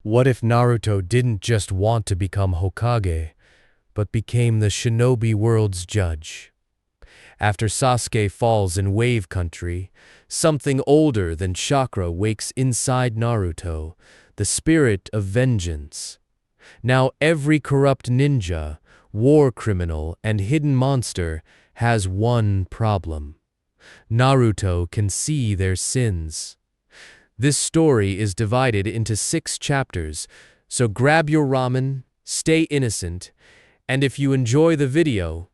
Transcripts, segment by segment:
What if Naruto didn't just want to become Hokage, but became the shinobi world's judge? After Sasuke falls in Wave Country, something older than chakra wakes inside Naruto, the spirit of vengeance. Now every corrupt ninja, war criminal, and hidden monster has one problem. Naruto can see their sins. This story is divided into 6 chapters, so grab your ramen, stay innocent, and if you enjoy the video,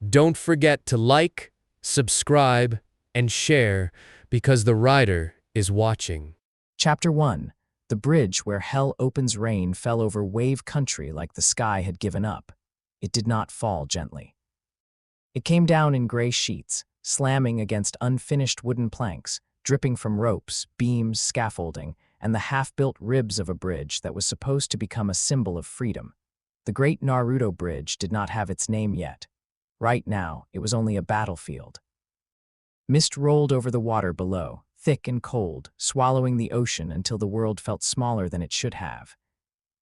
don't forget to like, subscribe, and share because the writer is watching. Chapter 1. The bridge where hell opens rain fell over Wave Country like the sky had given up. It did not fall gently. It came down in gray sheets, slamming against unfinished wooden planks, dripping from ropes, beams, scaffolding, and the half-built ribs of a bridge that was supposed to become a symbol of freedom. The Great Naruto Bridge did not have its name yet. Right now, it was only a battlefield. Mist rolled over the water below, thick and cold, swallowing the ocean until the world felt smaller than it should have.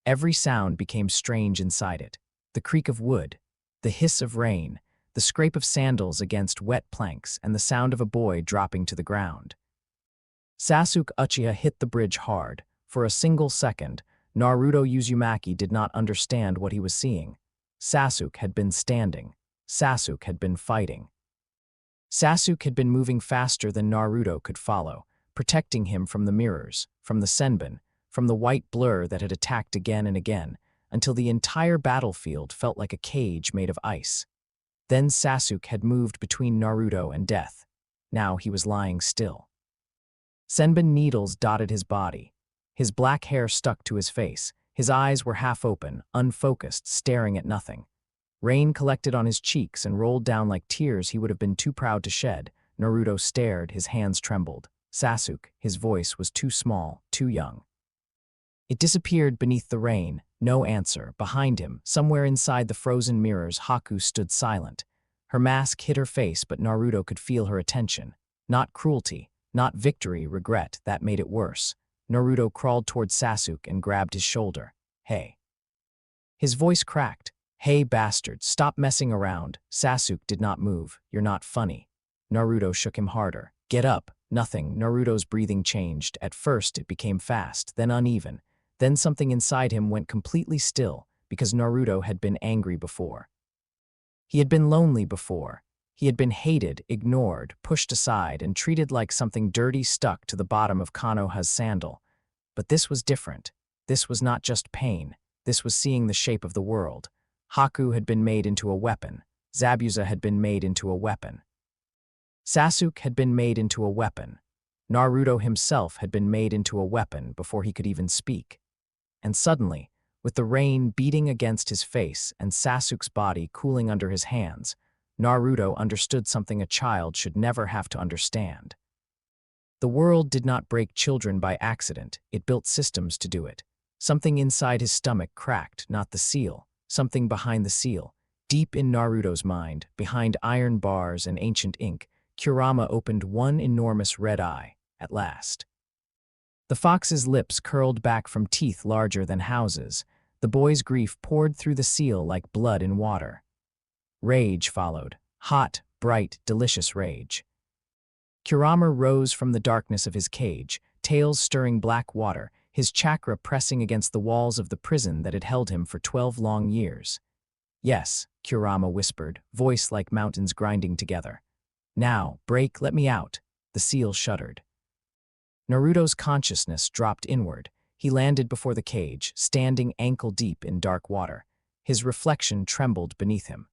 Every sound became strange inside it. The creak of wood, the hiss of rain, the scrape of sandals against wet planks, and the sound of a boy dropping to the ground. Sasuke Uchiha hit the bridge hard. For a single second, Naruto Uzumaki did not understand what he was seeing. Sasuke had been standing. Sasuke had been fighting. Sasuke had been moving faster than Naruto could follow, protecting him from the mirrors, from the senbon, from the white blur that had attacked again and again, until the entire battlefield felt like a cage made of ice. Then Sasuke had moved between Naruto and death. Now he was lying still. Senbon needles dotted his body. His black hair stuck to his face. His eyes were half open, unfocused, staring at nothing. Rain collected on his cheeks and rolled down like tears he would have been too proud to shed. Naruto stared, his hands trembled. Sasuke, his voice was too small, too young. It disappeared beneath the rain, no answer. Behind him, somewhere inside the frozen mirrors, Haku stood silent. Her mask hid her face, but Naruto could feel her attention. Not cruelty, not victory, regret, that made it worse. Naruto crawled toward Sasuke and grabbed his shoulder. Hey. His voice cracked. Hey, bastard, stop messing around. Sasuke did not move. You're not funny. Naruto shook him harder. Get up. Nothing. Naruto's breathing changed. At first, it became fast, then uneven. Then something inside him went completely still, because Naruto had been angry before. He had been lonely before. He had been hated, ignored, pushed aside, and treated like something dirty stuck to the bottom of Konoha's sandal. But this was different. This was not just pain. This was seeing the shape of the world. Haku had been made into a weapon. Zabuza had been made into a weapon. Sasuke had been made into a weapon. Naruto himself had been made into a weapon before he could even speak. And suddenly, with the rain beating against his face and Sasuke's body cooling under his hands, Naruto understood something a child should never have to understand. The world did not break children by accident, it built systems to do it. Something inside his stomach cracked, not the seal. Something behind the seal. Deep in Naruto's mind, behind iron bars and ancient ink, Kurama opened one enormous red eye, at last. The fox's lips curled back from teeth larger than houses. The boy's grief poured through the seal like blood in water. Rage followed. Hot, bright, delicious rage. Kurama rose from the darkness of his cage, tails stirring black water, his chakra pressing against the walls of the prison that had held him for 12 long years. Yes, Kurama whispered, voice like mountains grinding together. Now, break, let me out. The seal shuddered. Naruto's consciousness dropped inward. He landed before the cage, standing ankle-deep in dark water. His reflection trembled beneath him.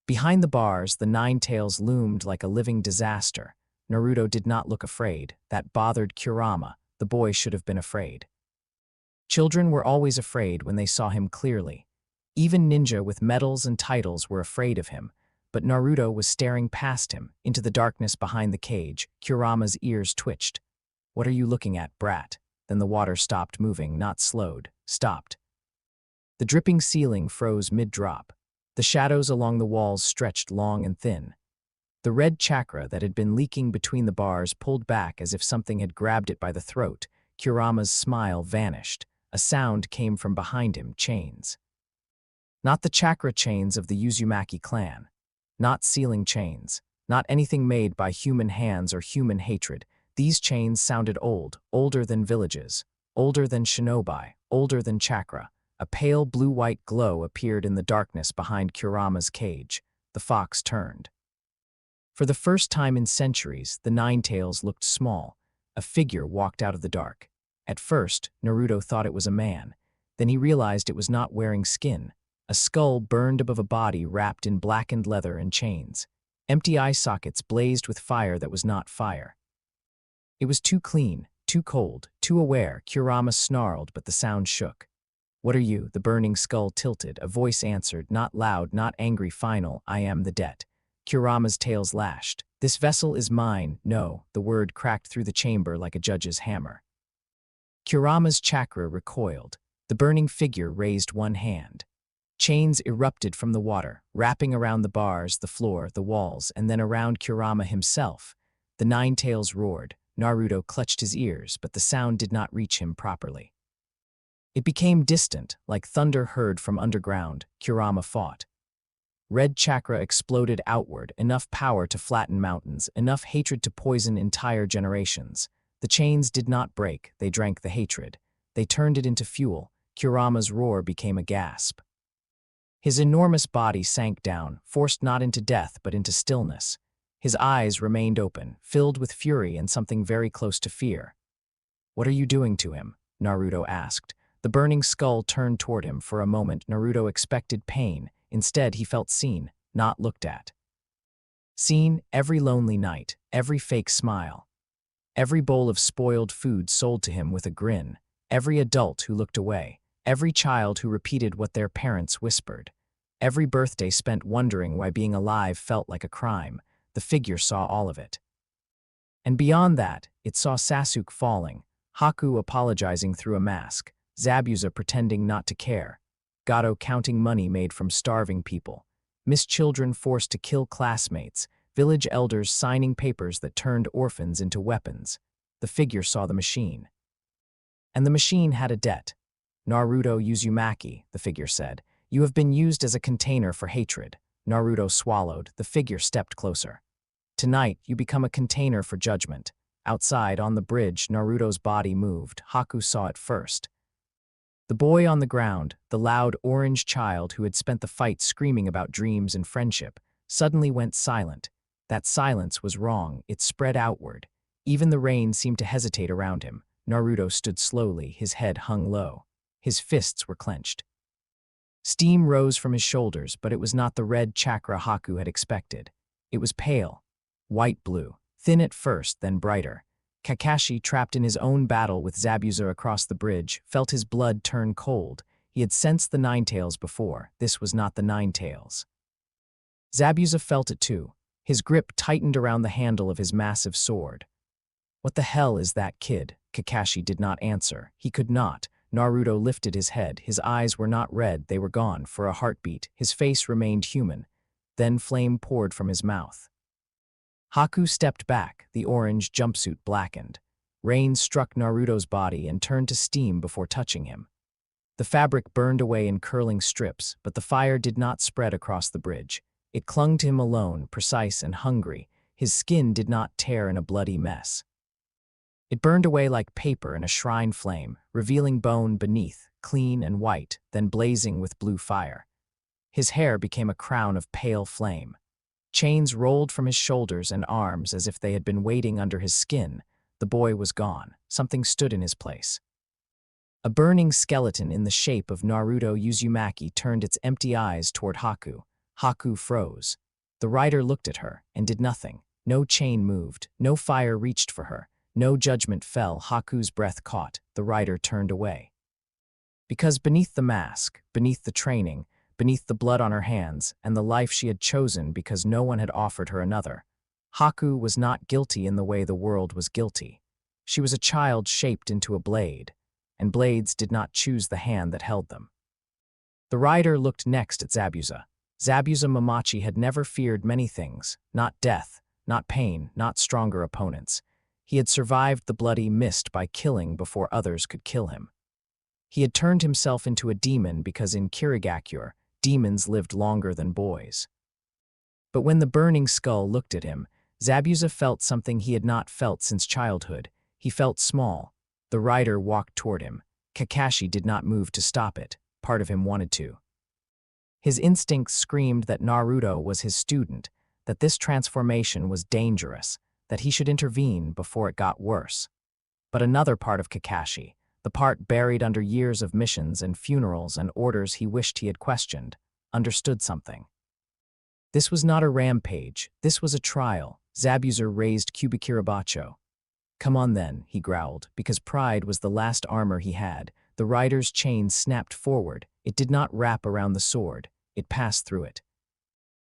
Behind the bars, the Nine Tails loomed like a living disaster. Naruto did not look afraid. That bothered Kurama. The boy should have been afraid. Children were always afraid when they saw him clearly. Even ninja with medals and titles were afraid of him, but Naruto was staring past him, into the darkness behind the cage. Kurama's ears twitched. What are you looking at, brat? Then the water stopped moving, not slowed, stopped. The dripping ceiling froze mid-drop. The shadows along the walls stretched long and thin. The red chakra that had been leaking between the bars pulled back as if something had grabbed it by the throat. Kurama's smile vanished. A sound came from behind him, chains. Not the chakra chains of the Uzumaki clan. Not sealing chains. Not anything made by human hands or human hatred. These chains sounded old, older than villages, older than shinobi, older than chakra. A pale blue-white glow appeared in the darkness behind Kurama's cage. The fox turned. For the first time in centuries, the Ninetales looked small. A figure walked out of the dark. At first, Naruto thought it was a man. Then he realized it was not wearing skin. A skull burned above a body wrapped in blackened leather and chains. Empty eye sockets blazed with fire that was not fire. It was too clean, too cold, too aware. Kurama snarled, but the sound shook. "What are you?" The burning skull tilted. A voice answered, not loud, not angry, final. "I am the debt." Kurama's tails lashed. "This vessel is mine." "No." The word cracked through the chamber like a judge's hammer. Kurama's chakra recoiled. The burning figure raised one hand. Chains erupted from the water, wrapping around the bars, the floor, the walls, and then around Kurama himself. The Ninetales roared. Naruto clutched his ears, but the sound did not reach him properly. It became distant, like thunder heard from underground. Kurama fought. Red chakra exploded outward, enough power to flatten mountains, enough hatred to poison entire generations. The chains did not break, they drank the hatred. They turned it into fuel. Kurama's roar became a gasp. His enormous body sank down, forced not into death but into stillness. His eyes remained open, filled with fury and something very close to fear. "What are you doing to him?" Naruto asked. The burning skull turned toward him. For a moment, Naruto expected pain. Instead, he felt seen, not looked at. Seen every lonely night, every fake smile. Every bowl of spoiled food sold to him with a grin. Every adult who looked away. Every child who repeated what their parents whispered. Every birthday spent wondering why being alive felt like a crime. The figure saw all of it. And beyond that, it saw Sasuke falling, Haku apologizing through a mask, Zabuza pretending not to care, Gato counting money made from starving people, missed children forced to kill classmates, village elders signing papers that turned orphans into weapons. The figure saw the machine. And the machine had a debt. "Naruto Uzumaki," the figure said, "you have been used as a container for hatred." Naruto swallowed. The figure stepped closer. "Tonight, you become a container for judgment." Outside, on the bridge, Naruto's body moved. Haku saw it first. The boy on the ground, the loud orange child who had spent the fight screaming about dreams and friendship, suddenly went silent. That silence was wrong. It spread outward. Even the rain seemed to hesitate around him. Naruto stood slowly, his head hung low. His fists were clenched. Steam rose from his shoulders, but it was not the red chakra Haku had expected. It was pale, white-blue, thin at first, then brighter. Kakashi, trapped in his own battle with Zabuza across the bridge, felt his blood turn cold. He had sensed the Ninetales before. This was not the Ninetales. Zabuza felt it too. His grip tightened around the handle of his massive sword. "What the hell is that, kid?" Kakashi did not answer. He could not. Naruto lifted his head. His eyes were not red, they were gone. For a heartbeat, his face remained human. Then flame poured from his mouth. Haku stepped back, the orange jumpsuit blackened. Rain struck Naruto's body and turned to steam before touching him. The fabric burned away in curling strips, but the fire did not spread across the bridge. It clung to him alone, precise and hungry. His skin did not tear in a bloody mess. It burned away like paper in a shrine flame, revealing bone beneath, clean and white, then blazing with blue fire. His hair became a crown of pale flame. Chains rolled from his shoulders and arms as if they had been waiting under his skin. The boy was gone. Something stood in his place. A burning skeleton in the shape of Naruto Uzumaki turned its empty eyes toward Haku. Haku froze. The rider looked at her and did nothing. No chain moved. No fire reached for her. No judgment fell. Haku's breath caught. The rider turned away. Because beneath the mask, beneath the training, beneath the blood on her hands, and the life she had chosen because no one had offered her another, Haku was not guilty in the way the world was guilty. She was a child shaped into a blade, and blades did not choose the hand that held them. The rider looked next at Zabuza. Zabuza Mamachi had never feared many things, not death, not pain, not stronger opponents. He had survived the bloody mist by killing before others could kill him. He had turned himself into a demon because in Kirigakure, demons lived longer than boys. But when the burning skull looked at him, Zabuza felt something he had not felt since childhood. He felt small. The rider walked toward him. Kakashi did not move to stop it. Part of him wanted to. His instincts screamed that Naruto was his student, that this transformation was dangerous, that he should intervene before it got worse. But another part of Kakashi, the part buried under years of missions and funerals and orders he wished he had questioned, understood something. This was not a rampage, this was a trial. Zabuza raised Kubikirabacho. Come on then, he growled, because pride was the last armor he had. The rider's chain snapped forward. It did not wrap around the sword. It passed through it.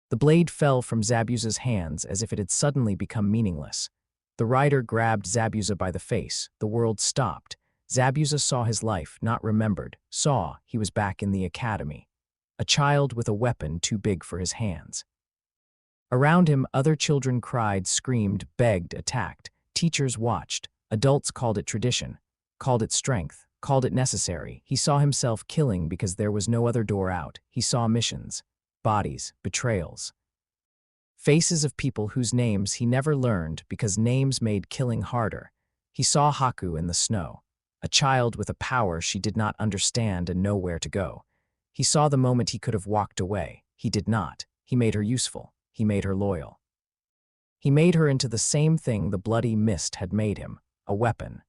The blade fell from Zabuza's hands as if it had suddenly become meaningless. The rider grabbed Zabuza by the face. The world stopped. Zabuza saw his life, not remembered, saw he was back in the academy. A child with a weapon too big for his hands. Around him, other children cried, screamed, begged, attacked. Teachers watched. Adults called it tradition, called it strength, called it necessary. He saw himself killing because there was no other door out. He saw missions, bodies, betrayals. Faces of people whose names he never learned because names made killing harder. He saw Haku in the snow, a child with a power she did not understand and know where to go. He saw the moment he could have walked away. He did not. He made her useful. He made her loyal. He made her into the same thing the bloody mist had made him, a weapon.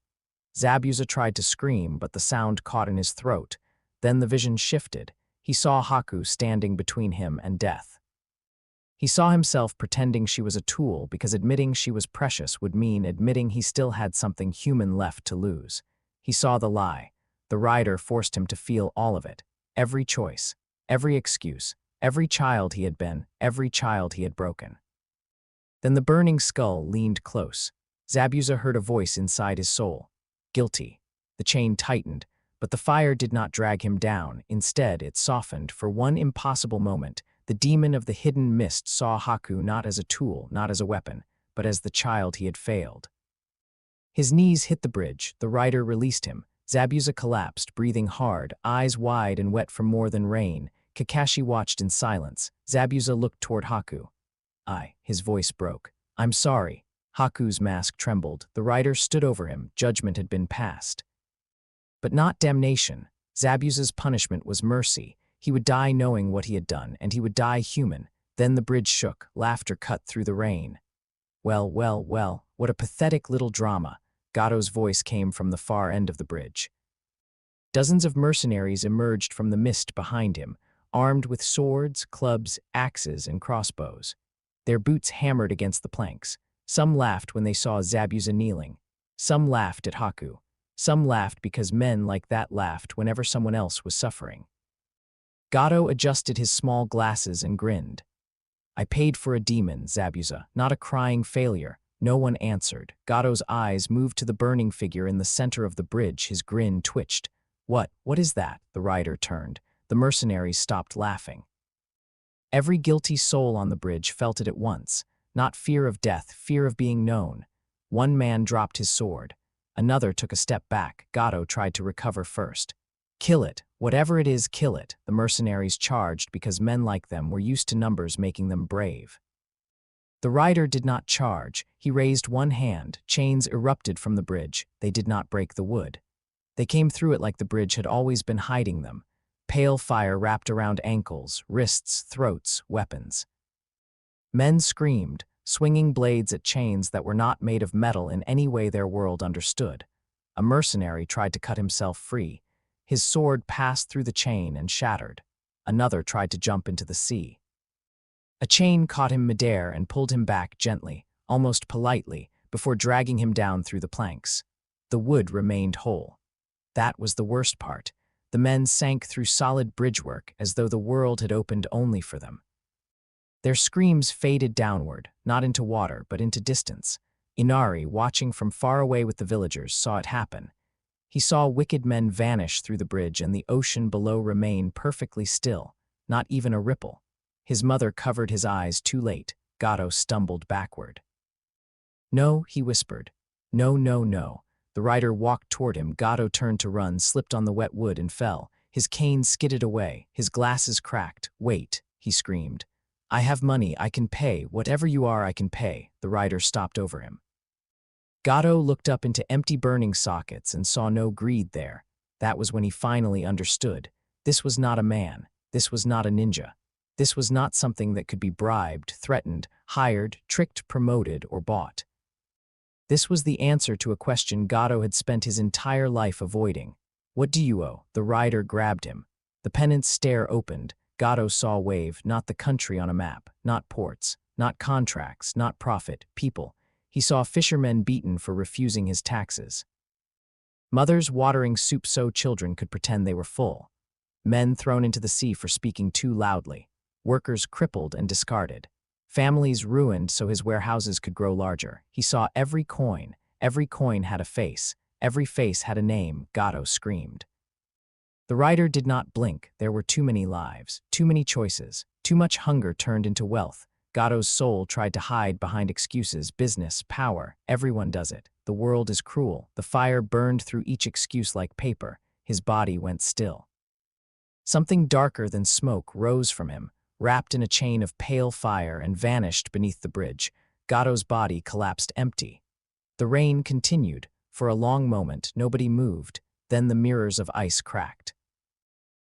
Zabuza tried to scream, but the sound caught in his throat. Then the vision shifted. He saw Haku standing between him and death. He saw himself pretending she was a tool because admitting she was precious would mean admitting he still had something human left to lose. He saw the lie. The rider forced him to feel all of it. Every choice, every excuse, every child he had been, every child he had broken. Then the burning skull leaned close. Zabuza heard a voice inside his soul. Guilty. The chain tightened, but the fire did not drag him down. Instead, it softened. For one impossible moment, the demon of the hidden mist saw Haku not as a tool, not as a weapon, but as the child he had failed. His knees hit the bridge. The rider released him. Zabuza collapsed, breathing hard, eyes wide and wet from more than rain. Kakashi watched in silence. Zabuza looked toward Haku. His voice broke. I'm sorry. Haku's mask trembled. The rider stood over him. Judgment had been passed. But not damnation. Zabuza's punishment was mercy. He would die knowing what he had done, and he would die human. Then the bridge shook. Laughter cut through the rain. Well, well, well, what a pathetic little drama. Gato's voice came from the far end of the bridge. Dozens of mercenaries emerged from the mist behind him, armed with swords, clubs, axes, and crossbows. Their boots hammered against the planks. Some laughed when they saw Zabuza kneeling. Some laughed at Haku. Some laughed because men like that laughed whenever someone else was suffering. Gato adjusted his small glasses and grinned. I paid for a demon, Zabuza, not a crying failure. No one answered. Gato's eyes moved to the burning figure in the center of the bridge. His grin twitched. What is that? The rider turned. The mercenaries stopped laughing. Every guilty soul on the bridge felt it at once. Not fear of death, fear of being known. One man dropped his sword. Another took a step back. Gato tried to recover first. Kill it. Whatever it is, kill it. The mercenaries charged because men like them were used to numbers making them brave. The rider did not charge. He raised one hand. Chains erupted from the bridge. They did not break the wood. They came through it like the bridge had always been hiding them. Pale fire wrapped around ankles, wrists, throats, weapons. Men screamed, swinging blades at chains that were not made of metal in any way their world understood. A mercenary tried to cut himself free. His sword passed through the chain and shattered. Another tried to jump into the sea. A chain caught him midair and pulled him back gently, almost politely, before dragging him down through the planks. The wood remained whole. That was the worst part. The men sank through solid bridgework as though the world had opened only for them. Their screams faded downward, not into water, but into distance. Inari, watching from far away with the villagers, saw it happen. He saw wicked men vanish through the bridge and the ocean below remain perfectly still, not even a ripple. His mother covered his eyes too late. Gato stumbled backward. No, he whispered. No, no, no. The rider walked toward him. Gato turned to run, slipped on the wet wood and fell. His cane skidded away. His glasses cracked. "Wait," he screamed. "I have money. I can pay. Whatever you are, I can pay." The rider stopped over him. Gato looked up into empty burning sockets and saw no greed there. That was when he finally understood. This was not a man. This was not a ninja. This was not something that could be bribed, threatened, hired, tricked, promoted, or bought. This was the answer to a question Gato had spent his entire life avoiding. "What do you owe?" The rider grabbed him. The Penance Stare opened. Gato saw Wave, not the country on a map, not ports, not contracts, not profit, people. He saw fishermen beaten for refusing his taxes. Mothers watering soup so children could pretend they were full. Men thrown into the sea for speaking too loudly. Workers crippled and discarded. Families ruined so his warehouses could grow larger. He saw every coin. Every coin had a face. Every face had a name. Gato screamed. The rider did not blink. There were too many lives, too many choices, too much hunger turned into wealth. Gato's soul tried to hide behind excuses, business, power. Everyone does it. The world is cruel. The fire burned through each excuse like paper. His body went still. Something darker than smoke rose from him, wrapped in a chain of pale fire, and vanished beneath the bridge. Gato's body collapsed empty. The rain continued. For a long moment, nobody moved. Then the mirrors of ice cracked.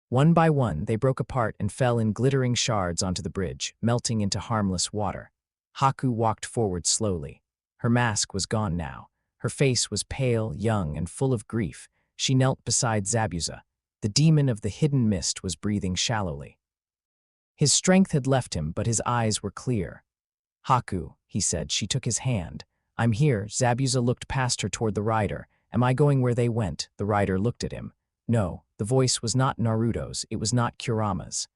One by one, they broke apart and fell in glittering shards onto the bridge, melting into harmless water. HOOOOO walked forward slowly. Her mask was gone now. Her face was pale, young, and full of grief. She knelt beside Zabuza. The demon of the hidden mist was breathing shallowly. His strength had left him, but his eyes were clear. "HOOOOO," he said. She took his hand. "I'm here." Zabuza looked past her toward the rider. "Am I going where they went?" The rider looked at him. No, the voice was not Naruto's. It was not Kurama's.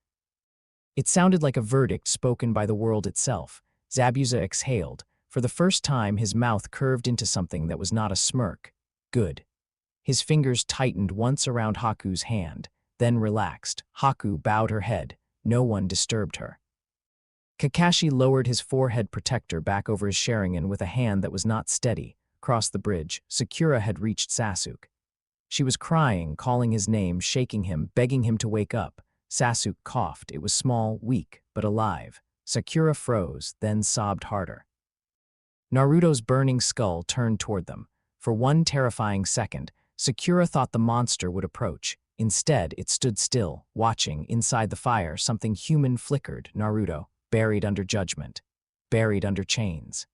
It sounded like a verdict spoken by the world itself. Zabuza exhaled. For the first time, his mouth curved into something that was not a smirk. "Good." His fingers tightened once around Haku's hand, then relaxed. Haku bowed her head. No one disturbed her. Kakashi lowered his forehead protector back over his Sharingan with a hand that was not steady. Across the bridge, Sakura had reached Sasuke. She was crying, calling his name, shaking him, begging him to wake up. Sasuke coughed. It was small, weak, but alive. Sakura froze, then sobbed harder. Naruto's burning skull turned toward them. For one terrifying second, Sakura thought the monster would approach. Instead, it stood still, watching. Inside the fire, something human flickered. Naruto, buried under judgment, buried under chains,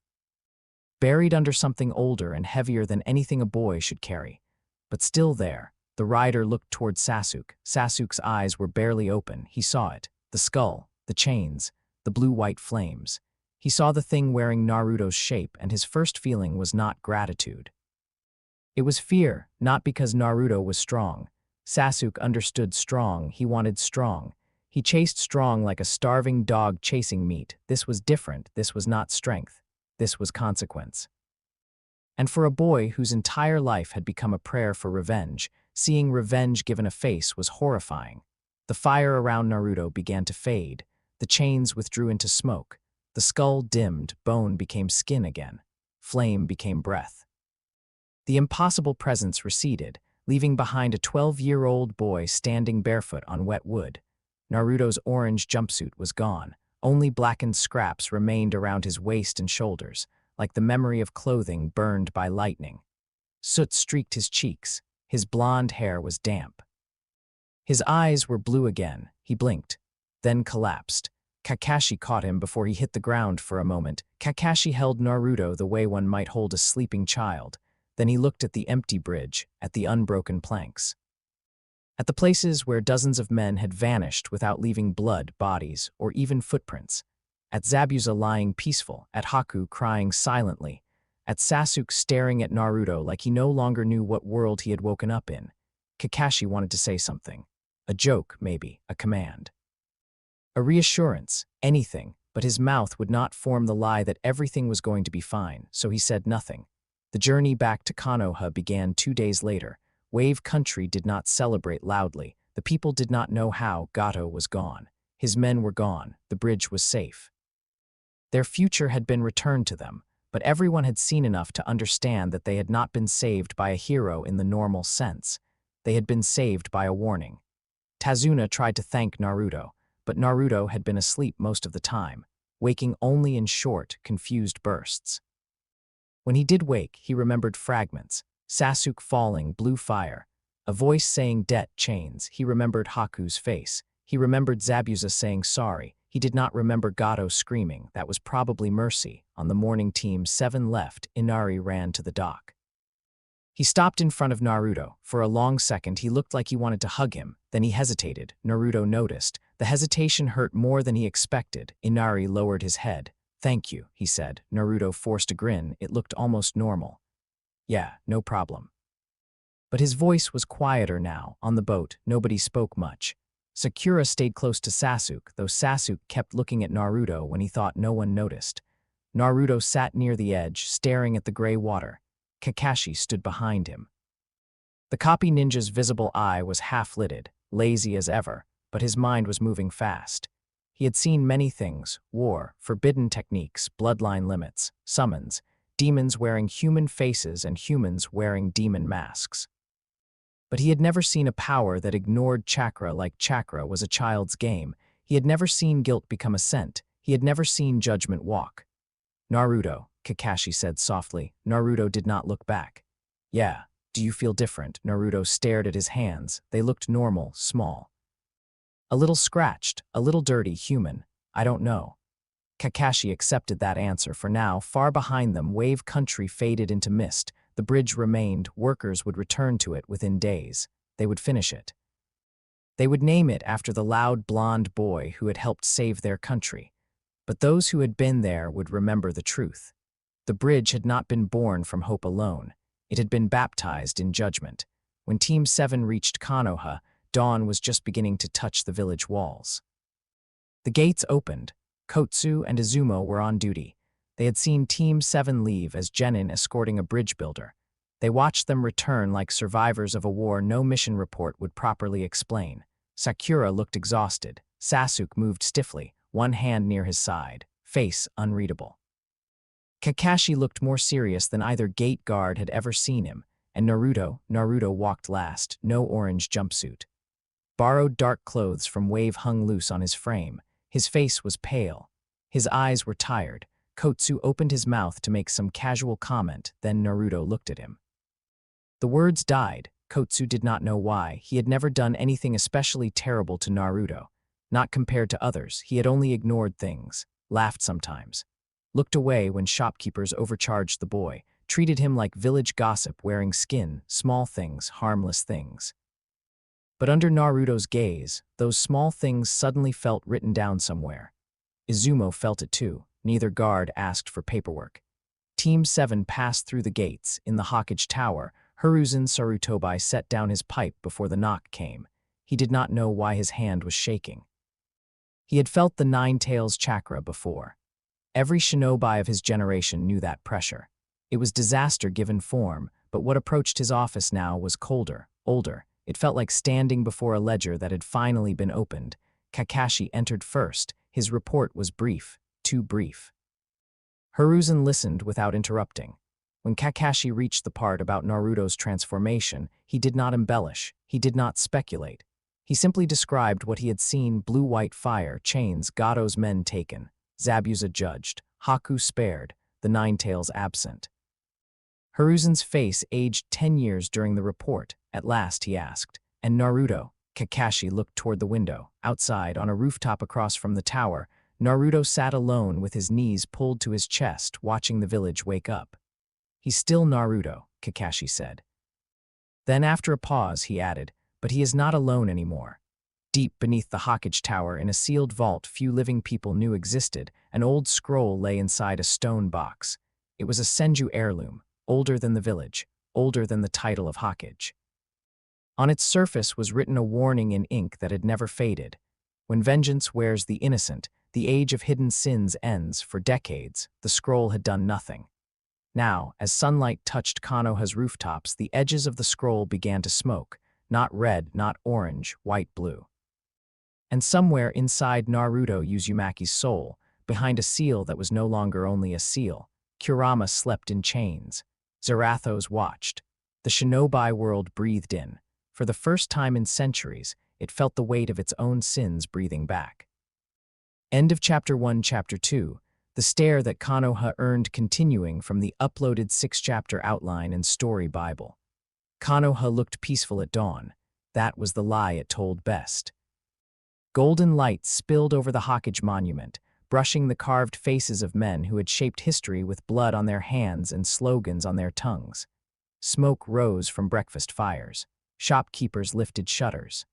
buried under something older and heavier than anything a boy should carry. But still there, the rider looked toward Sasuke. Sasuke's eyes were barely open. He saw it, the skull, the chains, the blue-white flames. He saw the thing wearing Naruto's shape, and his first feeling was not gratitude. It was fear, not because Naruto was strong. Sasuke understood strong. He wanted strong. He chased strong like a starving dog chasing meat. This was different. This was not strength. This was consequence. And for a boy whose entire life had become a prayer for revenge, seeing revenge given a face was horrifying. The fire around Naruto began to fade. The chains withdrew into smoke. The skull dimmed, bone became skin again. Flame became breath. The impossible presence receded, leaving behind a 12-year-old boy standing barefoot on wet wood. Naruto's orange jumpsuit was gone. Only blackened scraps remained around his waist and shoulders, like the memory of clothing burned by lightning. Soot streaked his cheeks. His blonde hair was damp. His eyes were blue again. He blinked, then collapsed. Kakashi caught him before he hit the ground for a moment. Kakashi held Naruto the way one might hold a sleeping child. Then he looked at the empty bridge, at the unbroken planks, at the places where dozens of men had vanished without leaving blood, bodies, or even footprints, at Zabuza lying peaceful, at Haku crying silently, at Sasuke staring at Naruto like he no longer knew what world he had woken up in. Kakashi wanted to say something. A joke, maybe, a command. A reassurance, anything, but his mouth would not form the lie that everything was going to be fine, so he said nothing. The journey back to Konoha began 2 days later. Wave Country did not celebrate loudly. The people did not know how. Gato was gone. His men were gone. The bridge was safe. Their future had been returned to them, but everyone had seen enough to understand that they had not been saved by a hero in the normal sense. They had been saved by a warning. Tazuna tried to thank Naruto, but Naruto had been asleep most of the time, waking only in short, confused bursts. When he did wake, he remembered fragments: Sasuke falling, blue fire, a voice saying debt chains. He remembered Haku's face. He remembered Zabuza saying sorry. He did not remember Gato screaming. That was probably mercy. On the morning Team 7 left, Inari ran to the dock. He stopped in front of Naruto. For a long second, he looked like he wanted to hug him. Then he hesitated. Naruto noticed. The hesitation hurt more than he expected. Inari lowered his head. "Thank you," he said. Naruto forced a grin. It looked almost normal. "Yeah, no problem." But his voice was quieter now. On the boat, nobody spoke much. Sakura stayed close to Sasuke, though Sasuke kept looking at Naruto when he thought no one noticed. Naruto sat near the edge, staring at the gray water. Kakashi stood behind him. The copy ninja's visible eye was half-lidded, lazy as ever, but his mind was moving fast. He had seen many things: war, forbidden techniques, bloodline limits, summons, demons wearing human faces and humans wearing demon masks. But he had never seen a power that ignored chakra like chakra was a child's game. He had never seen guilt become a scent. He had never seen judgment walk. "Naruto," Kakashi said softly. Naruto did not look back. "Yeah, do you feel different?" Naruto stared at his hands. They looked normal, small. "A little scratched, a little dirty, human. I don't know." Kakashi accepted that answer. For now, far behind them, Wave Country faded into mist. The bridge remained. Workers would return to it within days. They would finish it. They would name it after the loud blonde boy who had helped save their country. But those who had been there would remember the truth. The bridge had not been born from hope alone. It had been baptized in judgment. When Team 7 reached Konoha, dawn was just beginning to touch the village walls. The gates opened. Kotsu and Izumo were on duty. They had seen Team 7 leave as Genin escorting a bridge builder. They watched them return like survivors of a war no mission report would properly explain. Sakura looked exhausted. Sasuke moved stiffly, one hand near his side, face unreadable. Kakashi looked more serious than either gate guard had ever seen him, and Naruto walked last, no orange jumpsuit. Borrowed dark clothes from Wave hung loose on his frame. His face was pale. His eyes were tired. Kotsu opened his mouth to make some casual comment, then Naruto looked at him. The words died. Kotsu did not know why. He had never done anything especially terrible to Naruto. Not compared to others, he had only ignored things, laughed sometimes, looked away when shopkeepers overcharged the boy, treated him like village gossip wearing skin, small things, harmless things. But under Naruto's gaze, those small things suddenly felt written down somewhere. Izumo felt it too. Neither guard asked for paperwork. Team 7 passed through the gates. In the Hokage Tower, Hiruzen Sarutobi set down his pipe before the knock came. He did not know why his hand was shaking. He had felt the Nine Tails chakra before. Every shinobi of his generation knew that pressure. It was disaster given form, but what approached his office now was colder, older. It felt like standing before a ledger that had finally been opened. Kakashi entered first. His report was brief. Too brief. Hiruzen listened without interrupting. When Kakashi reached the part about Naruto's transformation, he did not embellish, he did not speculate. He simply described what he had seen: blue-white fire, chains, Gato's men taken, Zabuza judged, Haku spared, the Nine Tails absent. Hiruzen's face aged 10 years during the report. At last he asked, "And Naruto?" Kakashi looked toward the window. Outside, on a rooftop across from the tower, Naruto sat alone with his knees pulled to his chest, watching the village wake up. "He's still Naruto," Kakashi said. Then after a pause, he added, "But he is not alone anymore." Deep beneath the Hokage Tower, in a sealed vault few living people knew existed, an old scroll lay inside a stone box. It was a Senju heirloom, older than the village, older than the title of Hokage. On its surface was written a warning in ink that had never faded. When vengeance wears the innocent, the age of hidden sins ends. For decades, the scroll had done nothing. Now, as sunlight touched Konoha's rooftops, the edges of the scroll began to smoke, not red, not orange, white, blue. And somewhere inside Naruto Uzumaki's soul, behind a seal that was no longer only a seal, Kurama slept in chains. Zarathos watched. The shinobi world breathed in. For the first time in centuries, it felt the weight of its own sins breathing back. End of Chapter 1, Chapter 2. The stare that Konoha earned continuing from the uploaded 6-chapter outline and story Bible. Konoha looked peaceful at dawn. That was the lie it told best. Golden light spilled over the Hokage monument, brushing the carved faces of men who had shaped history with blood on their hands and slogans on their tongues. Smoke rose from breakfast fires. Shopkeepers lifted shutters.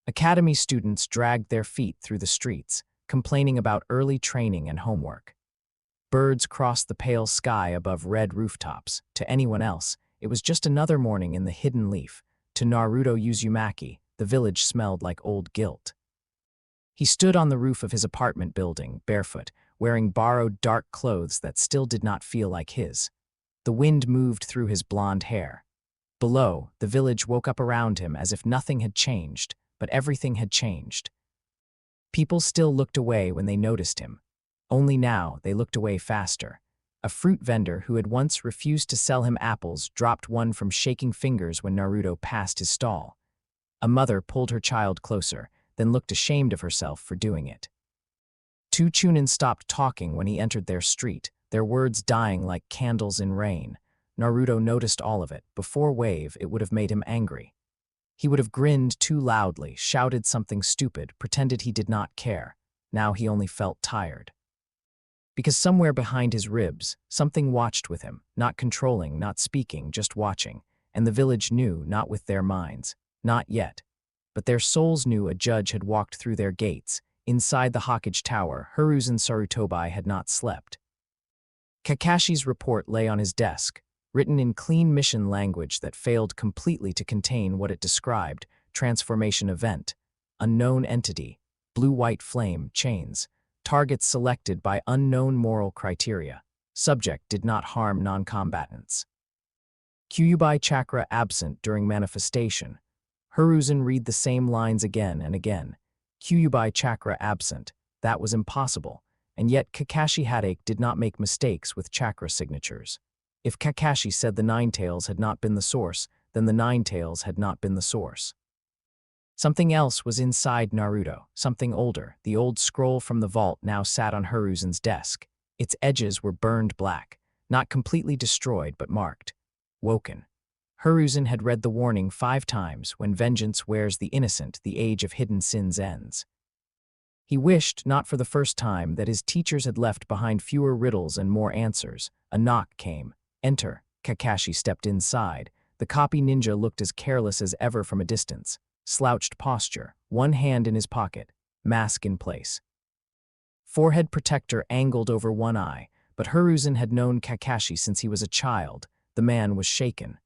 Academy students dragged their feet through the streets, complaining about early training and homework. Birds crossed the pale sky above red rooftops. To anyone else, it was just another morning in the Hidden Leaf. To Naruto Uzumaki, the village smelled like old guilt. He stood on the roof of his apartment building, barefoot, wearing borrowed dark clothes that still did not feel like his. The wind moved through his blonde hair. Below, the village woke up around him as if nothing had changed, but everything had changed. People still looked away when they noticed him. Only now they looked away faster. A fruit vendor who had once refused to sell him apples dropped one from shaking fingers when Naruto passed his stall. A mother pulled her child closer, then looked ashamed of herself for doing it. Two Chunin stopped talking when he entered their street, their words dying like candles in rain. Naruto noticed all of it. Before Wave, it would have made him angry. He would have grinned too loudly, shouted something stupid, pretended he did not care. Now he only felt tired. Because somewhere behind his ribs, something watched with him, not controlling, not speaking, just watching, and the village knew, not with their minds, not yet. But their souls knew a judge had walked through their gates. Inside the Hokage Tower, Hiruzen Sarutobi had not slept. Kakashi's report lay on his desk, written in clean mission language that failed completely to contain what it described: transformation event, unknown entity, blue-white flame, chains, targets selected by unknown moral criteria, subject did not harm non-combatants. Kyuubi chakra absent during manifestation. Hiruzen read the same lines again and again. Kyuubi chakra absent, that was impossible, and yet Kakashi Hatake did not make mistakes with chakra signatures. If Kakashi said the Ninetales had not been the source, then the Ninetales had not been the source. Something else was inside Naruto, something older. The old scroll from the vault now sat on Hiruzen's desk. Its edges were burned black, not completely destroyed but marked. Woken. Hiruzen had read the warning 5 times: when vengeance wears the innocent, the age of hidden sins ends. He wished, not for the first time, that his teachers had left behind fewer riddles and more answers. A knock came. Enter. Kakashi stepped inside. The copy ninja looked as careless as ever from a distance. Slouched posture, one hand in his pocket, mask in place. Forehead protector angled over one eye, but Hiruzen had known Kakashi since he was a child. The man was shaken.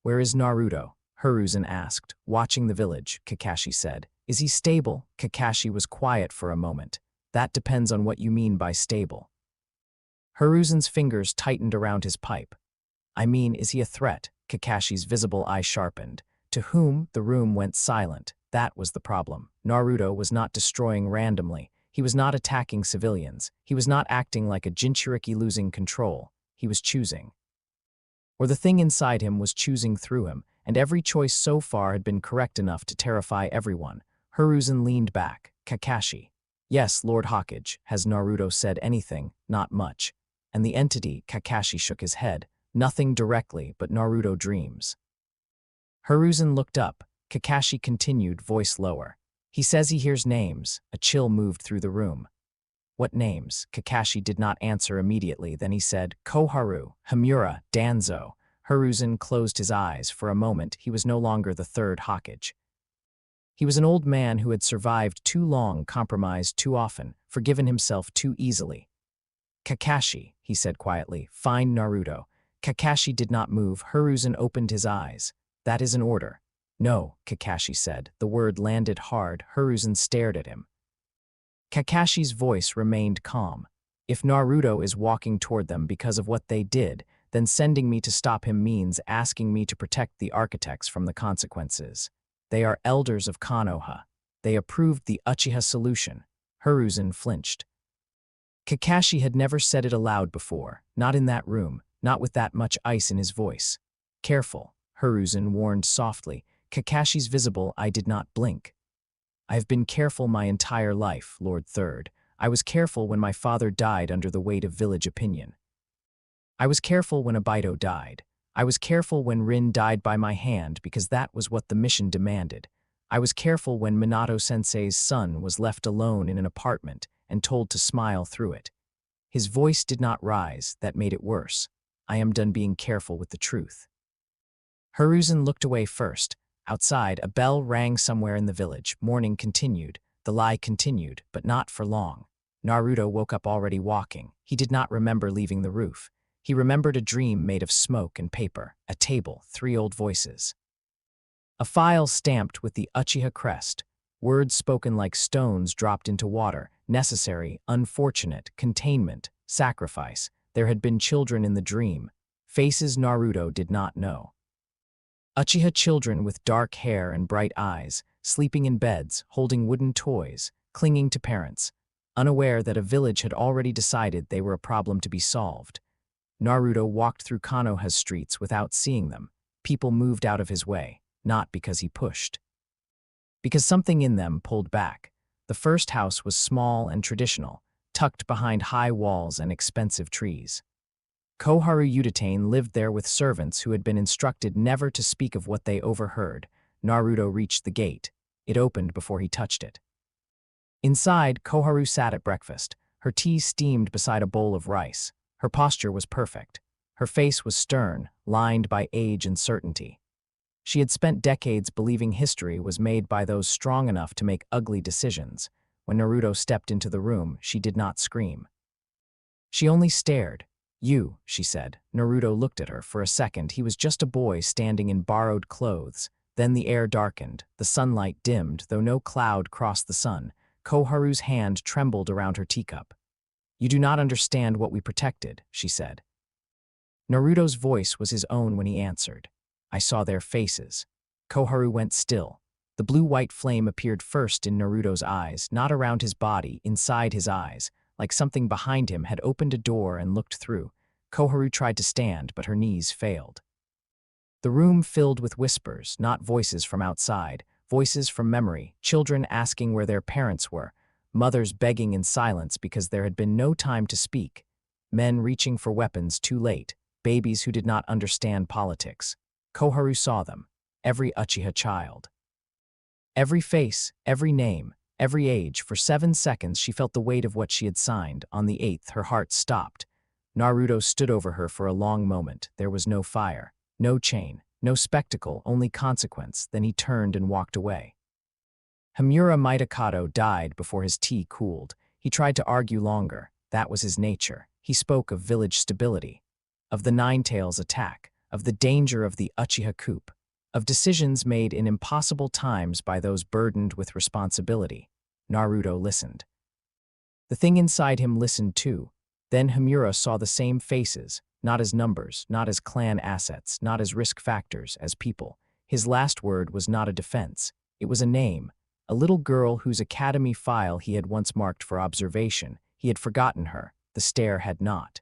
"Where is Naruto?" Hiruzen asked. "Watching the village," Kakashi said. "Is he stable?" Kakashi was quiet for a moment. "That depends on what you mean by stable." Hiruzen's fingers tightened around his pipe. "I mean, is he a threat?" Kakashi's visible eye sharpened. To whom? The room went silent. That was the problem. Naruto was not destroying randomly. He was not attacking civilians. He was not acting like a Jinchuriki losing control. He was choosing. Or the thing inside him was choosing through him, and every choice so far had been correct enough to terrify everyone. Hiruzen leaned back. "Kakashi." "Yes, Lord Hokage." "Has Naruto said anything?" "Not much." "And the entity?" Kakashi shook his head. "Nothing directly, but Naruto dreams." Hiruzen looked up. Kakashi continued, voice lower. "He says he hears names." A chill moved through the room. "What names?" Kakashi did not answer immediately. Then he said, "Koharu, Hamura, Danzo." Hiruzen closed his eyes. For a moment, he was no longer the third Hokage. He was an old man who had survived too long, compromised too often, forgiven himself too easily. "Kakashi," he said quietly, "find Naruto." Kakashi did not move. Hiruzen opened his eyes. "That is an order." "No," Kakashi said. The word landed hard. Hiruzen stared at him. Kakashi's voice remained calm. "If Naruto is walking toward them because of what they did, then sending me to stop him means asking me to protect the architects from the consequences. They are elders of Konoha. They approved the Uchiha solution." Hiruzen flinched. Kakashi had never said it aloud before, not in that room, not with that much ice in his voice. Careful, Hiruzen warned softly. Kakashi's visible eye did not blink. I have been careful my entire life, Lord Third. I was careful when my father died under the weight of village opinion. I was careful when Obito died. I was careful when Rin died by my hand because that was what the mission demanded. I was careful when Minato-sensei's son was left alone in an apartment and told to smile through it. His voice did not rise, that made it worse. I am done being careful with the truth. Hiruzen looked away first. Outside, a bell rang somewhere in the village. Morning continued. The lie continued, but not for long. Naruto woke up already walking. He did not remember leaving the roof. He remembered a dream made of smoke and paper, a table, 3 old voices. A file stamped with the Uchiha crest. Words spoken like stones dropped into water. Necessary, unfortunate, containment, sacrifice. There had been children in the dream. Faces Naruto did not know. Uchiha children with dark hair and bright eyes, sleeping in beds, holding wooden toys, clinging to parents, unaware that a village had already decided they were a problem to be solved. Naruto walked through Konoha's streets without seeing them. People moved out of his way, not because he pushed. Because something in them pulled back. The first house was small and traditional, tucked behind high walls and expensive trees. Koharu Udatane lived there with servants who had been instructed never to speak of what they overheard. Naruto reached the gate. It opened before he touched it. Inside, Koharu sat at breakfast. Her tea steamed beside a bowl of rice. Her posture was perfect. Her face was stern, lined by age and certainty. She had spent decades believing history was made by those strong enough to make ugly decisions. When Naruto stepped into the room, she did not scream. She only stared. "You," she said. Naruto looked at her. For a second, he was just a boy standing in borrowed clothes. Then the air darkened. The sunlight dimmed, though no cloud crossed the sun. Koharu's hand trembled around her teacup. "You do not understand what we protected," she said. Naruto's voice was his own when he answered. "I saw their faces." Koharu went still. The blue-white flame appeared first in Naruto's eyes, not around his body, inside his eyes, like something behind him had opened a door and looked through. Koharu tried to stand, but her knees failed. The room filled with whispers, not voices from outside, voices from memory, children asking where their parents were, mothers begging in silence because there had been no time to speak, men reaching for weapons too late, babies who did not understand politics. Koharu saw them, every Uchiha child. Every face, every name, every age. For 7 seconds she felt the weight of what she had signed. On the 8th, her heart stopped. Naruto stood over her for a long moment. There was no fire, no chain, no spectacle, only consequence. Then he turned and walked away. Himura Mitokado died before his tea cooled. He tried to argue longer. That was his nature. He spoke of village stability, of the Nine-Tails attack, of the danger of the Uchiha coup, of decisions made in impossible times by those burdened with responsibility. Naruto listened. The thing inside him listened too. Then Himura saw the same faces, not as numbers, not as clan assets, not as risk factors, as people. His last word was not a defense. It was a name, a little girl whose academy file he had once marked for observation. He had forgotten her. The stare had not.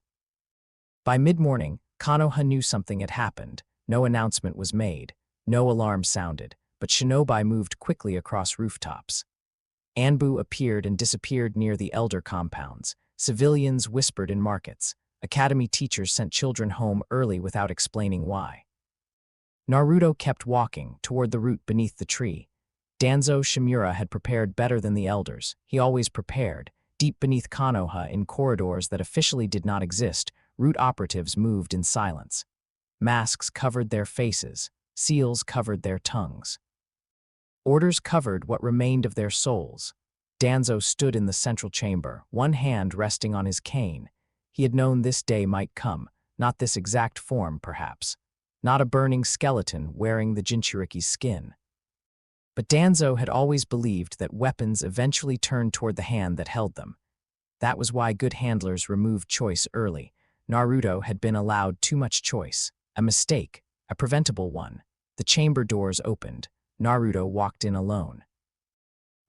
By mid-morning, Konoha knew something had happened. No announcement was made. No alarm sounded, but shinobi moved quickly across rooftops. Anbu appeared and disappeared near the elder compounds. Civilians whispered in markets. Academy teachers sent children home early without explaining why. Naruto kept walking toward the root beneath the tree. Danzo Shimura had prepared better than the elders. He always prepared. Deep beneath Konoha, in corridors that officially did not exist, root operatives moved in silence. Masks covered their faces. Seals covered their tongues. Orders covered what remained of their souls. Danzo stood in the central chamber, one hand resting on his cane. He had known this day might come, not this exact form, perhaps. Not a burning skeleton wearing the Jinchuriki's skin. But Danzo had always believed that weapons eventually turned toward the hand that held them. That was why good handlers removed choice early. Naruto had been allowed too much choice. A mistake, a preventable one. The chamber doors opened. Naruto walked in alone.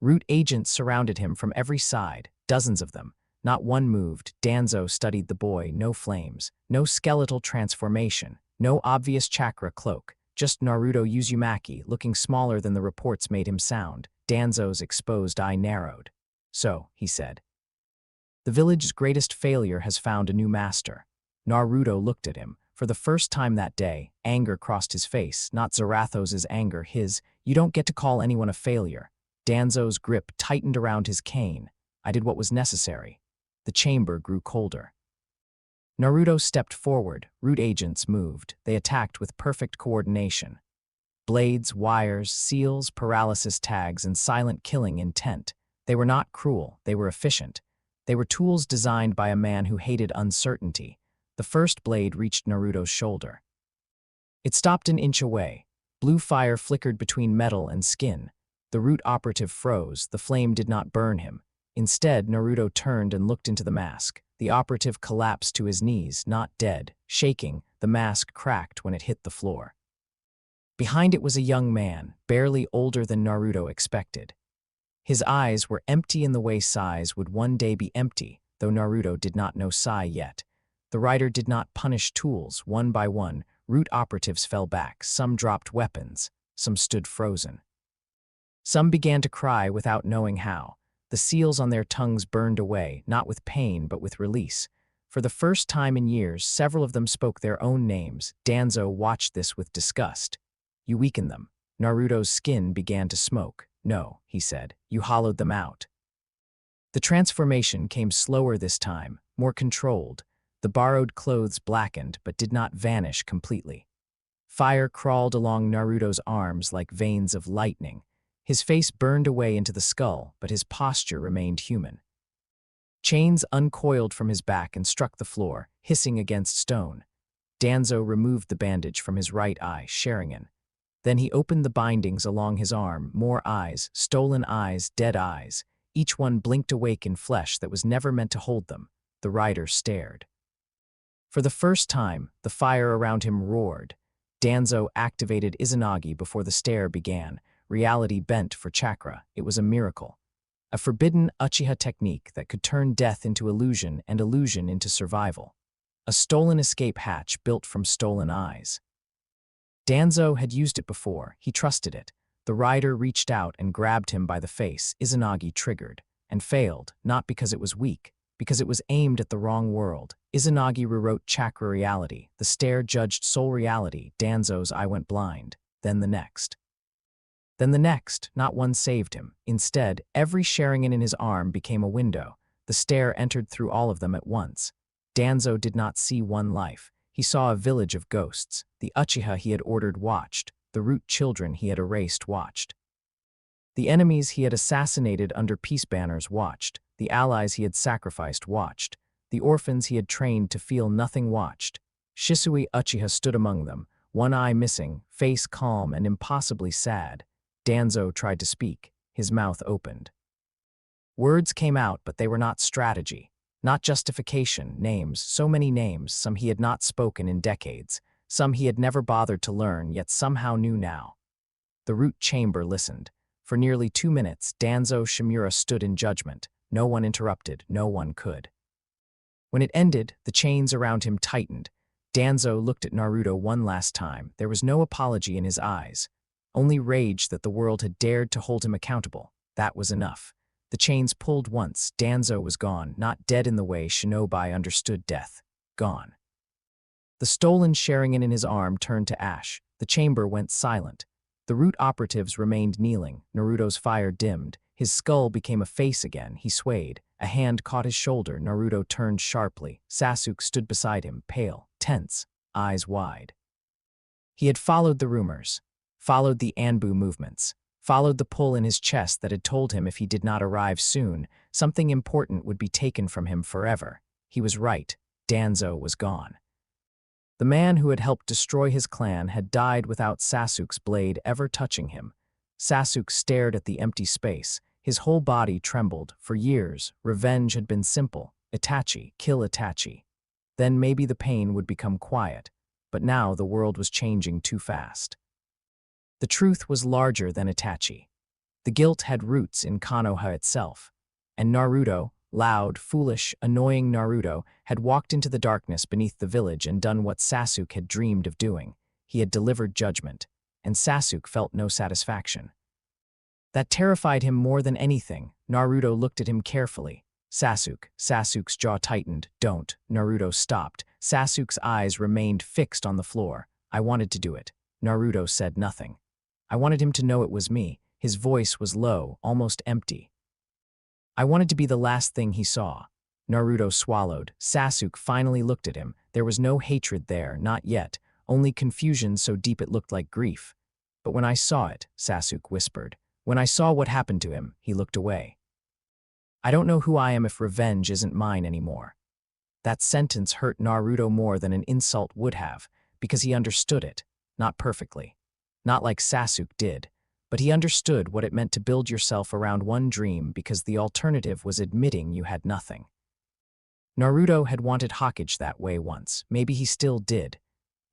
Root agents surrounded him from every side, dozens of them. Not one moved. Danzo studied the boy. No flames, no skeletal transformation, no obvious chakra cloak, just Naruto Uzumaki looking smaller than the reports made him sound. Danzo's exposed eye narrowed. "So," he said, "the village's greatest failure has found a new master." Naruto looked at him. For the first time that day, anger crossed his face, not Zarathos' anger, his. "You don't get to call anyone a failure." Danzo's grip tightened around his cane. "I did what was necessary." The chamber grew colder. Naruto stepped forward. Root agents moved. They attacked with perfect coordination. Blades, wires, seals, paralysis tags, and silent killing intent. They were not cruel. They were efficient. They were tools designed by a man who hated uncertainty. The first blade reached Naruto's shoulder. It stopped an inch away. Blue fire flickered between metal and skin. The root operative froze. The flame did not burn him. Instead, Naruto turned and looked into the mask. The operative collapsed to his knees, not dead. Shaking, the mask cracked when it hit the floor. Behind it was a young man, barely older than Naruto expected. His eyes were empty in the way Sai's would one day be empty, though Naruto did not know Sai yet. The writer did not punish tools. One by one, root operatives fell back. Some dropped weapons. Some stood frozen. Some began to cry without knowing how. The seals on their tongues burned away, not with pain but with release. For the first time in years, several of them spoke their own names. Danzo watched this with disgust. "You weakened them." Naruto's skin began to smoke. "No," he said, "you hollowed them out." The transformation came slower this time, more controlled. The borrowed clothes blackened but did not vanish completely. Fire crawled along Naruto's arms like veins of lightning. His face burned away into the skull, but his posture remained human. Chains uncoiled from his back and struck the floor, hissing against stone. Danzo removed the bandage from his right eye, Sharingan. Then he opened the bindings along his arm. More eyes, stolen eyes, dead eyes. Each one blinked awake in flesh that was never meant to hold them. The rider stared. For the first time, the fire around him roared. Danzo activated Izanagi before the stare began. Reality bent for chakra. It was a miracle. A forbidden Uchiha technique that could turn death into illusion and illusion into survival. A stolen escape hatch built from stolen eyes. Danzo had used it before. He trusted it. The rider reached out and grabbed him by the face. Izanagi triggered, and failed, not because it was weak, because it was aimed at the wrong world. Izanagi rewrote chakra reality. The stare judged soul reality. Danzo's eye went blind. Then the next. Then the next. Not one saved him. Instead, every Sharingan in his arm became a window. The stare entered through all of them at once. Danzo did not see one life. He saw a village of ghosts. The Uchiha he had ordered watched. The root children he had erased watched. The enemies he had assassinated under peace banners watched. The allies he had sacrificed watched. The orphans he had trained to feel nothing watched. Shisui Uchiha stood among them, one eye missing, face calm and impossibly sad. Danzo tried to speak. His mouth opened. Words came out, but they were not strategy, not justification. Names, so many names, some he had not spoken in decades, some he had never bothered to learn, yet somehow knew now. The root chamber listened. For nearly 2 minutes, Danzo Shimura stood in judgment. No one interrupted, no one could. When it ended, the chains around him tightened. Danzo looked at Naruto one last time. There was no apology in his eyes. Only rage that the world had dared to hold him accountable. That was enough. The chains pulled once. Danzo was gone, not dead in the way shinobi understood death. Gone. The stolen Sharingan in his arm turned to ash. The chamber went silent. The root operatives remained kneeling. Naruto's fire dimmed. His skull became a face again. He swayed. A hand caught his shoulder. Naruto turned sharply. Sasuke stood beside him, pale, tense, eyes wide. He had followed the rumors, followed the Anbu movements, followed the pull in his chest that had told him if he did not arrive soon, something important would be taken from him forever. He was right. Danzo was gone. The man who had helped destroy his clan had died without Sasuke's blade ever touching him. Sasuke stared at the empty space. His whole body trembled. For years, revenge had been simple. Itachi, kill Itachi. Then maybe the pain would become quiet. But now the world was changing too fast. The truth was larger than Itachi. The guilt had roots in Konoha itself. And Naruto, Loud, foolish, annoying Naruto had walked into the darkness beneath the village and done what Sasuke had dreamed of doing. He had delivered judgment, and Sasuke felt no satisfaction. That terrified him more than anything. Naruto looked at him carefully. Sasuke's jaw tightened. Don't. Naruto stopped. Sasuke's eyes remained fixed on the floor. I wanted to do it. Naruto said nothing. I wanted him to know it was me. His voice was low, almost empty. I wanted to be the last thing he saw. Naruto swallowed. Sasuke finally looked at him. There was no hatred there, not yet, only confusion so deep it looked like grief. But when I saw it, Sasuke whispered. When I saw what happened to him, he looked away. I don't know who I am if revenge isn't mine anymore. That sentence hurt Naruto more than an insult would have, because he understood it, not perfectly. Not like Sasuke did, but he understood what it meant to build yourself around one dream because the alternative was admitting you had nothing. Naruto had wanted Hokage that way once. Maybe he still did.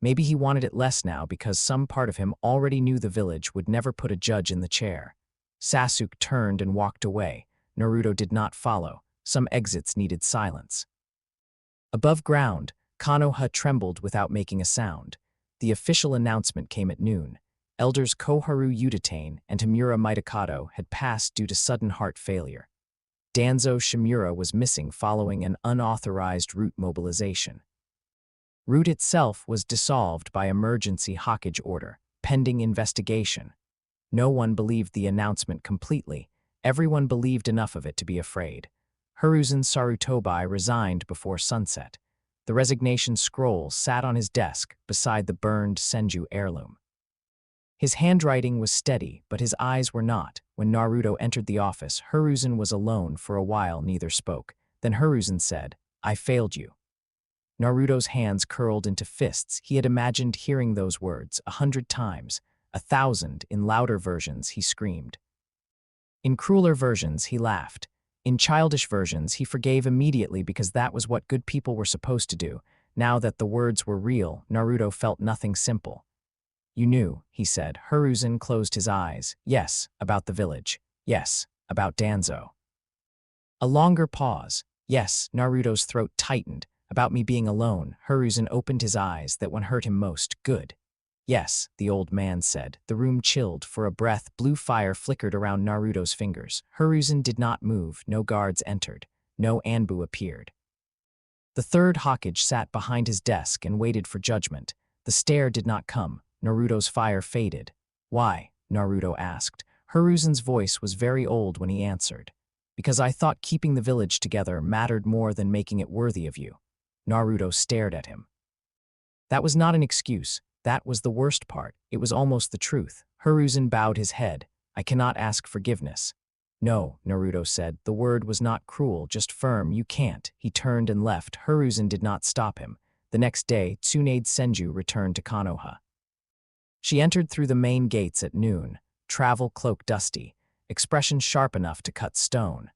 Maybe he wanted it less now because some part of him already knew the village would never put a judge in the chair. Sasuke turned and walked away. Naruto did not follow. Some exits needed silence. Above ground, Konoha trembled without making a sound. The official announcement came at noon. Elders Koharu Utatane and Himura Mitokado had passed due to sudden heart failure. Danzo Shimura was missing following an unauthorized root mobilization. Root itself was dissolved by emergency Hokage order, pending investigation. No one believed the announcement completely. Everyone believed enough of it to be afraid. Hiruzen Sarutobi resigned before sunset. The resignation scroll sat on his desk beside the burned Senju heirloom. His handwriting was steady, but his eyes were not. When Naruto entered the office, Hiruzen was alone. For a while, neither spoke. Then Hiruzen said, I failed you. Naruto's hands curled into fists. He had imagined hearing those words 100 times, 1,000. In louder versions, he screamed. In crueler versions, he laughed. In childish versions, he forgave immediately because that was what good people were supposed to do. Now that the words were real, Naruto felt nothing simple. You knew, he said. Hiruzen closed his eyes. Yes, about the village. Yes, about Danzo. A longer pause. Yes, Naruto's throat tightened. About me being alone. Hiruzen opened his eyes. That one hurt him most. Good. Yes, the old man said. The room chilled. For a breath, blue fire flickered around Naruto's fingers. Hiruzen did not move. No guards entered. No Anbu appeared. The third Hokage sat behind his desk and waited for judgment. The stare did not come. Naruto's fire faded. Why? Naruto asked. Hiruzen's voice was very old when he answered. Because I thought keeping the village together mattered more than making it worthy of you. Naruto stared at him. That was not an excuse. That was the worst part. It was almost the truth. Hiruzen bowed his head. I cannot ask forgiveness. No, Naruto said. The word was not cruel, just firm. You can't. He turned and left. Hiruzen did not stop him. The next day, Tsunade Senju returned to Konoha. She entered through the main gates at noon, travel cloak dusty, expression sharp enough to cut stone.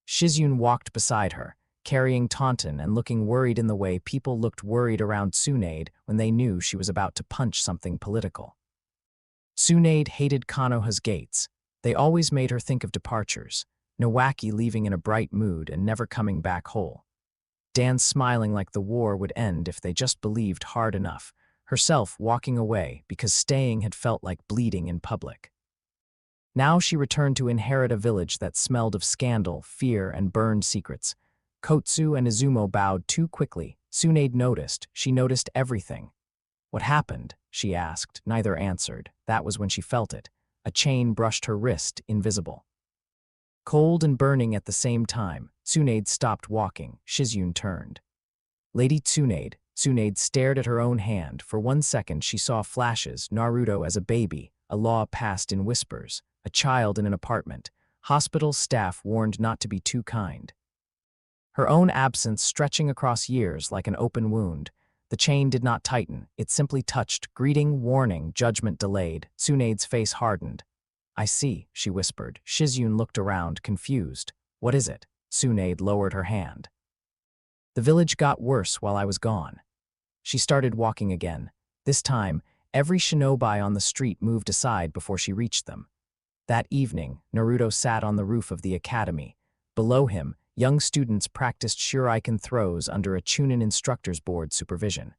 Shizune walked beside her, carrying Taunton and looking worried in the way people looked worried around Tsunade when they knew she was about to punch something political. Tsunade hated Konoha's gates. They always made her think of departures, Nowaki leaving in a bright mood and never coming back whole. Dan smiling like the war would end if they just believed hard enough, herself walking away because staying had felt like bleeding in public. Now she returned to inherit a village that smelled of scandal, fear, and burned secrets. Kotsu and Izumo bowed too quickly. Tsunade noticed. She noticed everything. What happened? She asked. Neither answered. That was when she felt it. A chain brushed her wrist, invisible. Cold and burning at the same time, Tsunade stopped walking. Shizune turned. Lady Tsunade. Tsunade stared at her own hand. For 1 second she saw flashes, Naruto as a baby, a law passed in whispers, a child in an apartment, hospital staff warned not to be too kind. Her own absence stretching across years like an open wound. The chain did not tighten, it simply touched, greeting, warning, judgment delayed. Tsunade's face hardened. I see, she whispered. Shizune looked around, confused. What is it? Tsunade lowered her hand. The village got worse while I was gone. She started walking again. This time, every shinobi on the street moved aside before she reached them. That evening, Naruto sat on the roof of the academy. Below him, Young students practiced shuriken throws under a Chunin instructor's board supervision.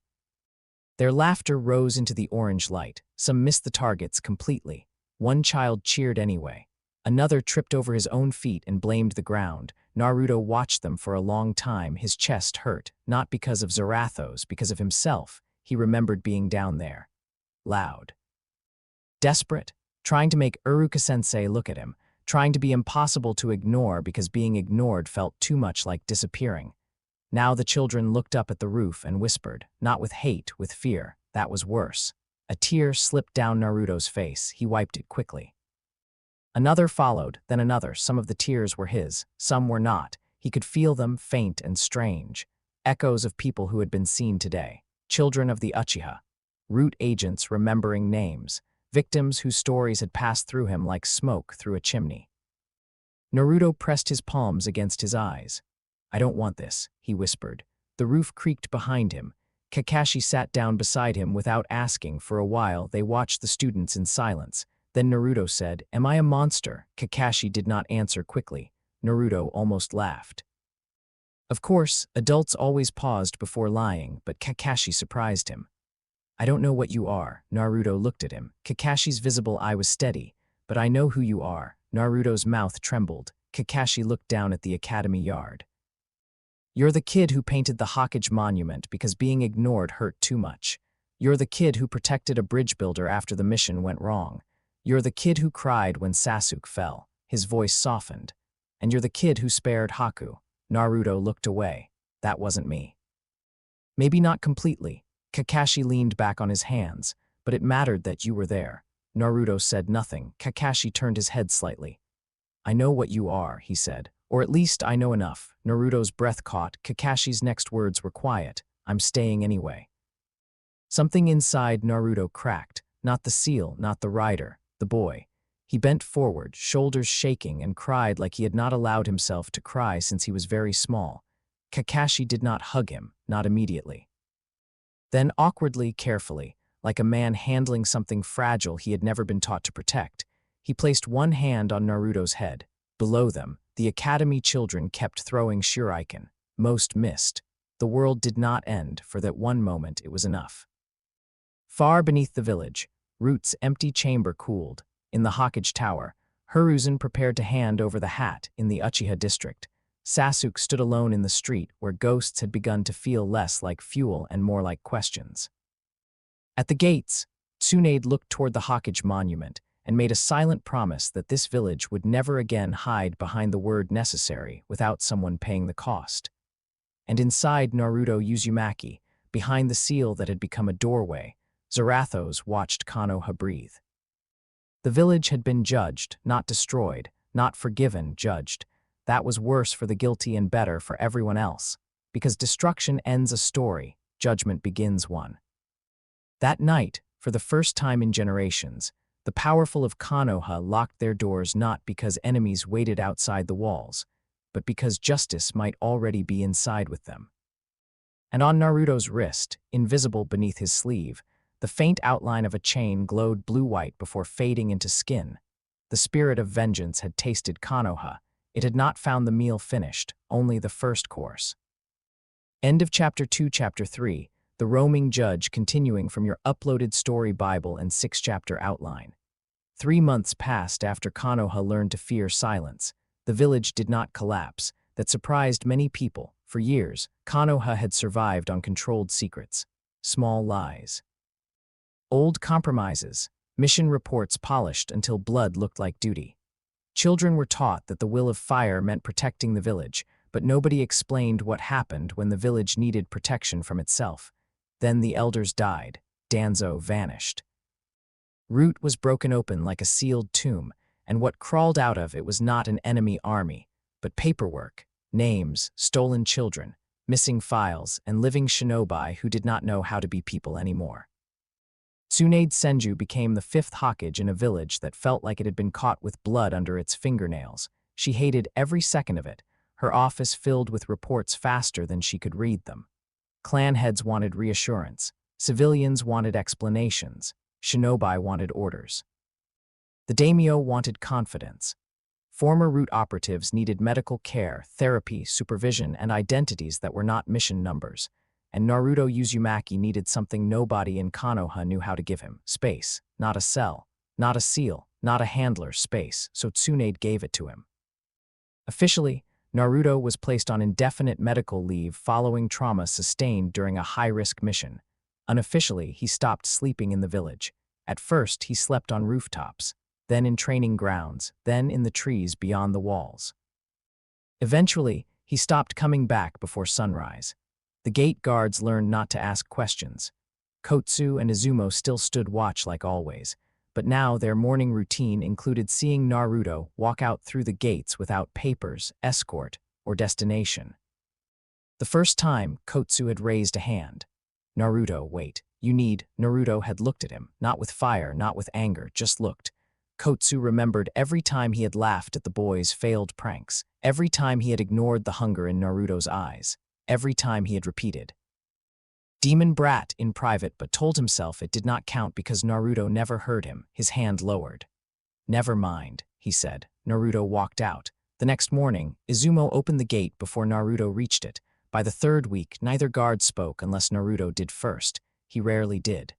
Their laughter rose into the orange light. Some missed the targets completely. One child cheered anyway. Another tripped over his own feet and blamed the ground. Naruto watched them for a long time. His chest hurt, not because of Zarathos, because of himself. He remembered being down there. Loud. Desperate, trying to make Uruka-sensei look at him, trying to be impossible to ignore because being ignored felt too much like disappearing. Now the children looked up at the roof and whispered, not with hate, with fear. That was worse. A tear slipped down Naruto's face. He wiped it quickly. Another followed, then another. Some of the tears were his, some were not. He could feel them, faint and strange. Echoes of people who had been seen today. Children of the Uchiha. Root agents remembering names. Victims whose stories had passed through him like smoke through a chimney. Naruto pressed his palms against his eyes. "I don't want this," he whispered. The roof creaked behind him. Kakashi sat down beside him without asking. For a while, they watched the students in silence. Then Naruto said, "Am I a monster?" Kakashi did not answer quickly. Naruto almost laughed. Of course, adults always paused before lying, but Kakashi surprised him. "I don't know what you are." Naruto looked at him. Kakashi's visible eye was steady. "But I know who you are." Naruto's mouth trembled. Kakashi looked down at the academy yard. "You're the kid who painted the Hokage monument because being ignored hurt too much. You're the kid who protected a bridge builder after the mission went wrong. You're the kid who cried when Sasuke fell." His voice softened. "And you're the kid who spared Haku." Naruto looked away. "That wasn't me." "Maybe not completely." Kakashi leaned back on his hands. "But it mattered that you were there." Naruto said nothing. Kakashi turned his head slightly. "I know what you are," he said. "Or at least I know enough." Naruto's breath caught. Kakashi's next words were quiet. "I'm staying anyway." Something inside Naruto cracked. Not the seal, not the rider, the boy. He bent forward, shoulders shaking, and cried like he had not allowed himself to cry since he was very small. Kakashi did not hug him, not immediately. Then awkwardly, carefully, like a man handling something fragile he had never been taught to protect, he placed one hand on Naruto's head. Below them, the academy children kept throwing shuriken. Most missed. The world did not end. For that one moment it was enough. Far beneath the village, Root's empty chamber cooled. In the Hokage Tower, Hiruzen prepared to hand over the hat in the Uchiha district. Sasuke stood alone in the street where ghosts had begun to feel less like fuel and more like questions. At the gates, Tsunade looked toward the Hokage monument and made a silent promise that this village would never again hide behind the word necessary without someone paying the cost. And inside Naruto Uzumaki, behind the seal that had become a doorway, Zarathos watched Konoha breathe. The village had been judged, not destroyed, not forgiven, judged. That was worse for the guilty and better for everyone else. Because destruction ends a story, judgment begins one. That night, for the first time in generations, the powerful of Konoha locked their doors not because enemies waited outside the walls, but because justice might already be inside with them. And on Naruto's wrist, invisible beneath his sleeve, the faint outline of a chain glowed blue-white before fading into skin. The spirit of vengeance had tasted Konoha. It had not found the meal finished, only the first course. End of Chapter 2, Chapter 3, The Roaming Judge, continuing from your uploaded story Bible and 6-chapter outline. 3 months passed after Konoha learned to fear silence. The village did not collapse. That surprised many people. For years, Konoha had survived on controlled secrets. Small lies. Old compromises. Mission reports polished until blood looked like duty. Children were taught that the will of fire meant protecting the village, but nobody explained what happened when the village needed protection from itself. Then the elders died. Danzo vanished. Root was broken open like a sealed tomb, and what crawled out of it was not an enemy army, but paperwork, names, stolen children, missing files, and living shinobi who did not know how to be people anymore. Tsunade Senju became the 5th Hokage in a village that felt like it had been caught with blood under its fingernails. She hated every second of it, her office filled with reports faster than she could read them. Clan heads wanted reassurance, civilians wanted explanations, shinobi wanted orders. The daimyo wanted confidence. Former route operatives needed medical care, therapy, supervision, and identities that were not mission numbers. And Naruto Uzumaki needed something nobody in Konoha knew how to give him: space. Not a cell, not a seal, not a handler, space. So Tsunade gave it to him. Officially, Naruto was placed on indefinite medical leave following trauma sustained during a high-risk mission. Unofficially, he stopped sleeping in the village. At first, he slept on rooftops, then in training grounds, then in the trees beyond the walls. Eventually, he stopped coming back before sunrise. The gate guards learned not to ask questions. Kotsu and Izumo still stood watch like always, but now their morning routine included seeing Naruto walk out through the gates without papers, escort, or destination. The first time, Kotsu had raised a hand. "Naruto, wait. You need." Naruto had looked at him, not with fire, not with anger, just looked. Kotsu remembered every time he had laughed at the boy's failed pranks, every time he had ignored the hunger in Naruto's eyes, every time he had repeated, "Demon brat," in private, but told himself it did not count because Naruto never heard him. His hand lowered. "Never mind," he said. Naruto walked out. The next morning, Izumo opened the gate before Naruto reached it. By the third week, neither guard spoke unless Naruto did first. He rarely did.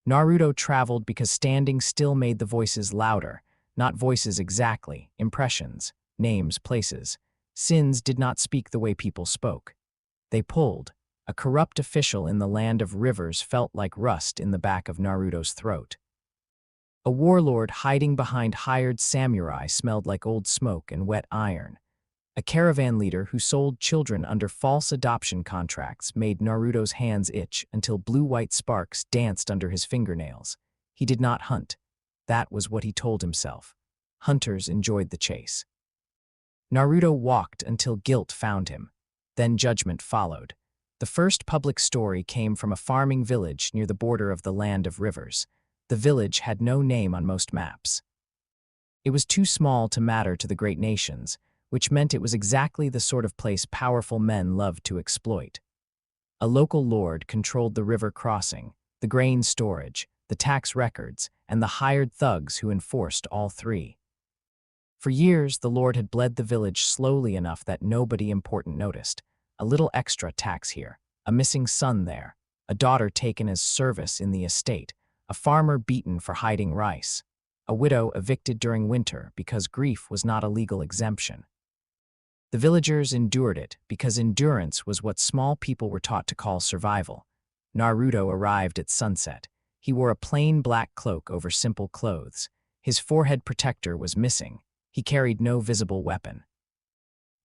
Naruto traveled because standing still made the voices louder. Not voices exactly, impressions, names, places. Sins did not speak the way people spoke. They pulled. A corrupt official in the land of rivers felt like rust in the back of Naruto's throat. A warlord hiding behind hired samurai smelled like old smoke and wet iron. A caravan leader who sold children under false adoption contracts made Naruto's hands itch until blue-white sparks danced under his fingernails. He did not hunt. That was what he told himself. Hunters enjoyed the chase. Naruto walked until guilt found him. Then judgment followed. The first public story came from a farming village near the border of the land of rivers. The village had no name on most maps. It was too small to matter to the great nations, which meant it was exactly the sort of place powerful men loved to exploit. A local lord controlled the river crossing, the grain storage, the tax records, and the hired thugs who enforced all three. For years, the lord had bled the village slowly enough that nobody important noticed. A little extra tax here, a missing son there, a daughter taken as service in the estate, a farmer beaten for hiding rice, a widow evicted during winter because grief was not a legal exemption. The villagers endured it because endurance was what small people were taught to call survival. Naruto arrived at sunset. He wore a plain black cloak over simple clothes. His forehead protector was missing. He carried no visible weapon.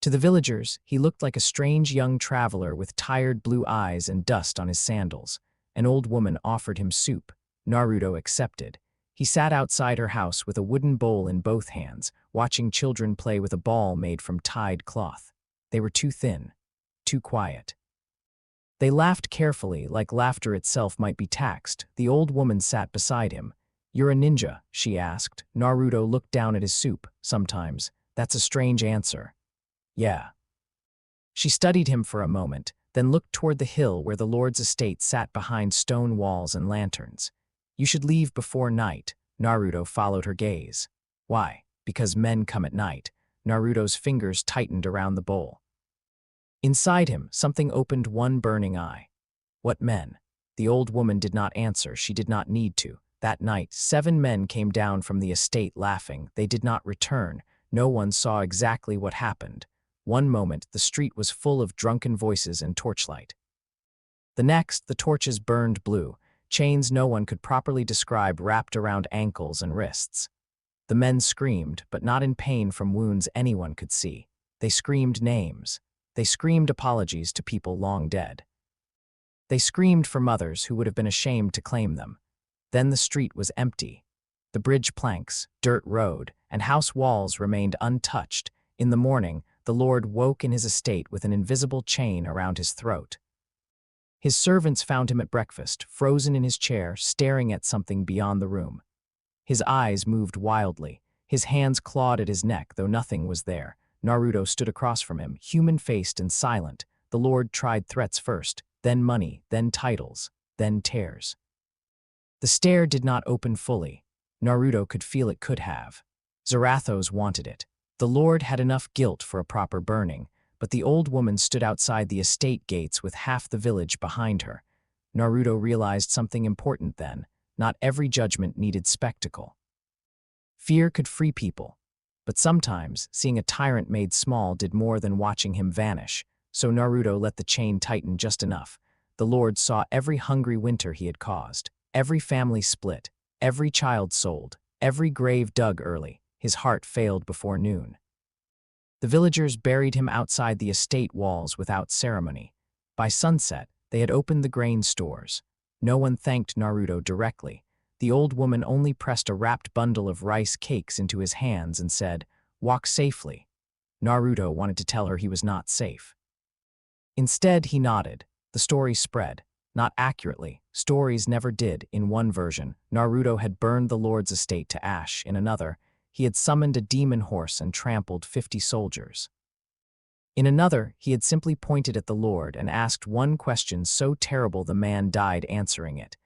To the villagers, he looked like a strange young traveler with tired blue eyes and dust on his sandals. An old woman offered him soup. Naruto accepted. He sat outside her house with a wooden bowl in both hands, watching children play with a ball made from tied cloth. They were too thin, too quiet. They laughed carefully, like laughter itself might be taxed. The old woman sat beside him. "You're a ninja?" she asked. Naruto looked down at his soup. "Sometimes. That's a strange answer." "Yeah." She studied him for a moment, then looked toward the hill where the lord's estate sat behind stone walls and lanterns. "You should leave before night." Naruto followed her gaze. "Why?" "Because men come at night." Naruto's fingers tightened around the bowl. Inside him, something opened one burning eye. "What men?" The old woman did not answer. She did not need to. That night, 7 men came down from the estate laughing. They did not return. No one saw exactly what happened. One moment, the street was full of drunken voices and torchlight. The next, the torches burned blue. Chains no one could properly describe wrapped around ankles and wrists. The men screamed, but not in pain from wounds anyone could see. They screamed names. They screamed apologies to people long dead. They screamed for mothers who would have been ashamed to claim them. Then the street was empty. The bridge planks, dirt road, and house walls remained untouched. In the morning, the lord woke in his estate with an invisible chain around his throat. His servants found him at breakfast, frozen in his chair, staring at something beyond the room. His eyes moved wildly. His hands clawed at his neck, though nothing was there. Naruto stood across from him, human-faced and silent. The lord tried threats first, then money, then titles, then tears. The stare did not open fully. Naruto could feel it could have. Zarathos wanted it. The Lord had enough guilt for a proper burning, but the old woman stood outside the estate gates with half the village behind her. Naruto realized something important then. Not every judgment needed spectacle. Fear could free people, but sometimes seeing a tyrant made small did more than watching him vanish, so Naruto let the chain tighten just enough. The Lord saw every hungry winter he had caused, every family split, every child sold, every grave dug early. His heart failed before noon. The villagers buried him outside the estate walls without ceremony. By sunset, they had opened the grain stores. No one thanked Naruto directly. The old woman only pressed a wrapped bundle of rice cakes into his hands and said, "Walk safely." Naruto wanted to tell her he was not safe. Instead, he nodded. The story spread. Not accurately. Stories never did. In one version, Naruto had burned the Lord's estate to ash. In another, he had summoned a demon horse and trampled 50 soldiers. In another, he had simply pointed at the Lord and asked one question so terrible the man died answering it.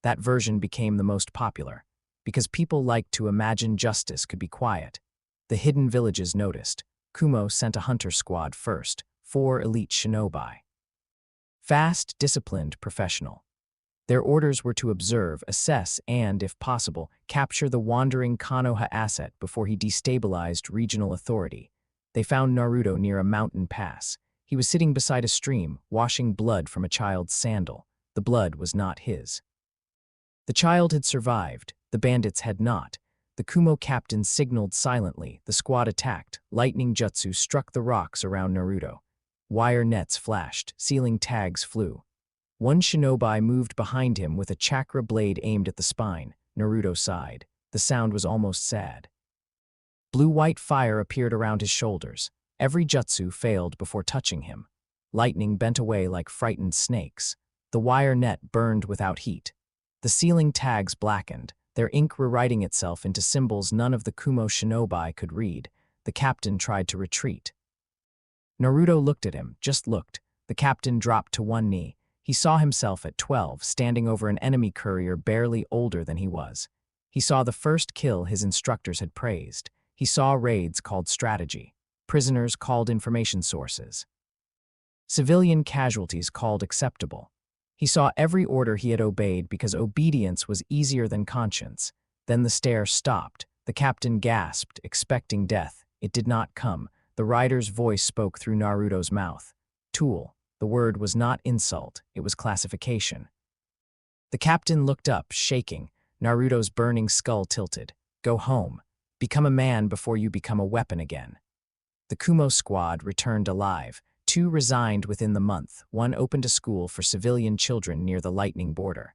That version became the most popular, because people liked to imagine justice could be quiet. The hidden villages noticed. Kumo sent a hunter squad first, 4 elite shinobi. Fast, disciplined, professional. Their orders were to observe, assess, and, if possible, capture the wandering Konoha asset before he destabilized regional authority. They found Naruto near a mountain pass. He was sitting beside a stream, washing blood from a child's sandal. The blood was not his. The child had survived. The bandits had not. The Kumo captain signaled silently. The squad attacked. Lightning jutsu struck the rocks around Naruto. Wire nets flashed. Ceiling tags flew. One shinobi moved behind him with a chakra blade aimed at the spine. Naruto sighed. The sound was almost sad. Blue-white fire appeared around his shoulders. Every jutsu failed before touching him. Lightning bent away like frightened snakes. The wire net burned without heat. The ceiling tags blackened, their ink rewriting itself into symbols none of the Kumo shinobi could read. The captain tried to retreat. Naruto looked at him, just looked. The captain dropped to one knee. He saw himself at 12, standing over an enemy courier barely older than he was. He saw the first kill his instructors had praised. He saw raids called strategy, prisoners called information sources, civilian casualties called acceptable. He saw every order he had obeyed because obedience was easier than conscience. Then the stare stopped. The captain gasped, expecting death. It did not come. The rider's voice spoke through Naruto's mouth. Tool. The word was not insult, it was classification. The captain looked up, shaking. Naruto's burning skull tilted. Go home. Become a man before you become a weapon again. The Kumo squad returned alive. 2 resigned within the month. 1 opened a school for civilian children near the lightning border.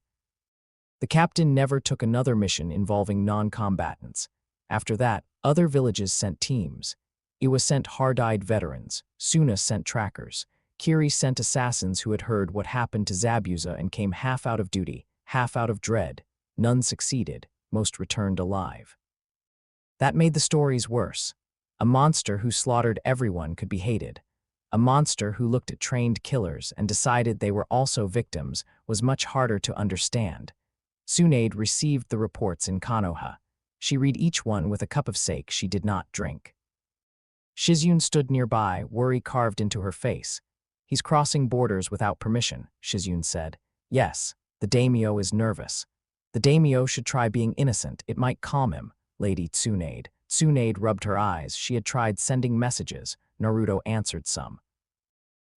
The captain never took another mission involving non-combatants. After that, other villages sent teams. Iwa sent hard-eyed veterans. Suna sent trackers. Kiri sent assassins who had heard what happened to Zabuza and came half out of duty, half out of dread. None succeeded. Most returned alive. That made the stories worse. A monster who slaughtered everyone could be hated. A monster who looked at trained killers and decided they were also victims was much harder to understand. Tsunade received the reports in Konoha. She read each one with a cup of sake she did not drink. Shizune stood nearby, worry carved into her face. He's crossing borders without permission, Shizune said. Yes, the daimyo is nervous. The daimyo should try being innocent, it might calm him, Lady Tsunade. Tsunade rubbed her eyes. She had tried sending messages. Naruto answered some.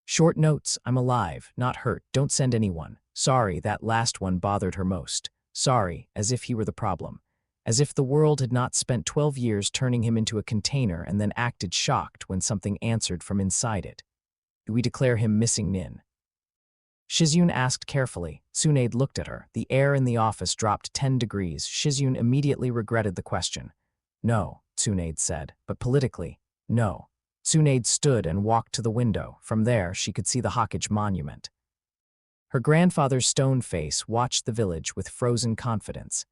Short notes, I'm alive, not hurt, don't send anyone. Sorry, that last one bothered her most. Sorry, as if he were the problem. As if the world had not spent 12 years turning him into a container and then acted shocked when something answered from inside it. Do we declare him missing Nin? Shizune asked carefully. Tsunade looked at her. The air in the office dropped 10 degrees. Shizune immediately regretted the question. No, Tsunade said, but politically, no. Tsunade stood and walked to the window. From there, she could see the Hokage monument. Her grandfather's stone face watched the village with frozen confidence.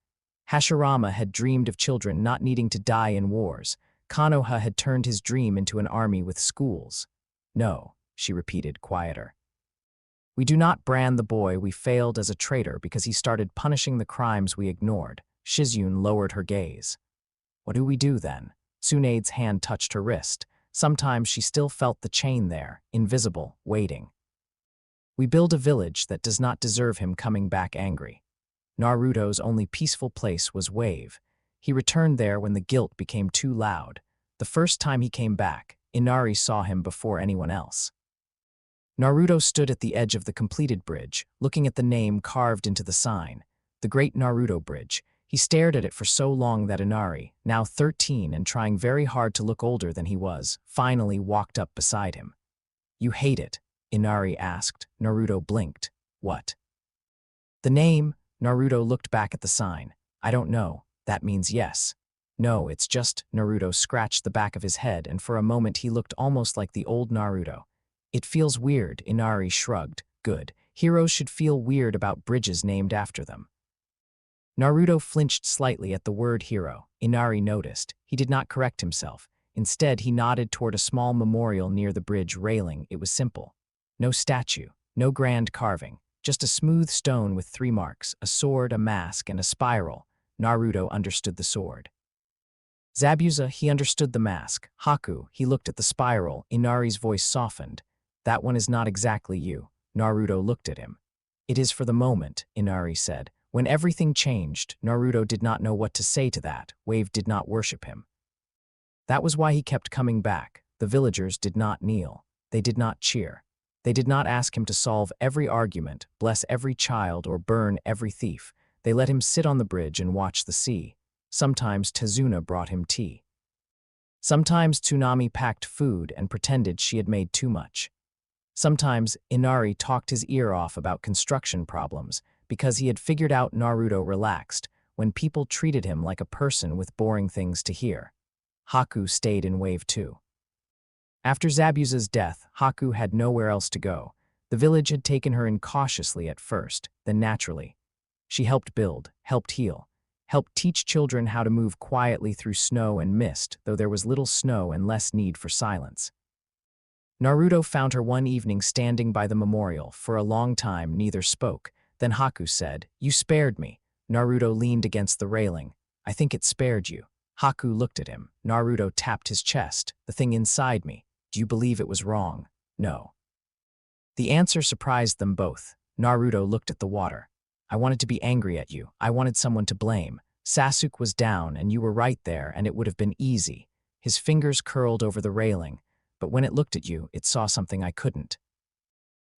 Hashirama had dreamed of children not needing to die in wars. Konoha had turned his dream into an army with schools. No, she repeated, quieter. We do not brand the boy we failed as a traitor because he started punishing the crimes we ignored. Shizune lowered her gaze. What do we do then? Tsunade's hand touched her wrist. Sometimes she still felt the chain there, invisible, waiting. We build a village that does not deserve him coming back angry. Naruto's only peaceful place was Wave. He returned there when the guilt became too loud. The first time he came back, Inari saw him before anyone else. Naruto stood at the edge of the completed bridge, looking at the name carved into the sign, the Great Naruto Bridge. He stared at it for so long that Inari, now 13 and trying very hard to look older than he was, finally walked up beside him. "You hate it?" Inari asked. Naruto blinked. "What?" "The name." Naruto looked back at the sign. "I don't know. That means yes." "No, it's just." Naruto scratched the back of his head, and for a moment he looked almost like the old Naruto. "It feels weird," Inari shrugged. "Good. Heroes should feel weird about bridges named after them." Naruto flinched slightly at the word hero. Inari noticed. He did not correct himself. Instead, he nodded toward a small memorial near the bridge railing. It was simple. No statue, no grand carving, just a smooth stone with 3 marks, a sword, a mask, and a spiral. Naruto understood the sword. Zabuza, he understood the mask. Haku, he looked at the spiral. Inari's voice softened. "That one is not exactly you." Naruto looked at him. "It is for the moment," Inari said. When everything changed, Naruto did not know what to say to that. Wave did not worship him. That was why he kept coming back. The villagers did not kneel. They did not cheer. They did not ask him to solve every argument, bless every child, or burn every thief. They let him sit on the bridge and watch the sea. Sometimes Tezuna brought him tea. Sometimes Tsunami packed food and pretended she had made too much. Sometimes Inari talked his ear off about construction problems because he had figured out Naruto relaxed when people treated him like a person with boring things to hear. Haku stayed in Wave 2. After Zabuza's death, Haku had nowhere else to go. The village had taken her in cautiously at first, then naturally. She helped build, helped heal, helped teach children how to move quietly through snow and mist, though there was little snow and less need for silence. Naruto found her one evening standing by the memorial. For a long time, neither spoke. Then Haku said, "You spared me." Naruto leaned against the railing. "I think it spared you." Haku looked at him. Naruto tapped his chest. "The thing inside me. Do you believe it was wrong?" "No." The answer surprised them both. Naruto looked at the water. "I wanted to be angry at you. I wanted someone to blame. Sasuke was down and you were right there and it would have been easy." His fingers curled over the railing. "But when it looked at you, it saw something I couldn't.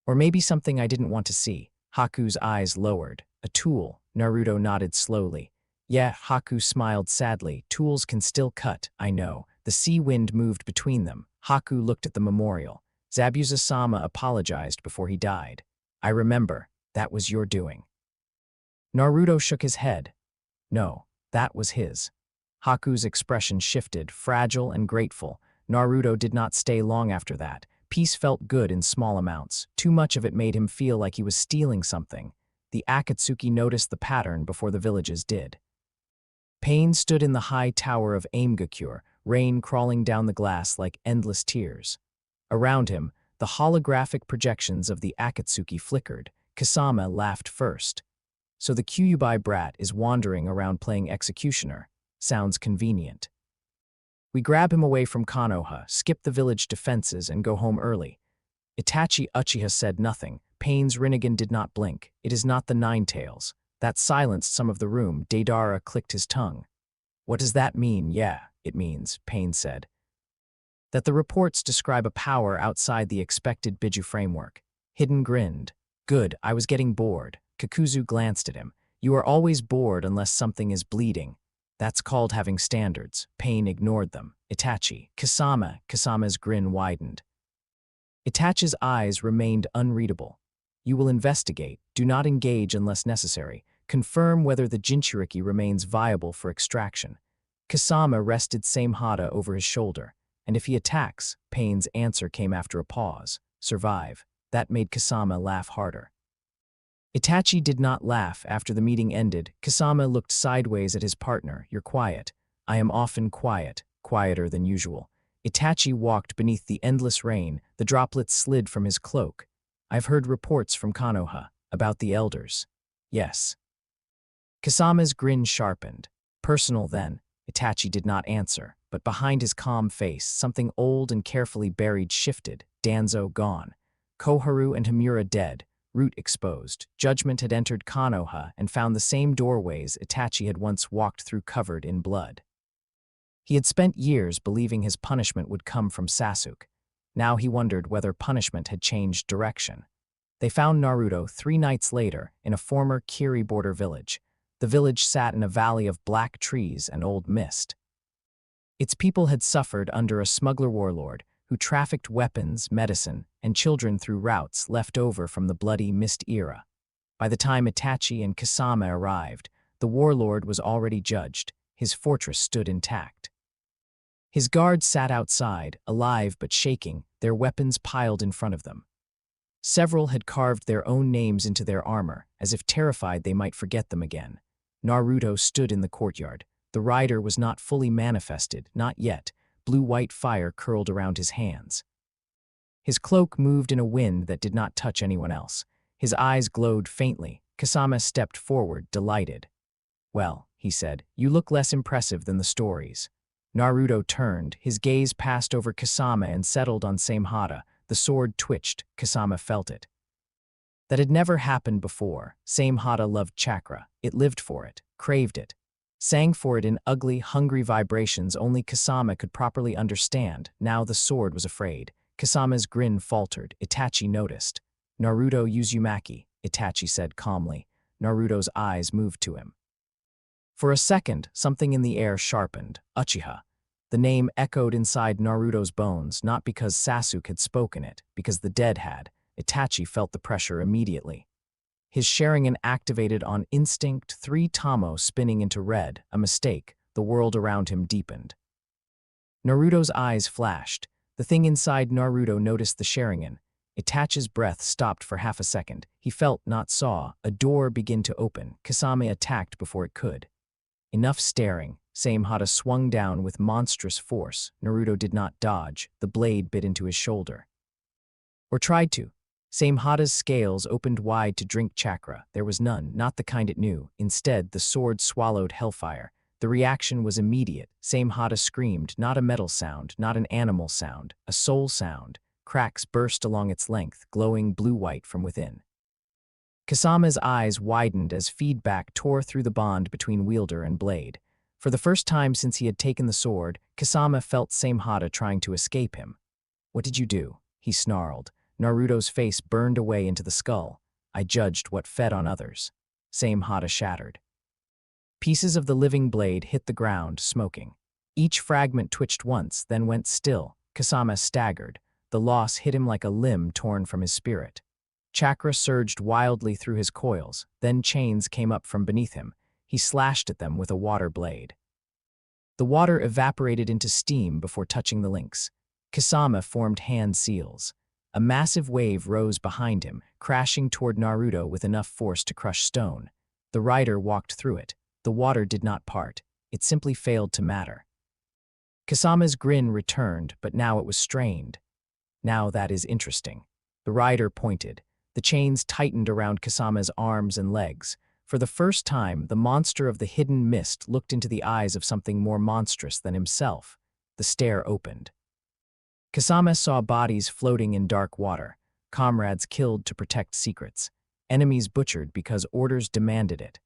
Or maybe something I didn't want to see." Haku's eyes lowered. "A tool." Naruto nodded slowly. "Yeah." Haku smiled sadly. "Tools can still cut, I know." The sea wind moved between them. Haku looked at the memorial. "Zabuza-sama apologized before he died. I remember. That was your doing." Naruto shook his head. "No, that was his." Haku's expression shifted, fragile and grateful. Naruto did not stay long after that. Peace felt good in small amounts. Too much of it made him feel like he was stealing something. The Akatsuki noticed the pattern before the villages did. Pain stood in the high tower of Aimgakure, rain crawling down the glass like endless tears. Around him, the holographic projections of the Akatsuki flickered. Kasama laughed first. "So the Kyuubi brat is wandering around playing executioner. Sounds convenient. We grab him away from Konoha, skip the village defenses, and go home early." Itachi Uchiha said nothing. Pain's Rinnegan did not blink. "It is not the Nine Tails." That silenced some of the room. Deidara clicked his tongue. "What does that mean?" "Yeah, it means," Pain said, "that the reports describe a power outside the expected Biju framework." Hidden grinned. "Good, I was getting bored." Kakuzu glanced at him. "You are always bored unless something is bleeding. That's called having standards." Pain ignored them. "Itachi." Kasama's grin widened. Itachi's eyes remained unreadable. "You will investigate. Do not engage unless necessary. Confirm whether the Jinchuriki remains viable for extraction." Kasama rested Samehada over his shoulder. "And if he attacks?" Pain's answer came after a pause. "Survive." That made Kasama laugh harder. Itachi did not laugh after the meeting ended. Kasama looked sideways at his partner. "You're quiet." "I am often quiet, quieter than usual." Itachi walked beneath the endless rain. The droplets slid from his cloak. "I've heard reports from Konoha about the elders." "Yes." Kasama's grin sharpened. "Personal then?" Itachi did not answer. but behind his calm face, something old and carefully buried shifted. Danzo gone. Koharu and Himura dead. Root exposed. Judgment had entered Konoha and found the same doorways Itachi had once walked through covered in blood. He had spent years believing his punishment would come from Sasuke. Now he wondered whether punishment had changed direction. They found Naruto 3 nights later in a former Kiri border village. The village sat in a valley of black trees and old mist. Its people had suffered under a smuggler warlord who trafficked weapons, medicine, and children through routes left over from the bloody mist era. By the time Itachi and Kasama arrived, the warlord was already judged. His fortress stood intact. His guards sat outside, alive but shaking, their weapons piled in front of them. Several had carved their own names into their armor, as if terrified they might forget them again. Naruto stood in the courtyard. The rider was not fully manifested, not yet. Blue-white fire curled around his hands. His cloak moved in a wind that did not touch anyone else. His eyes glowed faintly. Kasama stepped forward, delighted. "Well," he said, "you look less impressive than the stories." Naruto turned. His gaze passed over Kasama and settled on Samehada. The sword twitched. Kasama felt it. That had never happened before. Samehada loved chakra. It lived for it, craved it, sang for it in ugly, hungry vibrations only Kasama could properly understand. Now the sword was afraid. Kasama's grin faltered. Itachi noticed. "Naruto Uzumaki," Itachi said calmly. Naruto's eyes moved to him. For a second, something in the air sharpened. Uchiha. The name echoed inside Naruto's bones, not because Sasuke had spoken it, because the dead had. Itachi felt the pressure immediately. His Sharingan activated on instinct, 3 Tamo spinning into red, a mistake. The world around him deepened. Naruto's eyes flashed. The thing inside Naruto noticed the Sharingan. Itachi's breath stopped for half a second. He felt, not saw, a door begin to open. Kasame attacked before it could. Enough staring. Samehada swung down with monstrous force. Naruto did not dodge. The blade bit into his shoulder. Or tried to. Samehada's scales opened wide to drink chakra. There was none, not the kind it knew. Instead, the sword swallowed hellfire. The reaction was immediate. Samehada screamed, not a metal sound, not an animal sound, a soul sound. Cracks burst along its length, glowing blue-white from within. Kasama's eyes widened as feedback tore through the bond between wielder and blade. For the first time since he had taken the sword, Kasama felt Samehada trying to escape him. "What did you do?" he snarled. Naruto's face burned away into the skull. "I judged what fed on others." Samehada shattered. Pieces of the living blade hit the ground, smoking. Each fragment twitched once, then went still. Kasama staggered. The loss hit him like a limb torn from his spirit. Chakra surged wildly through his coils, then chains came up from beneath him. He slashed at them with a water blade. The water evaporated into steam before touching the links. Kasama formed hand seals. A massive wave rose behind him, crashing toward Naruto with enough force to crush stone. The rider walked through it. The water did not part. It simply failed to matter. Kasama's grin returned, but now it was strained. "Now that is interesting." The rider pointed. The chains tightened around Kasama's arms and legs. For the first time, the monster of the hidden mist looked into the eyes of something more monstrous than himself. The stare opened. Kasama saw bodies floating in dark water, comrades killed to protect secrets, enemies butchered because orders demanded it,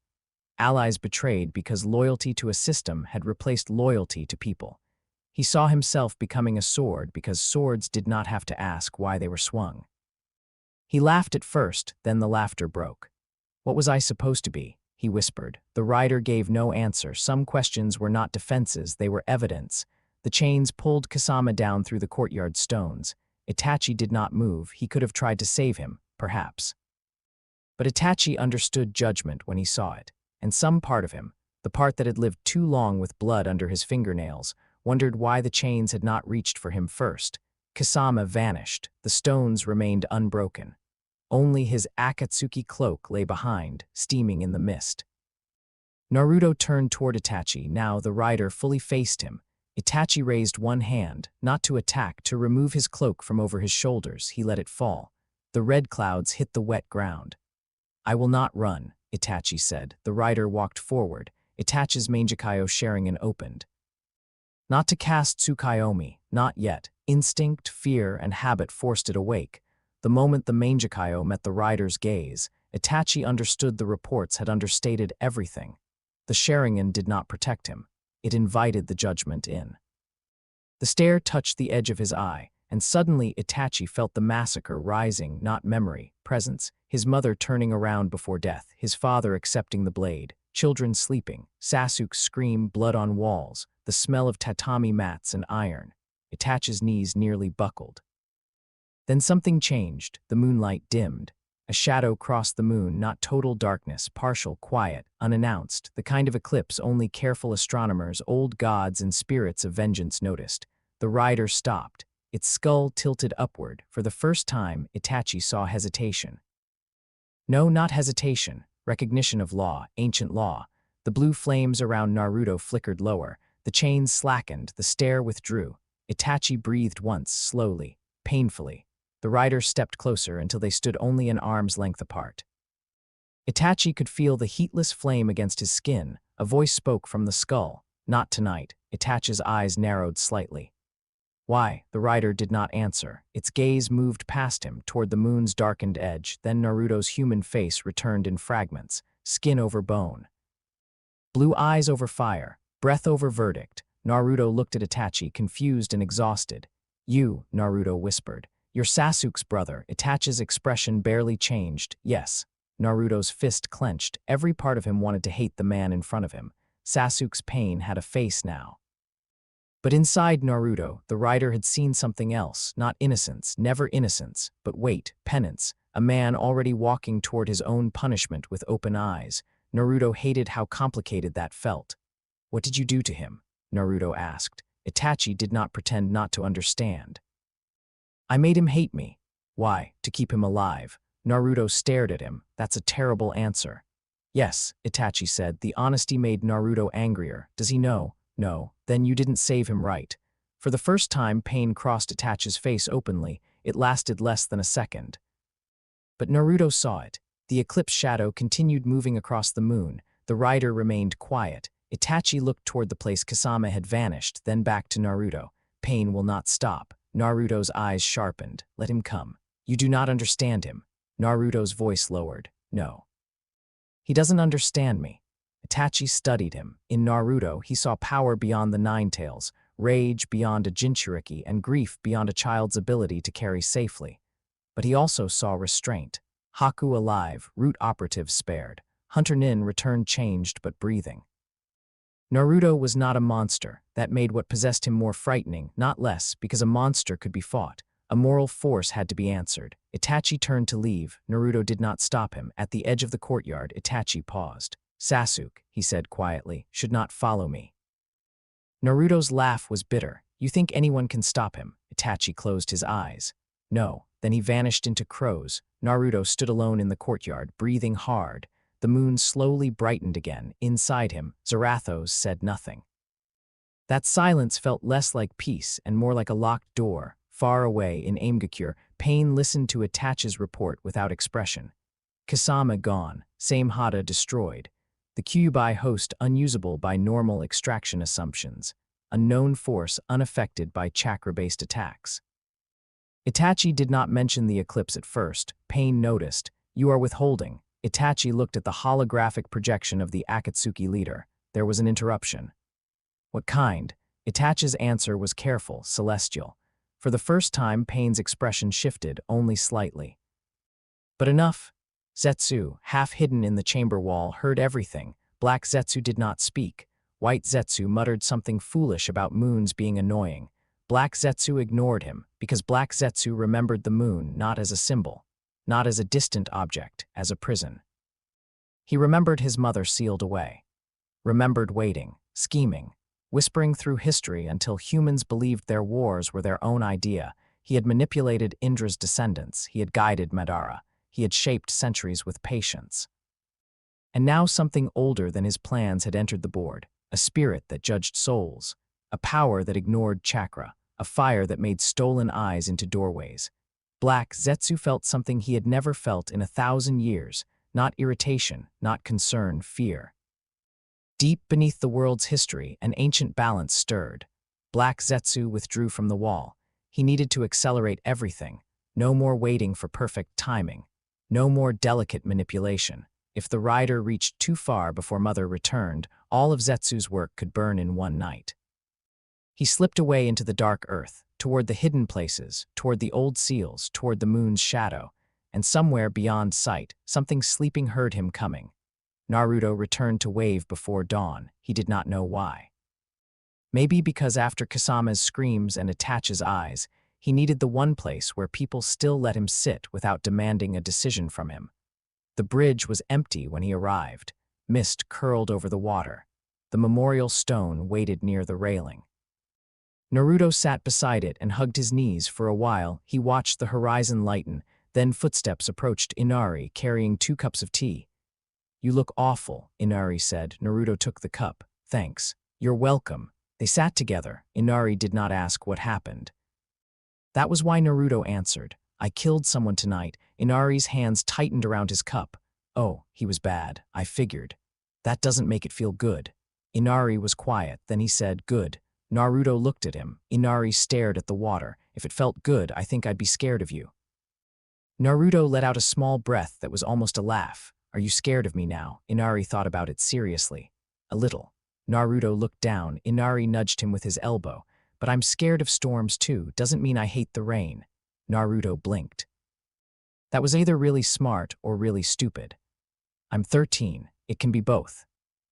allies betrayed because loyalty to a system had replaced loyalty to people. He saw himself becoming a sword because swords did not have to ask why they were swung. He laughed at first, then the laughter broke. "What was I supposed to be?" he whispered. The rider gave no answer. Some questions were not defenses, they were evidence. The chains pulled Kasama down through the courtyard stones. Itachi did not move. He could have tried to save him, perhaps. But Itachi understood judgment when he saw it, and some part of him, the part that had lived too long with blood under his fingernails, wondered why the chains had not reached for him first. Kasama vanished. The stones remained unbroken. Only his Akatsuki cloak lay behind, steaming in the mist. Naruto turned toward Itachi. Now the rider fully faced him. Itachi raised one hand, not to attack, to remove his cloak from over his shoulders. He let it fall. The red clouds hit the wet ground. "I will not run," Itachi said. The rider walked forward. Itachi's Mangekyo Sharingan opened. Not to cast Tsukayomi, not yet. Instinct, fear, and habit forced it awake. The moment the Mangekyo met the rider's gaze, Itachi understood the reports had understated everything. The Sharingan did not protect him. It invited the judgment in. The stare touched the edge of his eye, and suddenly Itachi felt the massacre rising, not memory, presence, his mother turning around before death, his father accepting the blade, children sleeping, Sasuke's scream, blood on walls, the smell of tatami mats and iron. Itachi's knees nearly buckled. Then something changed, the moonlight dimmed. A shadow crossed the moon, not total darkness, partial, quiet, unannounced, the kind of eclipse only careful astronomers, old gods and spirits of vengeance noticed. The rider stopped, its skull tilted upward. For the first time, Itachi saw hesitation. No, not hesitation, recognition of law, ancient law. The blue flames around Naruto flickered lower, the chains slackened, the stare withdrew. Itachi breathed once, slowly, painfully. The rider stepped closer until they stood only an arm's length apart. Itachi could feel the heatless flame against his skin. A voice spoke from the skull. Not tonight. Itachi's eyes narrowed slightly. Why? The rider did not answer. Its gaze moved past him, toward the moon's darkened edge. Then Naruto's human face returned in fragments, skin over bone. Blue eyes over fire, breath over verdict. Naruto looked at Itachi, confused and exhausted. You, Naruto whispered. You're Sasuke's brother. Itachi's expression barely changed. Yes. Naruto's fist clenched. Every part of him wanted to hate the man in front of him. Sasuke's pain had a face now. But inside Naruto, the rider had seen something else. Not innocence, never innocence, but wait, penance. A man already walking toward his own punishment with open eyes. Naruto hated how complicated that felt. What did you do to him? Naruto asked. Itachi did not pretend not to understand. I made him hate me. Why? To keep him alive. Naruto stared at him. That's a terrible answer. Yes, Itachi said. The honesty made Naruto angrier. Does he know? No. Then you didn't save him right. For the first time, pain crossed Itachi's face openly. It lasted less than a second. But Naruto saw it. The eclipse shadow continued moving across the moon. The rider remained quiet. Itachi looked toward the place Kasama had vanished, then back to Naruto. Pain will not stop. Naruto's eyes sharpened. Let him come. You do not understand him. Naruto's voice lowered. No. He doesn't understand me. Itachi studied him. In Naruto, he saw power beyond the Nine Tails, rage beyond a Jinchuriki, and grief beyond a child's ability to carry safely. But he also saw restraint. Haku alive, root operative spared. Hunter Nin returned changed but breathing. Naruto was not a monster. That made what possessed him more frightening, not less, because a monster could be fought. A moral force had to be answered. Itachi turned to leave. Naruto did not stop him. At the edge of the courtyard, Itachi paused. Sasuke, he said quietly, should not follow me. Naruto's laugh was bitter. You think anyone can stop him? Itachi closed his eyes. No. Then he vanished into crows. Naruto stood alone in the courtyard, breathing hard. The moon slowly brightened again. Inside him, Zarathos said nothing. That silence felt less like peace and more like a locked door. Far away in Aimgakure, Pain listened to Itachi's report without expression. Kasama gone, same Hada destroyed. The Kyuubi host unusable by normal extraction assumptions. A known force unaffected by chakra-based attacks. Itachi did not mention the eclipse at first. Pain noticed. You are withholding. Itachi looked at the holographic projection of the Akatsuki leader. There was an interruption. What kind? Itachi's answer was careful, celestial. For the first time, Pain's expression shifted, only slightly. But enough. Zetsu, half hidden in the chamber wall, heard everything. Black Zetsu did not speak. White Zetsu muttered something foolish about moons being annoying. Black Zetsu ignored him, because Black Zetsu remembered the moon not as a symbol. Not as a distant object, as a prison. He remembered his mother sealed away. Remembered waiting, scheming, whispering through history until humans believed their wars were their own idea. He had manipulated Indra's descendants. He had guided Madara. He had shaped centuries with patience. And now something older than his plans had entered the board. A spirit that judged souls. A power that ignored chakra. A fire that made stolen eyes into doorways. Black Zetsu felt something he had never felt in 1,000 years, not irritation, not concern, fear. Deep beneath the world's history, an ancient balance stirred. Black Zetsu withdrew from the wall. He needed to accelerate everything. No more waiting for perfect timing. No more delicate manipulation. If the rider reached too far before Mother returned, all of Zetsu's work could burn in one night. He slipped away into the dark earth, toward the hidden places, toward the old seals, toward the moon's shadow, and somewhere beyond sight, something sleeping heard him coming. Naruto returned to Wave before dawn. He did not know why. Maybe because after Kasame's screams and Itachi's eyes, he needed the one place where people still let him sit without demanding a decision from him. The bridge was empty when he arrived. Mist curled over the water. The memorial stone waited near the railing. Naruto sat beside it and hugged his knees. For a while, he watched the horizon lighten, then footsteps approached Inari carrying 2 cups of tea. "You look awful," Inari said. Naruto took the cup. "Thanks. You're welcome." They sat together. Inari did not ask what happened. That was why Naruto answered. "I killed someone tonight." Inari's hands tightened around his cup. "Oh, he was bad. I figured. That doesn't make it feel good." Inari was quiet. Then he said, "Good." Naruto looked at him. Inari stared at the water. "If it felt good, I think I'd be scared of you." Naruto let out a small breath that was almost a laugh. "Are you scared of me now?" Inari thought about it seriously. "A little." Naruto looked down. Inari nudged him with his elbow. "But I'm scared of storms too. Doesn't mean I hate the rain." Naruto blinked. That was either really smart or really stupid. "I'm 13. It can be both."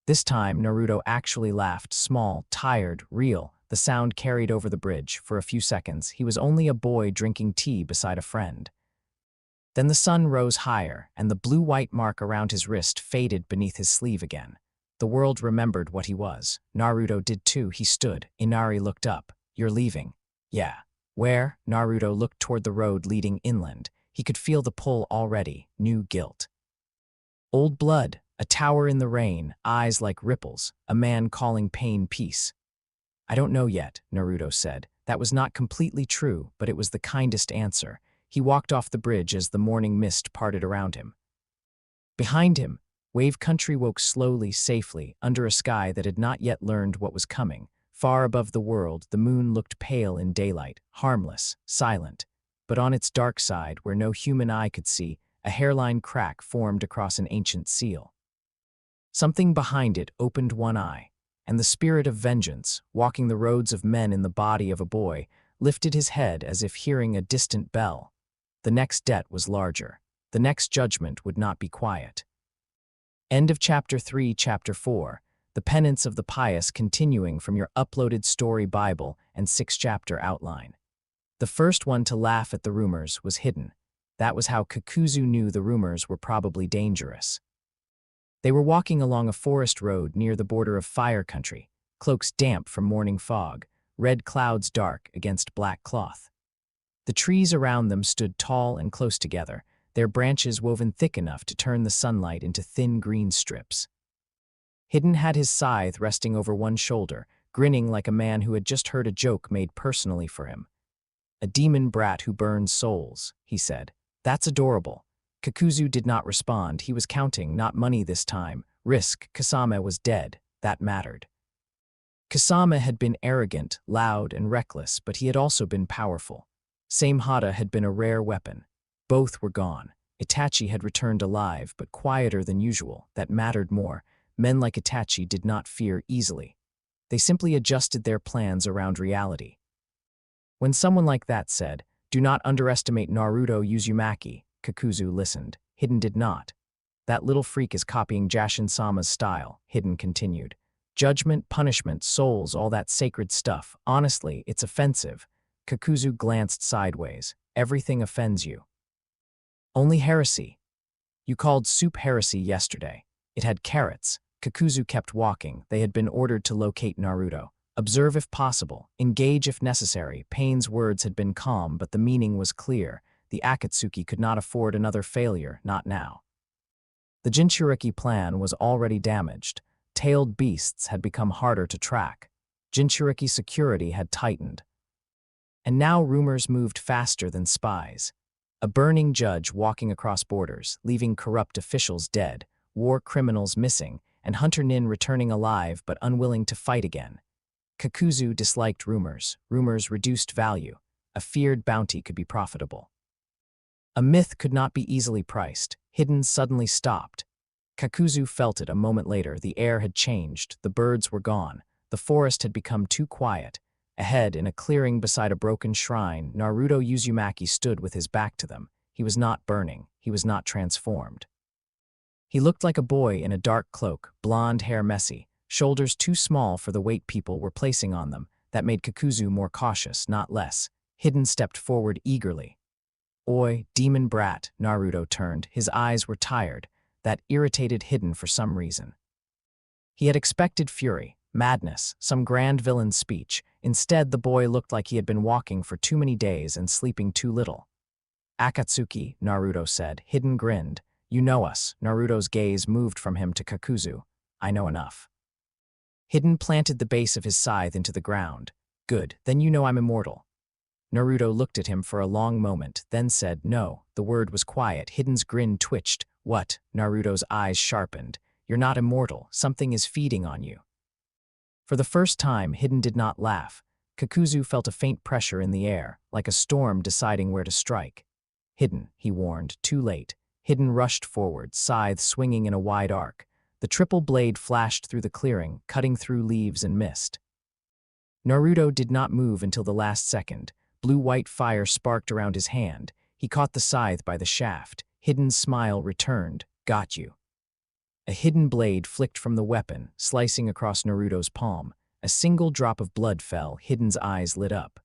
This time, Naruto actually laughed, small, tired, real. The sound carried over the bridge. For a few seconds, he was only a boy drinking tea beside a friend. Then the sun rose higher, and the blue-white mark around his wrist faded beneath his sleeve again. The world remembered what he was. Naruto did too. He stood. Inari looked up. "You're leaving." "Yeah." "Where?" Naruto looked toward the road leading inland. He could feel the pull already. New guilt. Old blood. A tower in the rain, eyes like ripples, a man calling pain peace. "I don't know yet," Naruto said. That was not completely true, but it was the kindest answer. He walked off the bridge as the morning mist parted around him. Behind him, Wave Country woke slowly, safely, under a sky that had not yet learned what was coming. Far above the world, the moon looked pale in daylight, harmless, silent. But on its dark side, where no human eye could see, a hairline crack formed across an ancient seal. Something behind it opened one eye, and the spirit of vengeance, walking the roads of men in the body of a boy, lifted his head as if hearing a distant bell. The next debt was larger. The next judgment would not be quiet. End of Chapter 3, Chapter 4. The Penance of the Pious, continuing from your uploaded story Bible and 6-chapter outline. The first one to laugh at the rumors was hidden. That was how Kakuzu knew the rumors were probably dangerous. They were walking along a forest road near the border of Fire Country, cloaks damp from morning fog, red clouds dark against black cloth. The trees around them stood tall and close together, their branches woven thick enough to turn the sunlight into thin green strips. Hidden had his scythe resting over one shoulder, grinning like a man who had just heard a joke made personally for him. "A demon brat who burns souls," he said. "That's adorable." Kakuzu did not respond. He was counting, not money this time. Risk. Kasame was dead. That mattered. Kasame had been arrogant, loud, and reckless, but he had also been powerful. Same Hada had been a rare weapon. Both were gone. Itachi had returned alive, but quieter than usual. That mattered more. Men like Itachi did not fear easily. They simply adjusted their plans around reality. When someone like that said, "Do not underestimate Naruto Uzumaki," Kakuzu listened. Hidden did not. "That little freak is copying Jashin-sama's style," Hidden continued. "Judgment, punishment, souls, all that sacred stuff. Honestly, it's offensive." Kakuzu glanced sideways. "Everything offends you." "Only heresy." "You called soup heresy yesterday. It had carrots." Kakuzu kept walking. They had been ordered to locate Naruto. Observe if possible. Engage if necessary. Pain's words had been calm, but the meaning was clear. The Akatsuki could not afford another failure, not now. The Jinchuriki plan was already damaged. Tailed beasts had become harder to track. Jinchuriki security had tightened. And now rumors moved faster than spies. A burning judge walking across borders, leaving corrupt officials dead, war criminals missing, and Hunter Nin returning alive but unwilling to fight again. Kakuzu disliked rumors. Rumors reduced value. A feared bounty could be profitable. A myth could not be easily priced. Hidden suddenly stopped. Kakuzu felt it a moment later. The air had changed. The birds were gone. The forest had become too quiet. Ahead, in a clearing beside a broken shrine, Naruto Uzumaki stood with his back to them. He was not burning. He was not transformed. He looked like a boy in a dark cloak, blonde hair messy, shoulders too small for the weight people were placing on them. That made Kakuzu more cautious, not less. Hidden stepped forward eagerly. "Oi, demon brat," Naruto turned. His eyes were tired. That irritated Hidden for some reason. He had expected fury, madness, some grand villain's speech. Instead, the boy looked like he had been walking for too many days and sleeping too little. "Akatsuki," Naruto said. Hidden grinned. "You know us." Naruto's gaze moved from him to Kakuzu. "I know enough." Hidden planted the base of his scythe into the ground. "Good, then you know I'm immortal." Naruto looked at him for a long moment, then said, "No." The word was quiet. Hidden's grin twitched. "What?" Naruto's eyes sharpened. "You're not immortal. Something is feeding on you." For the first time, Hidden did not laugh. Kakuzu felt a faint pressure in the air, like a storm deciding where to strike. "Hidden," he warned, too late. Hidden rushed forward, scythe swinging in a wide arc. The triple blade flashed through the clearing, cutting through leaves and mist. Naruto did not move until the last second. Blue-white fire sparked around his hand. He caught the scythe by the shaft. Hidden's smile returned. "Got you." A hidden blade flicked from the weapon, slicing across Naruto's palm. A single drop of blood fell. Hidden's eyes lit up.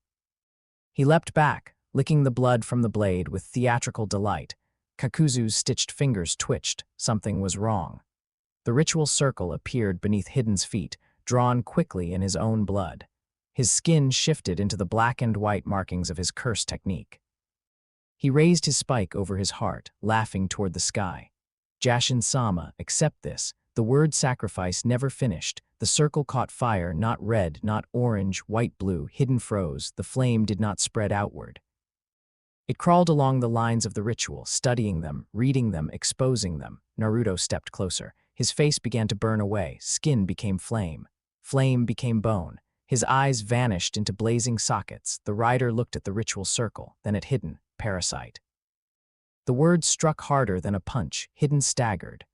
He leapt back, licking the blood from the blade with theatrical delight. Kakuzu's stitched fingers twitched. Something was wrong. The ritual circle appeared beneath Hidden's feet, drawn quickly in his own blood. His skin shifted into the black and white markings of his curse technique. He raised his spike over his heart, laughing toward the sky. "Jashin-sama, accept this." The word sacrifice never finished. The circle caught fire, not red, not orange, white-blue. Hidden froze. The flame did not spread outward. It crawled along the lines of the ritual, studying them, reading them, exposing them. Naruto stepped closer. His face began to burn away. Skin became flame. Flame became bone. His eyes vanished into blazing sockets. The rider looked at the ritual circle, then at Hidden, parasite. The word struck harder than a punch. Hidden staggered.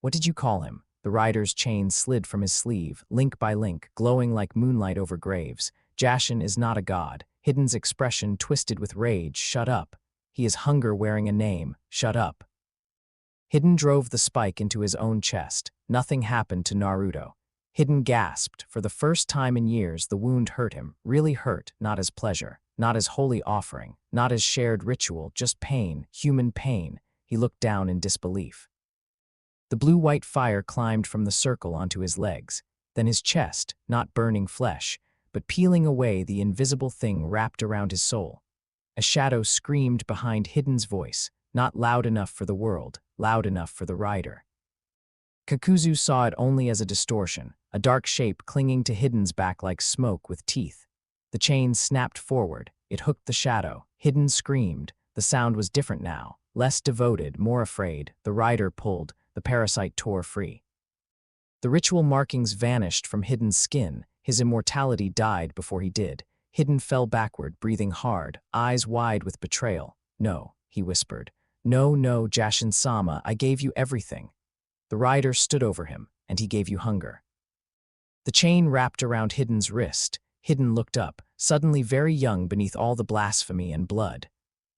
"What did you call him?" The rider's chain slid from his sleeve, link by link, glowing like moonlight over graves. "Jashin is not a god." Hidden's expression twisted with rage. "Shut up. He is hunger wearing a name. Shut up." Hidden drove the spike into his own chest. Nothing happened to Naruto. Hidden gasped. For the first time in years, the wound hurt him, really hurt, not as pleasure, not as holy offering, not as shared ritual, just pain, human pain. He looked down in disbelief. The blue-white fire climbed from the circle onto his legs, then his chest, not burning flesh, but peeling away. The invisible thing wrapped around his soul. A shadow screamed behind Hidden's voice, not loud enough for the world, loud enough for the rider. Kakuzu saw it only as a distortion, a dark shape clinging to Hidden's back like smoke with teeth. The chain snapped forward. It hooked the shadow. Hidden screamed. The sound was different now, less devoted, more afraid. The rider pulled. The parasite tore free. The ritual markings vanished from Hidden's skin. His immortality died before he did. Hidden fell backward, breathing hard, eyes wide with betrayal. "No," he whispered. "No, no, Jashin-sama, I gave you everything." The rider stood over him, and he gave you hunger. The chain wrapped around Hidden's wrist. Hidden looked up, suddenly very young beneath all the blasphemy and blood.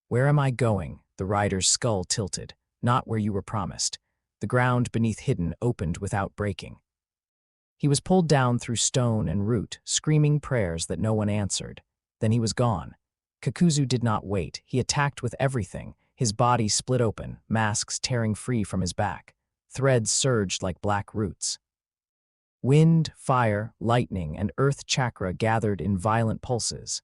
"Where am I going?" The rider's skull tilted. "Not where you were promised." The ground beneath Hidden opened without breaking. He was pulled down through stone and root, screaming prayers that no one answered. Then he was gone. Kakuzu did not wait. He attacked with everything. His body split open, masks tearing free from his back. Threads surged like black roots. Wind, fire, lightning, and earth chakra gathered in violent pulses.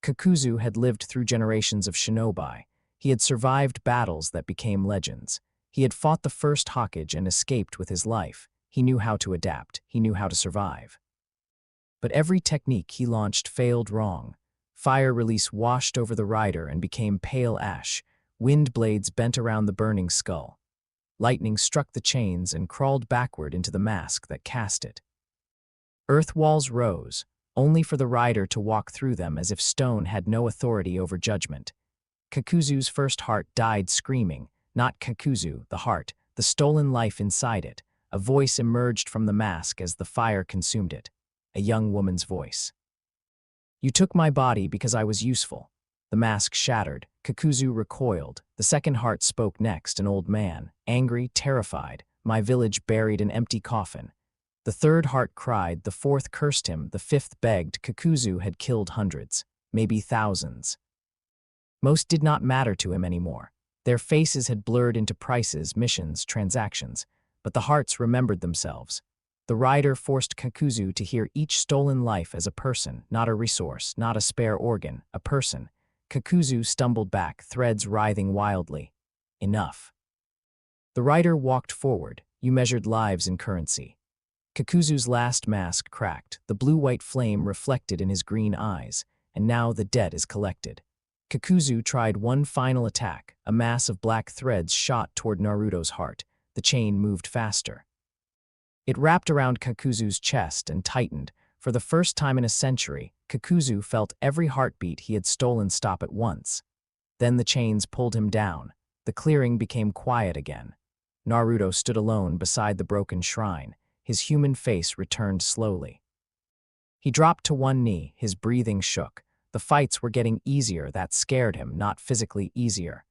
Kakuzu had lived through generations of shinobi. He had survived battles that became legends. He had fought the first Hokage and escaped with his life. He knew how to adapt. He knew how to survive. But every technique he launched failed wrong. Fire release washed over the rider and became pale ash. Wind blades bent around the burning skull. Lightning struck the chains and crawled backward into the mask that cast it. Earth walls rose. only for the rider to walk through them as if stone had no authority over judgment. Kakuzu's first heart died screaming, not Kakuzu, the heart, the stolen life inside it. A voice emerged from the mask as the fire consumed it. A young woman's voice. "You took my body because I was useful." The mask shattered. Kakuzu recoiled. The second heart spoke next, an old man, angry, terrified. "My village buried an empty coffin." The third heart cried, the fourth cursed him, the fifth begged. Kakuzu had killed hundreds, maybe thousands. Most did not matter to him anymore. Their faces had blurred into prices, missions, transactions, but the hearts remembered themselves. The rider forced Kakuzu to hear each stolen life as a person, not a resource, not a spare organ, a person. Kakuzu stumbled back, threads writhing wildly. Enough. The rider walked forward. "You measured lives in currency." Kakuzu's last mask cracked, the blue-white flame reflected in his green eyes, and now the debt is collected. Kakuzu tried one final attack. A mass of black threads shot toward Naruto's heart. The chain moved faster. It wrapped around Kakuzu's chest and tightened. For the first time in a century, Kakuzu felt every heartbeat he had stolen stop at once. Then the chains pulled him down. The clearing became quiet again. Naruto stood alone beside the broken shrine. His human face returned slowly. He dropped to one knee, his breathing shook. The fights were getting easier, that scared him, not physically easier.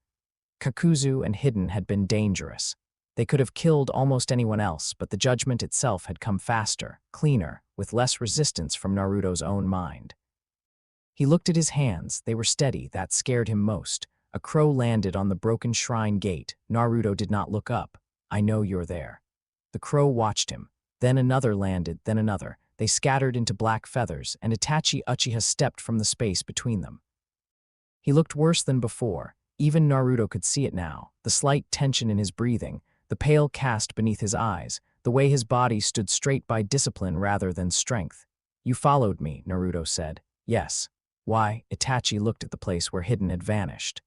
Kakuzu and Hidden had been dangerous. They could have killed almost anyone else, but the judgment itself had come faster, cleaner, with less resistance from Naruto's own mind. He looked at his hands. They were steady. That scared him most. A crow landed on the broken shrine gate. Naruto did not look up. "I know you're there." The crow watched him. Then another landed, then another. They scattered into black feathers, and Itachi Uchiha stepped from the space between them. He looked worse than before. Even Naruto could see it now. The slight tension in his breathing, the pale cast beneath his eyes, the way his body stood straight by discipline rather than strength. "You followed me," Naruto said. "Yes." "Why?" Itachi looked at the place where Hidden had vanished.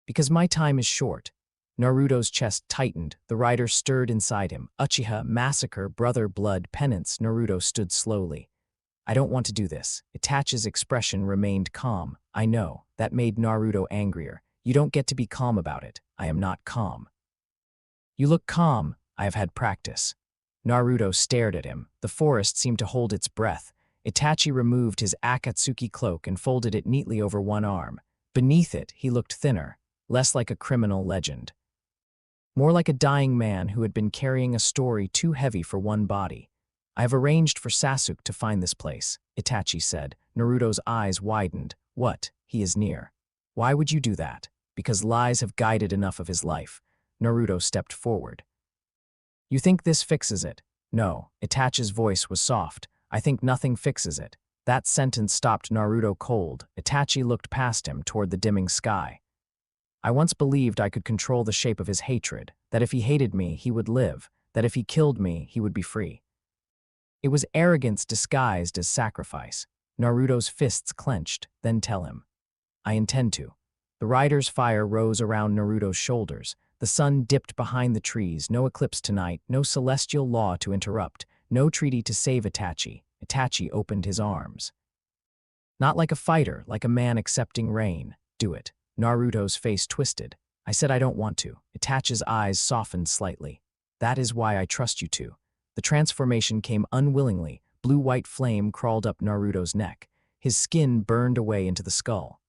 "Because my time is short." Naruto's chest tightened. The rider stirred inside him. Uchiha, massacre, brother, blood, penance. Naruto stood slowly. "I don't want to do this." Itachi's expression remained calm. "I know." That made Naruto angrier. "You don't get to be calm about it." "I am not calm." "You look calm." "I have had practice." Naruto stared at him. The forest seemed to hold its breath. Itachi removed his Akatsuki cloak and folded it neatly over one arm. Beneath it, he looked thinner, less like a criminal legend. More like a dying man who had been carrying a story too heavy for one body. "I have arranged for Sasuke to find this place," Itachi said. Naruto's eyes widened. "What? He is near." "Why would you do that?" "Because lies have guided enough of his life." Naruto stepped forward. "You think this fixes it?" "No." Itachi's voice was soft. "I think nothing fixes it." That sentence stopped Naruto cold. Itachi looked past him toward the dimming sky. "I once believed I could control the shape of his hatred, that if he hated me, he would live, that if he killed me, he would be free." It was arrogance disguised as sacrifice. Naruto's fists clenched. "Then tell him." "I intend to." The rider's fire rose around Naruto's shoulders. The sun dipped behind the trees. No eclipse tonight, no celestial law to interrupt, no treaty to save Itachi. Itachi opened his arms. "Not like a fighter, like a man accepting rain." "Do it." Naruto's face twisted. "I said I don't want to." Itachi's eyes softened slightly. "That is why I trust you to." The transformation came unwillingly. Blue-white flame crawled up Naruto's neck. His skin burned away into the skull.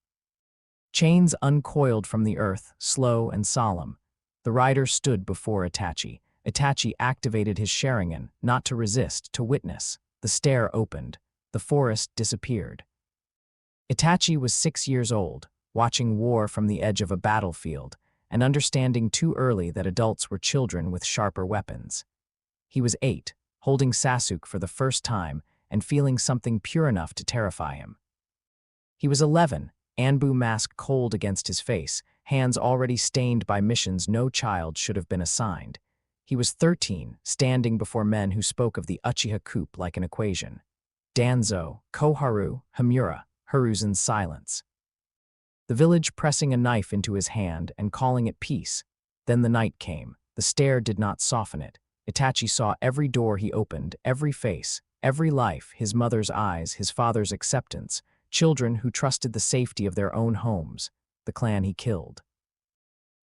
Chains uncoiled from the earth, slow and solemn. The rider stood before Itachi. Itachi activated his Sharingan, not to resist, to witness. The stare opened. The forest disappeared. Itachi was 6 years old, watching war from the edge of a battlefield, and understanding too early that adults were children with sharper weapons. He was 8, holding Sasuke for the first time and feeling something pure enough to terrify him. He was 11, Anbu mask cold against his face, hands already stained by missions no child should have been assigned. He was 13, standing before men who spoke of the Uchiha coup like an equation. Danzo, Koharu, Hamura, Hiruzen's silence. The village pressing a knife into his hand and calling it peace. Then the night came. The stare did not soften it. Itachi saw every door he opened, every face, Every life, his mother's eyes, his father's acceptance, children who trusted the safety of their own homes, the clan he killed.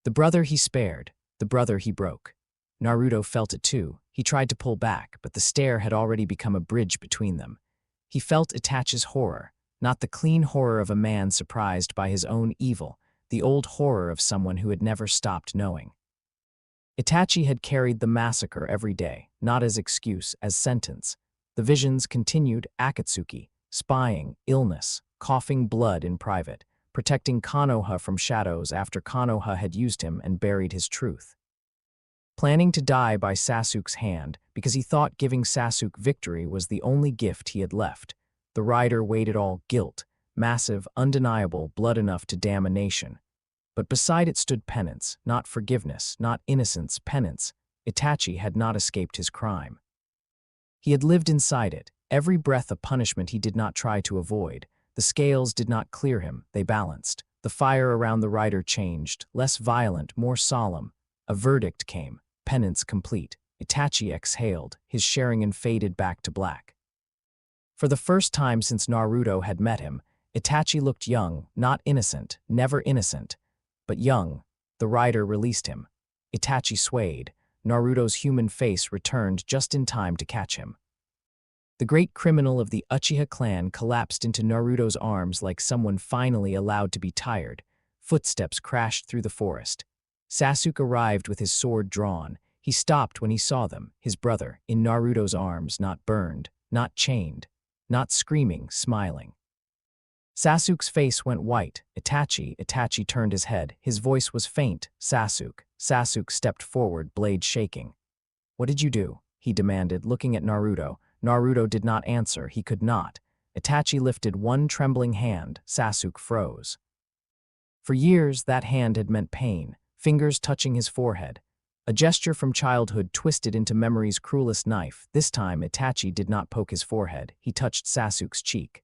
The brother he spared, the brother he broke. Naruto felt it too. He tried to pull back, but the stare had already become a bridge between them. He felt Itachi's horror, not the clean horror of a man surprised by his own evil, the old horror of someone who had never stopped knowing. Itachi had carried the massacre every day, not as excuse, as sentence. The visions continued: Akatsuki, spying, illness, coughing blood in private, protecting Konoha from shadows after Konoha had used him and buried his truth. Planning to die by Sasuke's hand because he thought giving Sasuke victory was the only gift he had left. The rider weighed it all: guilt, massive, undeniable, blood enough to damn a nation. But beside it stood penance, not forgiveness, not innocence, penance. Itachi had not escaped his crime. He had lived inside it, every breath a punishment he did not try to avoid. The scales did not clear him, they balanced. The fire around the rider changed, less violent, more solemn. A verdict came, penance complete. Itachi exhaled, his Sharingan faded back to black. For the first time since Naruto had met him, Itachi looked young, not innocent, never innocent, but young. The rider released him. Itachi swayed. Naruto's human face returned just in time to catch him. The great criminal of the Uchiha clan collapsed into Naruto's arms like someone finally allowed to be tired. Footsteps crashed through the forest. Sasuke arrived with his sword drawn. He stopped when he saw them, his brother, in Naruto's arms, not burned, not chained, not screaming, smiling. Sasuke's face went white. Itachi turned his head. His voice was faint. Sasuke. Sasuke stepped forward, blade shaking. "What did you do?" he demanded, looking at Naruto. Naruto did not answer. He could not. Itachi lifted one trembling hand. Sasuke froze. For years, that hand had meant pain, fingers touching his forehead. A gesture from childhood twisted into memory's cruelest knife. This time, Itachi did not poke his forehead. He touched Sasuke's cheek.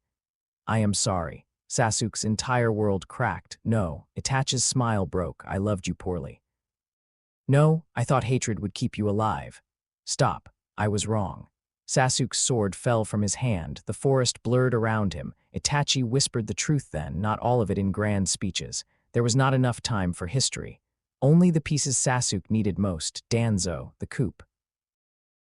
"I am sorry." Sasuke's entire world cracked. "No." Itachi's smile broke. "I loved you poorly." "No, I thought hatred would keep you alive." "Stop. I was wrong." Sasuke's sword fell from his hand. The forest blurred around him. Itachi whispered the truth then, not all of it in grand speeches. There was not enough time for history. Only the pieces Sasuke needed most: Danzo, the coup.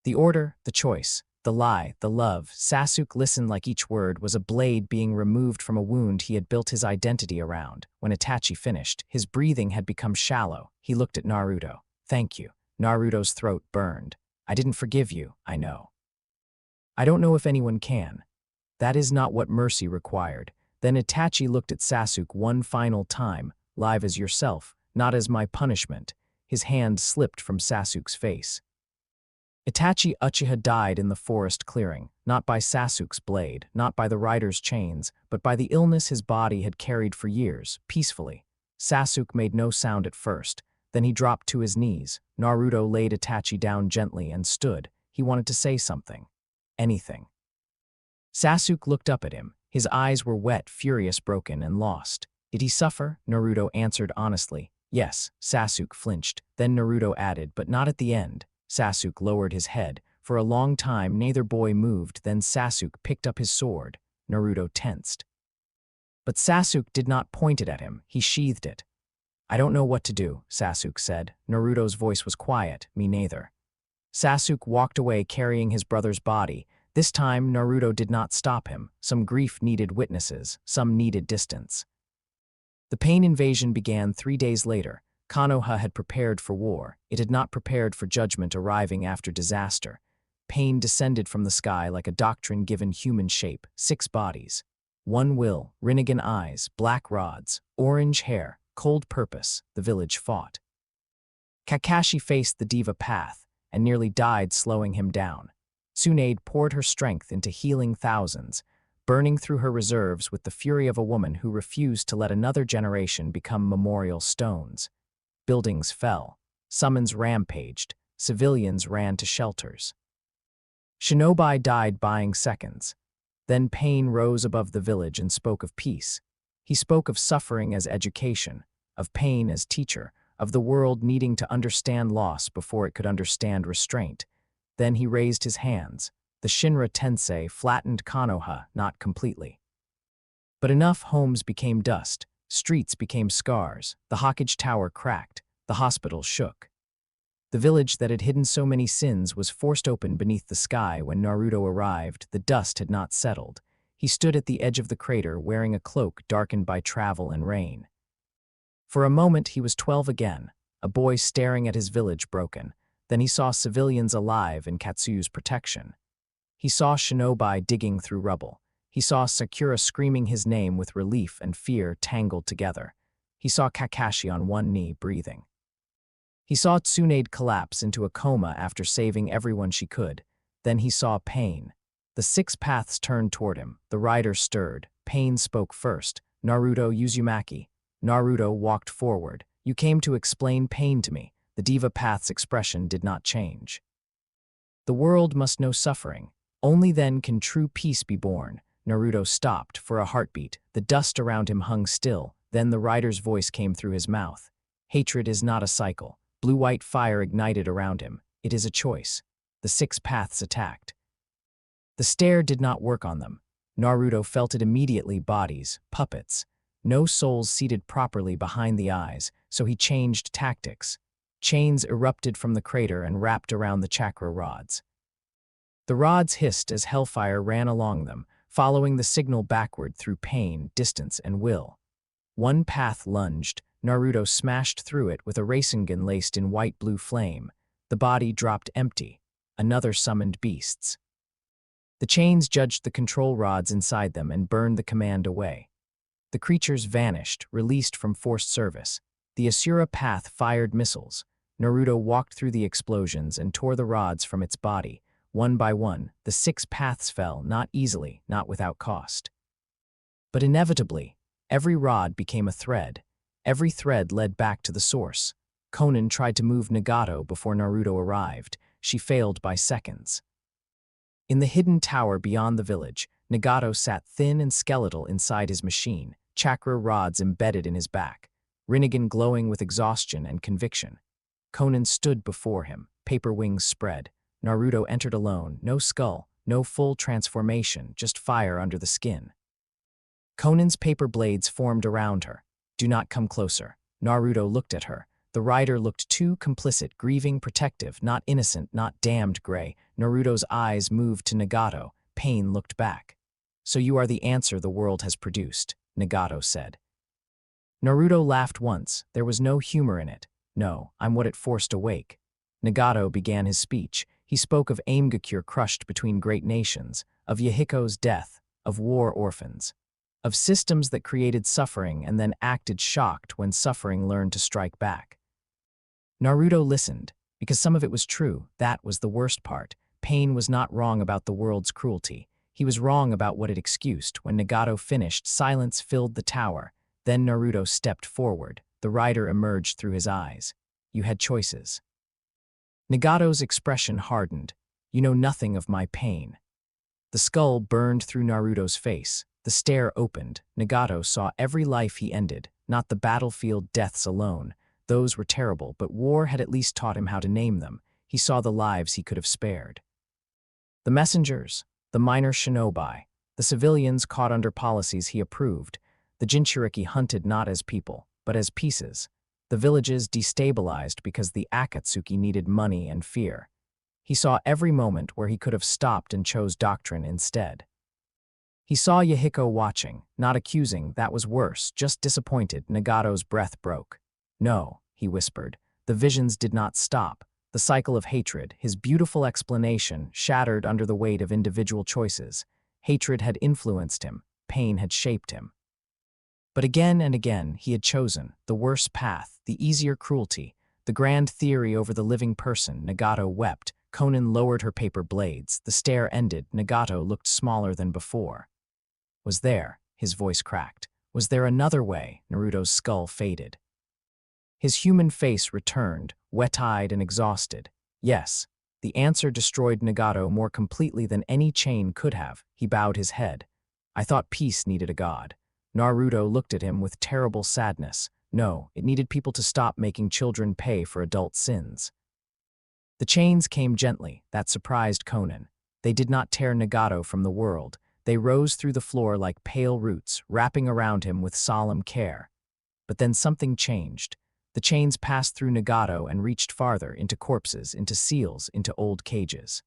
The order, the choice, the lie, the love. Sasuke listened like each word was a blade being removed from a wound he had built his identity around. When Itachi finished, his breathing had become shallow. He looked at Naruto. "Thank you." Naruto's throat burned. "I didn't forgive you, I know. I don't know if anyone can. That is not what mercy required." Then Itachi looked at Sasuke one final time. "Live as yourself, not as my punishment." His hand slipped from Sasuke's face. Itachi Uchiha died in the forest clearing, not by Sasuke's blade, not by the rider's chains, but by the illness his body had carried for years, peacefully. Sasuke made no sound at first. Then he dropped to his knees. Naruto laid Itachi down gently and stood. He wanted to say something. Anything. Sasuke looked up at him. His eyes were wet, furious, broken, and lost. "Did he suffer?" Naruto answered honestly. "Yes." Sasuke flinched. Then Naruto added, "But not at the end." Sasuke lowered his head. For a long time, neither boy moved. Then Sasuke picked up his sword. Naruto tensed. But Sasuke did not point it at him. He sheathed it. "I don't know what to do," Sasuke said. Naruto's voice was quiet. "Me neither." Sasuke walked away carrying his brother's body. This time, Naruto did not stop him. Some grief needed witnesses, some needed distance. The pain invasion began 3 days later. Konoha had prepared for war. It had not prepared for judgment arriving after disaster. Pain descended from the sky like a doctrine given human shape. 6 bodies. One will, Rinnegan eyes, black rods, orange hair, cold purpose. The village fought. Kakashi faced the diva path and nearly died, slowing him down. Tsunade poured her strength into healing thousands, burning through her reserves with the fury of a woman who refused to let another generation become memorial stones. Buildings fell. Summons rampaged. Civilians ran to shelters. Shinobi died buying seconds. Then Pain rose above the village and spoke of peace. He spoke of suffering as education, of pain as teacher, of the world needing to understand loss before it could understand restraint. Then he raised his hands. The Shinra Tensei flattened Konoha, not completely. But enough homes became dust, streets became scars, the Hokage Tower cracked, the hospital shook. The village that had hidden so many sins was forced open beneath the sky when Naruto arrived. The dust had not settled. He stood at the edge of the crater wearing a cloak darkened by travel and rain. For a moment he was 12 again, a boy staring at his village broken. Then he saw civilians alive in Katsu's protection. He saw shinobi digging through rubble. He saw Sakura screaming his name with relief and fear tangled together. He saw Kakashi on one knee breathing. He saw Tsunade collapse into a coma after saving everyone she could. Then he saw Pain. The 6 paths turned toward him. The rider stirred. Pain spoke first. Naruto Uzumaki. Naruto walked forward. You came to explain pain to me. The Diva Path's expression did not change. The world must know suffering. Only then can true peace be born. Naruto stopped for a heartbeat. The dust around him hung still. Then the rider's voice came through his mouth. Hatred is not a cycle. Blue-white fire ignited around him. It is a choice. The 6 paths attacked. The stare did not work on them. Naruto felt it immediately. Bodies, puppets. No souls seated properly behind the eyes, so he changed tactics. Chains erupted from the crater and wrapped around the chakra rods. The rods hissed as hellfire ran along them, following the signal backward through pain, distance, and will. One path lunged. Naruto smashed through it with a Rasengan laced in white-blue flame. The body dropped empty. Another summoned beasts. The chains judged the control rods inside them and burned the command away. The creatures vanished, released from forced service. The Asura path fired missiles. Naruto walked through the explosions and tore the rods from its body. One by one, the 6 paths fell, not easily, not without cost. But inevitably, every rod became a thread. Every thread led back to the source. Konan tried to move Nagato before Naruto arrived. She failed by seconds. In the hidden tower beyond the village, Nagato sat thin and skeletal inside his machine, chakra rods embedded in his back, Rinnegan glowing with exhaustion and conviction. Konan stood before him, paper wings spread. Naruto entered alone, no skull, no full transformation, just fire under the skin. Konan's paper blades formed around her. Do not come closer. Naruto looked at her. The rider looked too complicit, grieving, protective, not innocent, not damned gray. Naruto's eyes moved to Nagato. Pain looked back. So you are the answer the world has produced, Nagato said. Naruto laughed once. There was no humor in it. No, I'm what it forced awake. Nagato began his speech. He spoke of Aimgakure crushed between great nations, of Yahiko's death, of war orphans, of systems that created suffering and then acted shocked when suffering learned to strike back. Naruto listened, because some of it was true. That was the worst part. Pain was not wrong about the world's cruelty. He was wrong about what it excused. When Nagato finished, silence filled the tower. Then Naruto stepped forward. The rider emerged through his eyes. You had choices. Nagato's expression hardened. You know nothing of my pain. The skull burned through Naruto's face. The stare opened. Nagato saw every life he ended, not the battlefield deaths alone. Those were terrible, but war had at least taught him how to name them. He saw the lives he could have spared. The messengers, the minor shinobi, the civilians caught under policies he approved. The Jinchuriki hunted not as people, but as pieces. The villages destabilized because the Akatsuki needed money and fear. He saw every moment where he could have stopped and chose doctrine instead. He saw Yahiko watching, not accusing, that was worse, just disappointed. Nagato's breath broke. No, he whispered. The visions did not stop. The cycle of hatred, his beautiful explanation, shattered under the weight of individual choices. Hatred had influenced him. Pain had shaped him. But again and again, he had chosen the worse path, the easier cruelty, the grand theory over the living person. Nagato wept. Konan lowered her paper blades. The stare ended. Nagato looked smaller than before. Was there? His voice cracked. Was there another way? Naruto's skull faded. His human face returned, wet-eyed and exhausted. Yes. The answer destroyed Nagato more completely than any chain could have. He bowed his head. I thought peace needed a god. Naruto looked at him with terrible sadness. No, it needed people to stop making children pay for adult sins. The chains came gently. That surprised Konan. They did not tear Nagato from the world. They rose through the floor like pale roots, wrapping around him with solemn care. But then something changed. The chains passed through Nagato and reached farther, into corpses, into seals, into old cages.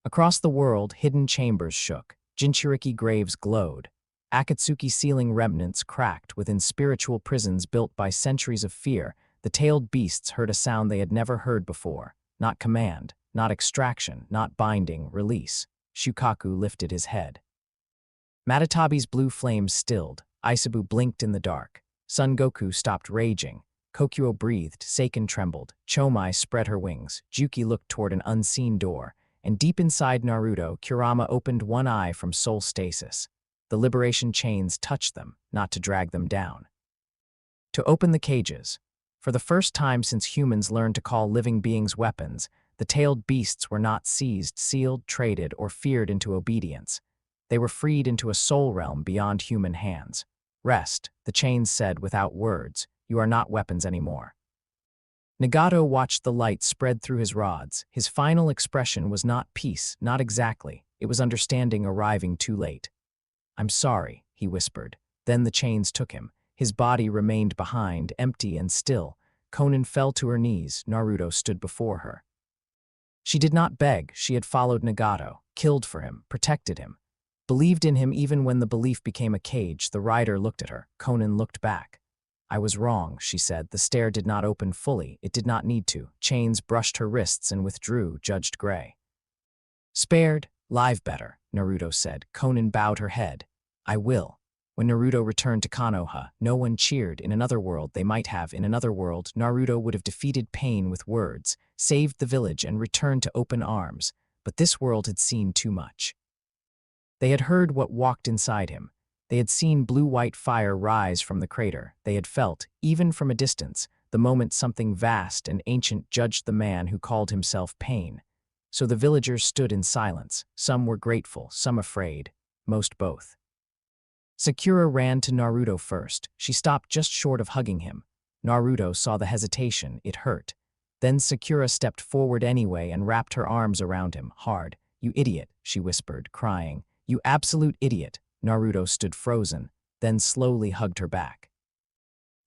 Across the world, hidden chambers shook. Jinchuriki graves glowed. Akatsuki ceiling remnants cracked within spiritual prisons built by centuries of fear. The tailed beasts heard a sound they had never heard before. Not command, not extraction, not binding, release. Shukaku lifted his head. Matatabi's blue flames stilled. Isabu blinked in the dark. Son Goku stopped raging. Kokuo breathed, Seiken trembled. Chomai spread her wings. Juki looked toward an unseen door. And deep inside Naruto, Kurama opened one eye from soul stasis. The liberation chains touched them, not to drag them down. To open the cages. For the first time since humans learned to call living beings weapons, the tailed beasts were not seized, sealed, traded, or feared into obedience. They were freed into a soul realm beyond human hands. Rest, the chains said without words, you are not weapons anymore. Nagato watched the light spread through his rods. His final expression was not peace, not exactly. It was understanding arriving too late. I'm sorry, he whispered. Then the chains took him. His body remained behind, empty and still. Konan fell to her knees. Naruto stood before her. She did not beg. She had followed Nagato, killed for him, protected him, believed in him even when the belief became a cage. The rider looked at her. Konan looked back. I was wrong, she said. The stare did not open fully. It did not need to. Chains brushed her wrists and withdrew, judged gray. Spared, live better, Naruto said. Konan bowed her head. I will. When Naruto returned to Konoha, no one cheered. In another world, they might have. In another world, Naruto would have defeated pain with words, saved the village, and returned to open arms. But this world had seen too much. They had heard what walked inside him. They had seen blue-white fire rise from the crater. They had felt, even from a distance, the moment something vast and ancient judged the man who called himself Pain. So the villagers stood in silence. Some were grateful, some afraid, most both. Sakura ran to Naruto first. She stopped just short of hugging him. Naruto saw the hesitation. It hurt. Then Sakura stepped forward anyway and wrapped her arms around him, hard. You idiot, she whispered, crying. You absolute idiot. Naruto stood frozen, then slowly hugged her back.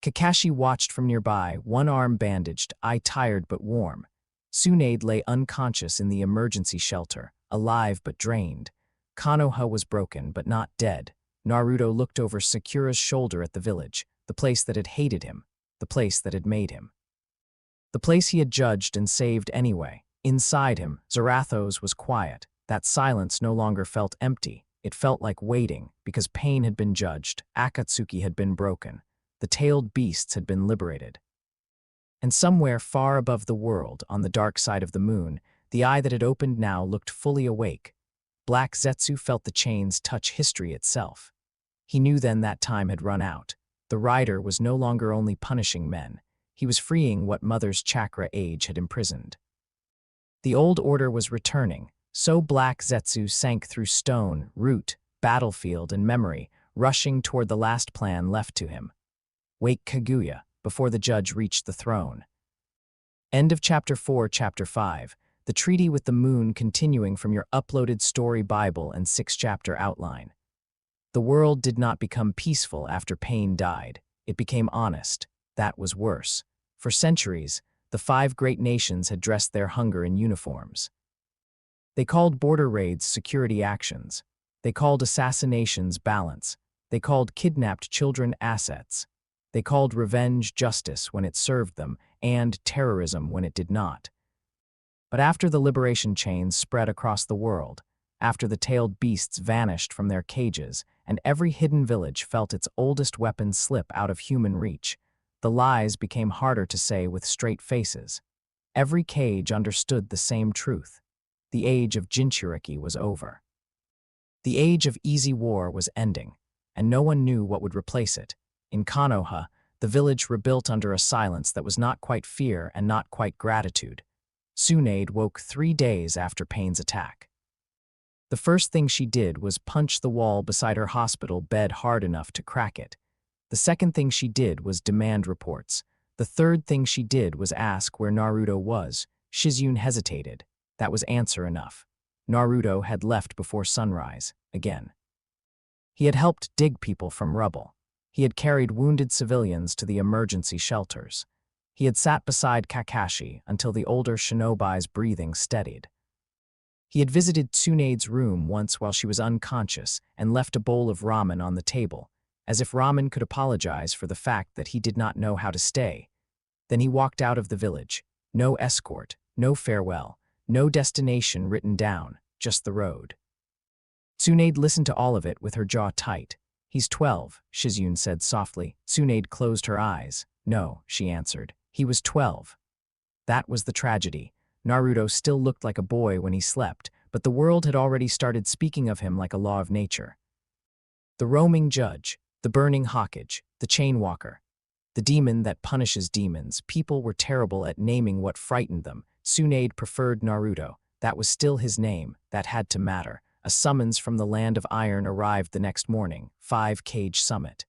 Kakashi watched from nearby, one arm bandaged, eye tired but warm. Tsunade lay unconscious in the emergency shelter, alive but drained. Konoha was broken but not dead. Naruto looked over Sakura's shoulder at the village, the place that had hated him, the place that had made him. The place he had judged and saved anyway. Inside him, Zarathos was quiet. That silence no longer felt empty. It felt like waiting, because pain had been judged, Akatsuki had been broken, the tailed beasts had been liberated. And somewhere far above the world, on the dark side of the moon, the eye that had opened now looked fully awake. Black Zetsu felt the chains touch history itself. He knew then that time had run out. The rider was no longer only punishing men. He was freeing what Mother's chakra age had imprisoned. The old order was returning. So Black Zetsu sank through stone, root, battlefield, and memory, rushing toward the last plan left to him. Wake Kaguya, before the judge reached the throne. End of Chapter 4, Chapter 5. The Treaty with the Moon continuing from your uploaded story Bible and 6-chapter outline. The world did not become peaceful after Pain died. It became honest. That was worse. For centuries, the 5 great nations had dressed their hunger in uniforms. They called border raids security actions. They called assassinations balance. They called kidnapped children assets. They called revenge justice when it served them, and terrorism when it did not. But after the liberation chains spread across the world, after the tailed beasts vanished from their cages, and every hidden village felt its oldest weapon slip out of human reach, the lies became harder to say with straight faces. Every cage understood the same truth. The age of Jinchuriki was over. The age of easy war was ending, and no one knew what would replace it. In Konoha, the village rebuilt under a silence that was not quite fear and not quite gratitude. Tsunade woke 3 days after Pain's attack. The first thing she did was punch the wall beside her hospital bed hard enough to crack it. The second thing she did was demand reports. The third thing she did was ask where Naruto was. Shizune hesitated. That was answer enough. Naruto had left before sunrise, again. He had helped dig people from rubble. He had carried wounded civilians to the emergency shelters. He had sat beside Kakashi until the older shinobi's breathing steadied. He had visited Tsunade's room once while she was unconscious and left a bowl of ramen on the table, as if ramen could apologize for the fact that he did not know how to stay. Then he walked out of the village. No escort, no farewell, no destination written down, just the road. Tsunade listened to all of it with her jaw tight. "He's 12, Shizune said softly. Tsunade closed her eyes. "No," she answered. "He was 12. That was the tragedy. Naruto still looked like a boy when he slept, but the world had already started speaking of him like a law of nature. The roaming judge, the burning Hokage, the chain walker, the demon that punishes demons. People were terrible at naming what frightened them. Tsunade preferred Naruto. That was still his name. That had to matter. A summons from the Land of Iron arrived the next morning. 5-Cage Summit.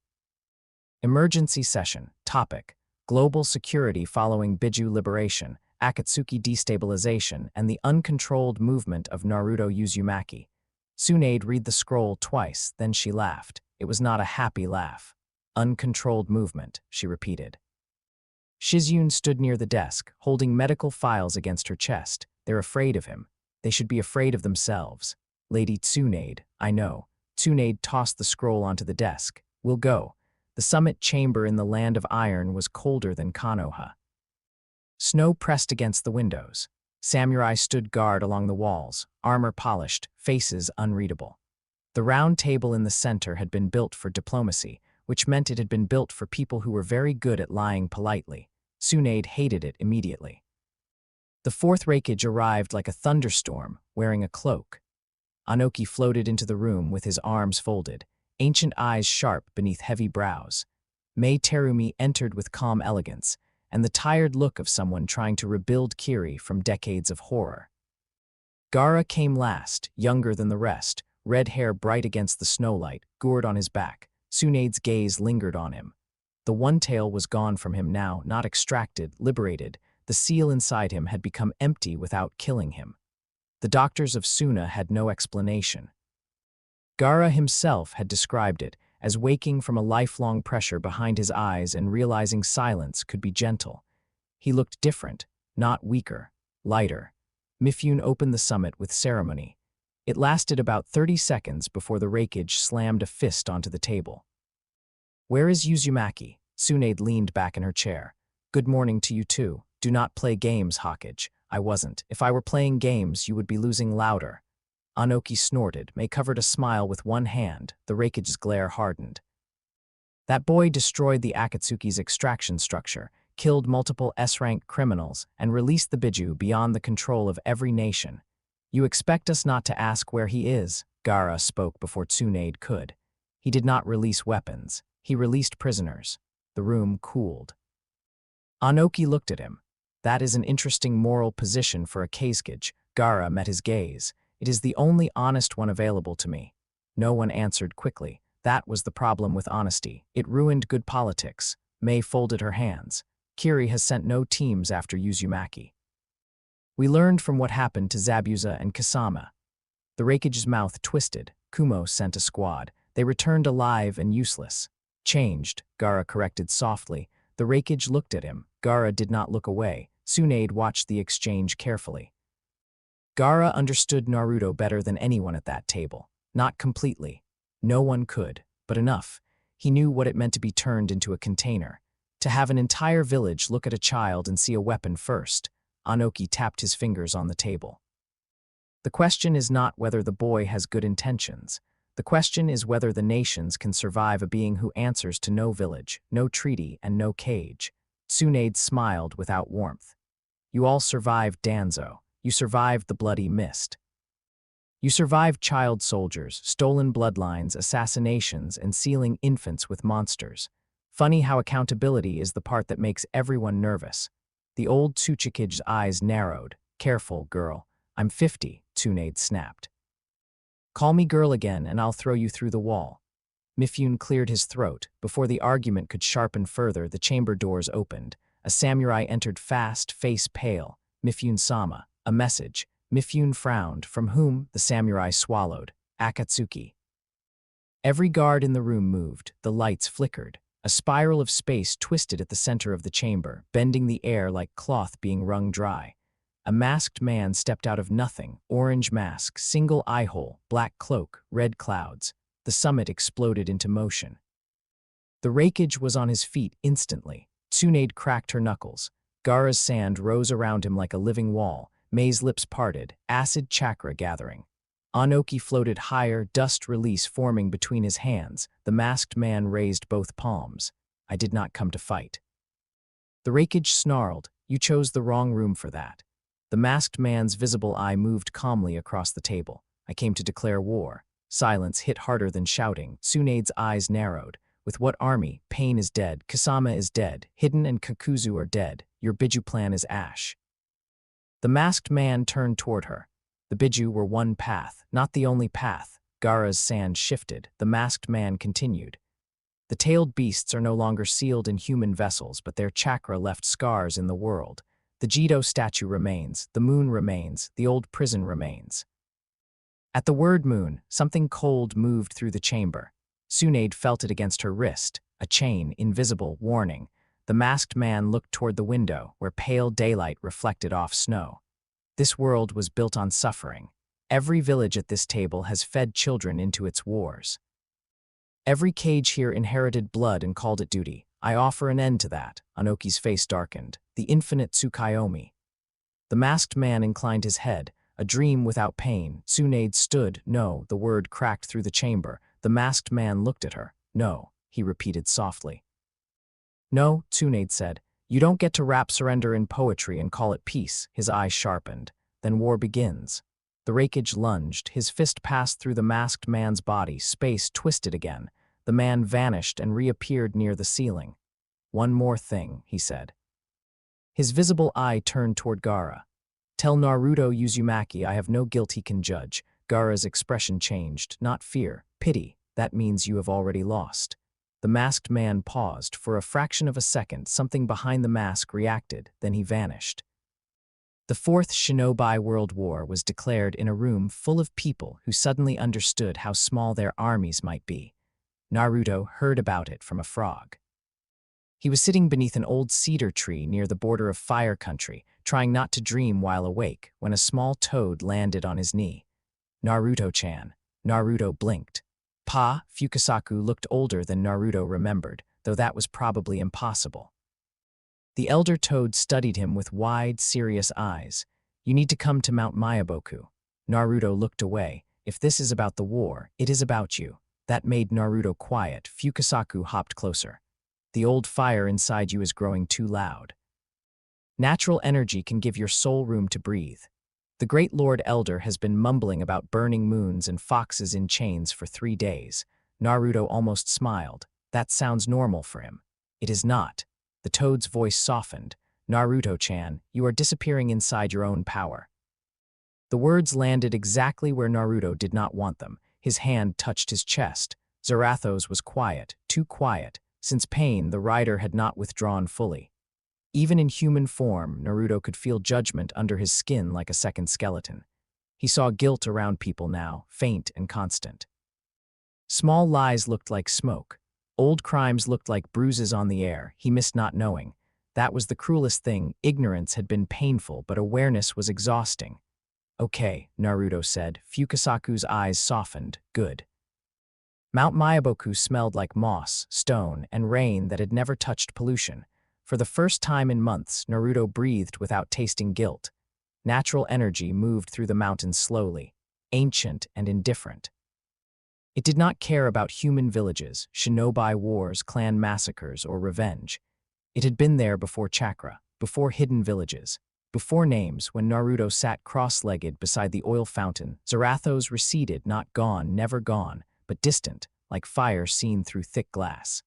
Emergency session. Topic: Global security following Biju liberation, Akatsuki destabilization, and the uncontrolled movement of Naruto Uzumaki. Tsunade read the scroll twice, then she laughed. It was not a happy laugh. Uncontrolled movement, she repeated. Shizune stood near the desk, holding medical files against her chest. They're afraid of him. They should be afraid of themselves. Lady Tsunade, I know. Tsunade tossed the scroll onto the desk. We'll go. The summit chamber in the Land of Iron was colder than Konoha. Snow pressed against the windows. Samurai stood guard along the walls, armor polished, faces unreadable. The round table in the center had been built for diplomacy, which meant it had been built for people who were very good at lying politely. Tsunade hated it immediately. The fourth Raikage arrived like a thunderstorm, wearing a cloak. Anoki floated into the room with his arms folded, ancient eyes sharp beneath heavy brows. Mei Terumi entered with calm elegance, and the tired look of someone trying to rebuild Kiri from decades of horror. Gaara came last, younger than the rest, red hair bright against the snowlight, gourd on his back. Tsunade's gaze lingered on him. The one tail was gone from him now, not extracted, liberated. The seal inside him had become empty without killing him. The doctors of Suna had no explanation. Gaara himself had described it as waking from a lifelong pressure behind his eyes and realizing silence could be gentle. He looked different, not weaker, lighter. Mifune opened the summit with ceremony. It lasted about 30 seconds before the Raikage slammed a fist onto the table. Where is Uzumaki? Tsunade leaned back in her chair. Good morning to you too. Do not play games, Hokage. I wasn't. If I were playing games, you would be losing louder. Anoki snorted. Mei covered a smile with one hand. The Raikage's glare hardened. That boy destroyed the Akatsuki's extraction structure, killed multiple S-rank criminals, and released the Biju beyond the control of every nation. You expect us not to ask where he is? Gaara spoke before Tsunade could. He did not release weapons. He released prisoners. The room cooled. Anoki looked at him. That is an interesting moral position for a Kazekage. Gaara met his gaze. It is the only honest one available to me. No one answered quickly. That was the problem with honesty. It ruined good politics. Mei folded her hands. Kiri has sent no teams after Uzumaki. We learned from what happened to Zabuza and Kasama. The Raikage's mouth twisted. Kumo sent a squad. They returned alive and useless. Changed, Gaara corrected softly. The Raikage looked at him. Gaara did not look away. Tsunade watched the exchange carefully. Gaara understood Naruto better than anyone at that table. Not completely. No one could, but enough. He knew what it meant to be turned into a container. To have an entire village look at a child and see a weapon first. Anoki tapped his fingers on the table. The question is not whether the boy has good intentions. The question is whether the nations can survive a being who answers to no village, no treaty, and no cage. Tsunade smiled without warmth. You all survived Danzo. You survived the bloody mist. You survived child soldiers, stolen bloodlines, assassinations, and sealing infants with monsters. Funny how accountability is the part that makes everyone nervous. The old Tsuchikage's eyes narrowed. Careful, girl. I'm 50, Tsunade snapped. Call me girl again and I'll throw you through the wall. Mifune cleared his throat. Before the argument could sharpen further, the chamber doors opened. A samurai entered fast, face pale. Mifune-sama, a message. Mifune frowned, from whom the samurai swallowed. Akatsuki. Every guard in the room moved, the lights flickered. A spiral of space twisted at the center of the chamber, bending the air like cloth being wrung dry. A masked man stepped out of nothing, orange mask, single eye hole, black cloak, red clouds. The summit exploded into motion. The Raikage was on his feet instantly. Tsunade cracked her knuckles. Gaara's sand rose around him like a living wall. Mei's lips parted, acid chakra gathering. Anoki floated higher, dust release forming between his hands. The masked man raised both palms. I did not come to fight. The Raikage snarled, you chose the wrong room for that. The masked man's visible eye moved calmly across the table. I came to declare war. Silence hit harder than shouting. Tsunade's eyes narrowed. With what army? Pain is dead. Kasama is dead. Hidden and Kakuzu are dead. Your Biju plan is ash. The masked man turned toward her. The Biju were one path, not the only path. Gaara's sand shifted. The masked man continued. The tailed beasts are no longer sealed in human vessels, but their chakra left scars in the world. The Jito statue remains. The moon remains. The old prison remains. At the word moon, something cold moved through the chamber. Tsunade felt it against her wrist, a chain, invisible, warning. The masked man looked toward the window, where pale daylight reflected off snow. This world was built on suffering. Every village at this table has fed children into its wars. Every cage here inherited blood and called it duty. I offer an end to that. Anoki's face darkened. The infinite Tsukayomi. The masked man inclined his head. A dream without pain. Tsunade stood. No, the word cracked through the chamber. The masked man looked at her. No, he repeated softly. No, Tsunade said. You don't get to wrap surrender in poetry and call it peace. His eyes sharpened. Then war begins. The Raikage lunged. His fist passed through the masked man's body. Space twisted again. The man vanished and reappeared near the ceiling. One more thing, he said. His visible eye turned toward Gaara. Tell Naruto Uzumaki I have no guilt he can judge. Gaara's expression changed. Not fear, pity. That means you have already lost. The masked man paused. For a fraction of a second, something behind the mask reacted, then he vanished. The Fourth Shinobi World War was declared in a room full of people who suddenly understood how small their armies might be. Naruto heard about it from a frog. He was sitting beneath an old cedar tree near the border of Fire Country, trying not to dream while awake, when a small toad landed on his knee. Naruto-chan. Naruto blinked. Fukasaku looked older than Naruto remembered, though that was probably impossible. The elder toad studied him with wide, serious eyes. You need to come to Mount Myaboku. Naruto looked away. If this is about the war, it is about you. That made Naruto quiet. Fukasaku hopped closer. The old fire inside you is growing too loud. Natural energy can give your soul room to breathe. The great Lord Elder has been mumbling about burning moons and foxes in chains for 3 days. Naruto almost smiled. That sounds normal for him. It is not. The toad's voice softened. Naruto-chan, you are disappearing inside your own power. The words landed exactly where Naruto did not want them. His hand touched his chest. Zarathos was quiet, too quiet. Since pain, the rider had not withdrawn fully. Even in human form, Naruto could feel judgment under his skin like a second skeleton. He saw guilt around people now, faint and constant. Small lies looked like smoke. Old crimes looked like bruises on the air. He missed not knowing. That was the cruelest thing. Ignorance had been painful, but awareness was exhausting. Okay, Naruto said. Fukasaku's eyes softened. Good. Mount Myaboku smelled like moss, stone, and rain that had never touched pollution. For the first time in months, Naruto breathed without tasting guilt. Natural energy moved through the mountains slowly, ancient and indifferent. It did not care about human villages, shinobi wars, clan massacres, or revenge. It had been there before chakra, before hidden villages, before names. When Naruto sat cross-legged beside the oil fountain, Zarathos receded, not gone, never gone, but distant, like fire seen through thick glass.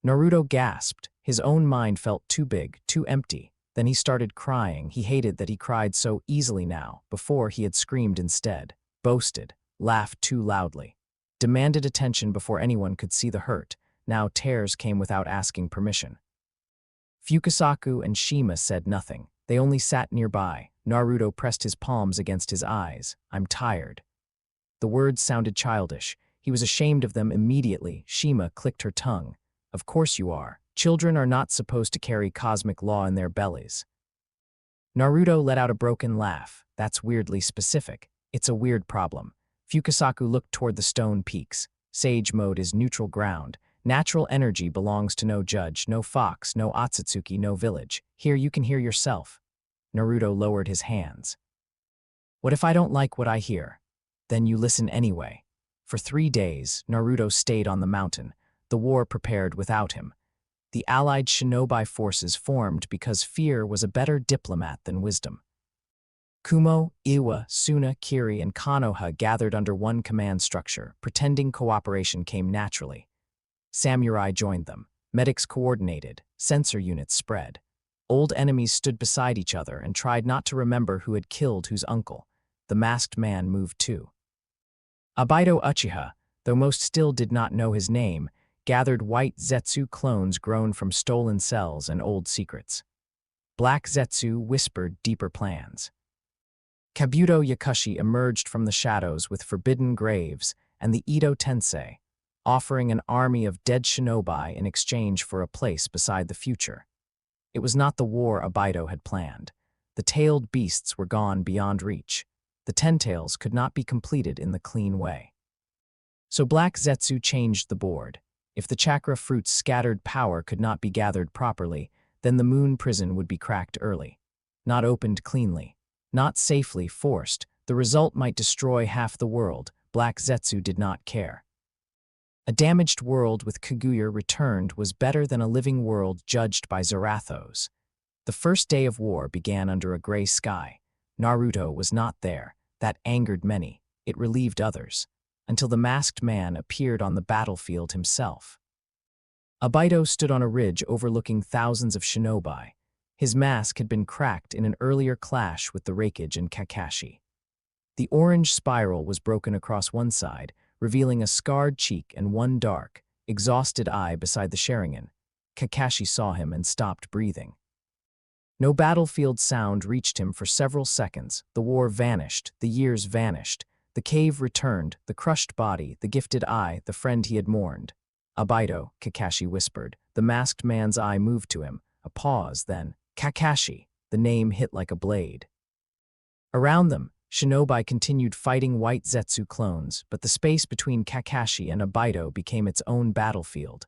Naruto gasped. His own mind felt too big, too empty. Then he started crying. He hated that he cried so easily now. Before, he had screamed instead, boasted, laughed too loudly, demanded attention before anyone could see the hurt. Now tears came without asking permission. Fukasaku and Shima said nothing. They only sat nearby. Naruto pressed his palms against his eyes. I'm tired. The words sounded childish. He was ashamed of them immediately. Shima clicked her tongue. Of course you are. Children are not supposed to carry cosmic law in their bellies. Naruto let out a broken laugh. That's weirdly specific. It's a weird problem. Fukasaku looked toward the stone peaks. Sage mode is neutral ground. Natural energy belongs to no judge, no fox, no Otsutsuki, no village. Here you can hear yourself. Naruto lowered his hands. What if I don't like what I hear? Then you listen anyway. For 3 days, Naruto stayed on the mountain. The war prepared without him. The allied shinobi forces formed because fear was a better diplomat than wisdom. Kumo, Iwa, Suna, Kiri, and Konoha gathered under one command structure, pretending cooperation came naturally. Samurai joined them. Medics coordinated. Sensor units spread. Old enemies stood beside each other and tried not to remember who had killed whose uncle. The masked man moved too. Abido Uchiha, though most still did not know his name, gathered white Zetsu clones grown from stolen cells and old secrets. Black Zetsu whispered deeper plans. Kabuto Yakushi emerged from the shadows with forbidden graves and the Edo Tensei, offering an army of dead shinobi in exchange for a place beside the future. It was not the war Abido had planned. The tailed beasts were gone beyond reach. The ten-tails could not be completed in the clean way. So Black Zetsu changed the board. If the chakra fruit's scattered power could not be gathered properly, then the moon prison would be cracked early. Not opened cleanly. Not safely forced. The result might destroy half the world. Black Zetsu did not care. A damaged world with Kaguya returned was better than a living world judged by Zarathos. The first day of war began under a gray sky. Naruto was not there. That angered many. It relieved others. Until the masked man appeared on the battlefield himself. Abido stood on a ridge overlooking thousands of shinobi. His mask had been cracked in an earlier clash with the Raikage and Kakashi. The orange spiral was broken across one side, revealing a scarred cheek and one dark, exhausted eye beside the Sharingan. Kakashi saw him and stopped breathing. No battlefield sound reached him for several seconds. The war vanished, the years vanished. The cave returned, the crushed body, the gifted eye, the friend he had mourned. Abido, Kakashi whispered. The masked man's eye moved to him. A pause, then, Kakashi. The name hit like a blade. Around them, shinobi continued fighting white Zetsu clones, but the space between Kakashi and Abido became its own battlefield.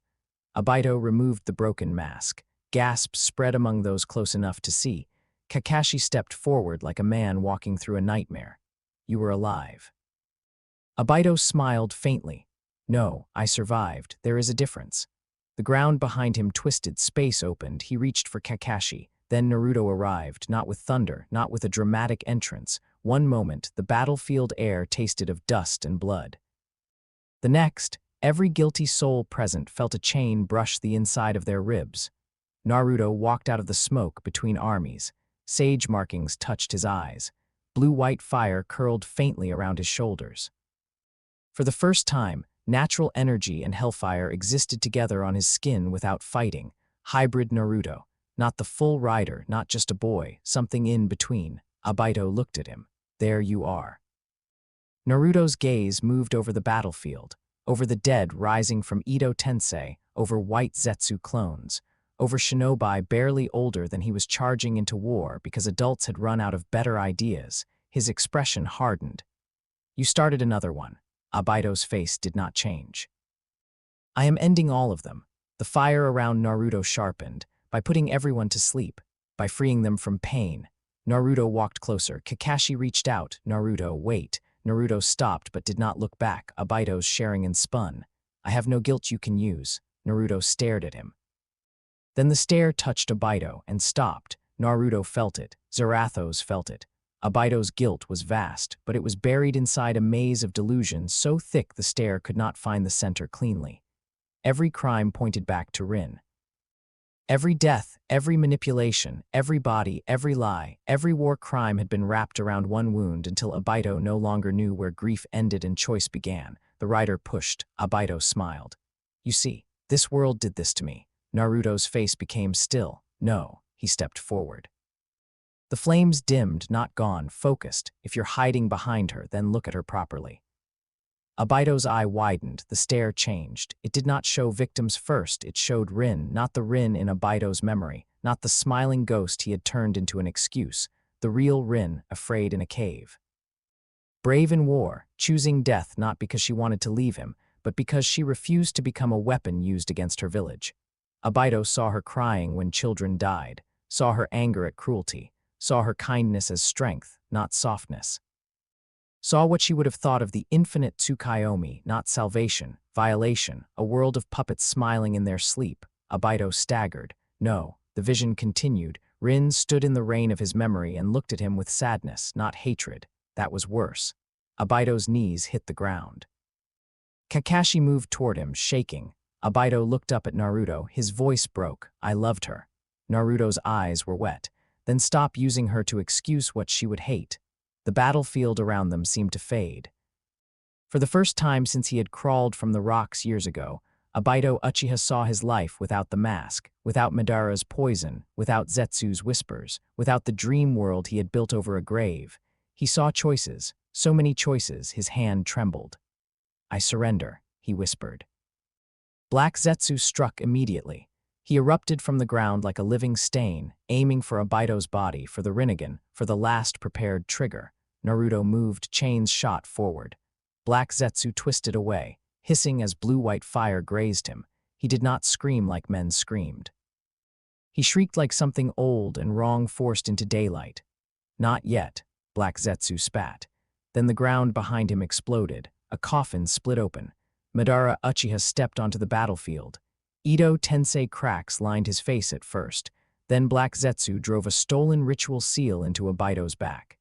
Abido removed the broken mask. Gasps spread among those close enough to see. Kakashi stepped forward like a man walking through a nightmare. You were alive. Abido smiled faintly. No, I survived. There is a difference. The ground behind him twisted, space opened. He reached for Kakashi. Then Naruto arrived, not with thunder, not with a dramatic entrance. One moment, the battlefield air tasted of dust and blood. The next, every guilty soul present felt a chain brush the inside of their ribs. Naruto walked out of the smoke between armies. Sage markings touched his eyes. Blue-white fire curled faintly around his shoulders. For the first time, natural energy and hellfire existed together on his skin without fighting. Hybrid Naruto. Not the full rider, not just a boy, something in between. Abido looked at him. There you are. Naruto's gaze moved over the battlefield, over the dead rising from Edo Tensei, over white Zetsu clones, over shinobi barely older than he was charging into war because adults had run out of better ideas. His expression hardened. You started another one. Abido's face did not change. I am ending all of them. The fire around Naruto sharpened, by putting everyone to sleep, by freeing them from pain. Naruto walked closer. Kakashi reached out. Naruto, wait. Naruto stopped but did not look back. Abido's Sharingan spun. I have no guilt you can use. Naruto stared at him. Then the stare touched Abido and stopped. Naruto felt it. Zarathos felt it. Abido's guilt was vast, but it was buried inside a maze of delusion so thick the stare could not find the center cleanly. Every crime pointed back to Rin. Every death, every manipulation, every body, every lie, every war crime had been wrapped around one wound until Abido no longer knew where grief ended and choice began. The rider pushed. Abido smiled. You see, this world did this to me. Naruto's face became still. No, he stepped forward. The flames dimmed, not gone, focused. If you're hiding behind her, then look at her properly. Abido's eye widened, the stare changed. It did not show victims first, it showed Rin, not the Rin in Abido's memory, not the smiling ghost he had turned into an excuse, the real Rin, afraid in a cave. Brave in war, choosing death not because she wanted to leave him, but because she refused to become a weapon used against her village. Abido saw her crying when children died, saw her anger at cruelty, saw her kindness as strength, not softness. Saw what she would have thought of the infinite Tsukuyomi, not salvation, violation, a world of puppets smiling in their sleep. Abido staggered. No, the vision continued. Rin stood in the rain of his memory and looked at him with sadness, not hatred. That was worse. Abido's knees hit the ground. Kakashi moved toward him, shaking. Abido looked up at Naruto. His voice broke. I loved her. Naruto's eyes were wet. Then stop using her to excuse what she would hate. The battlefield around them seemed to fade. For the first time since he had crawled from the rocks years ago, Abido Uchiha saw his life without the mask, without Madara's poison, without Zetsu's whispers, without the dream world he had built over a grave. He saw choices, so many choices, his hand trembled. I surrender, he whispered. Black Zetsu struck immediately. He erupted from the ground like a living stain, aiming for Abido's body, for the Rinnegan, for the last prepared trigger. Naruto moved, chains shot forward. Black Zetsu twisted away, hissing as blue-white fire grazed him. He did not scream like men screamed. He shrieked like something old and wrong forced into daylight. Not yet, Black Zetsu spat. Then the ground behind him exploded. A coffin split open. Madara Uchiha stepped onto the battlefield. Edo Tensei cracks lined his face at first. Then Black Zetsu drove a stolen ritual seal into Abido's back.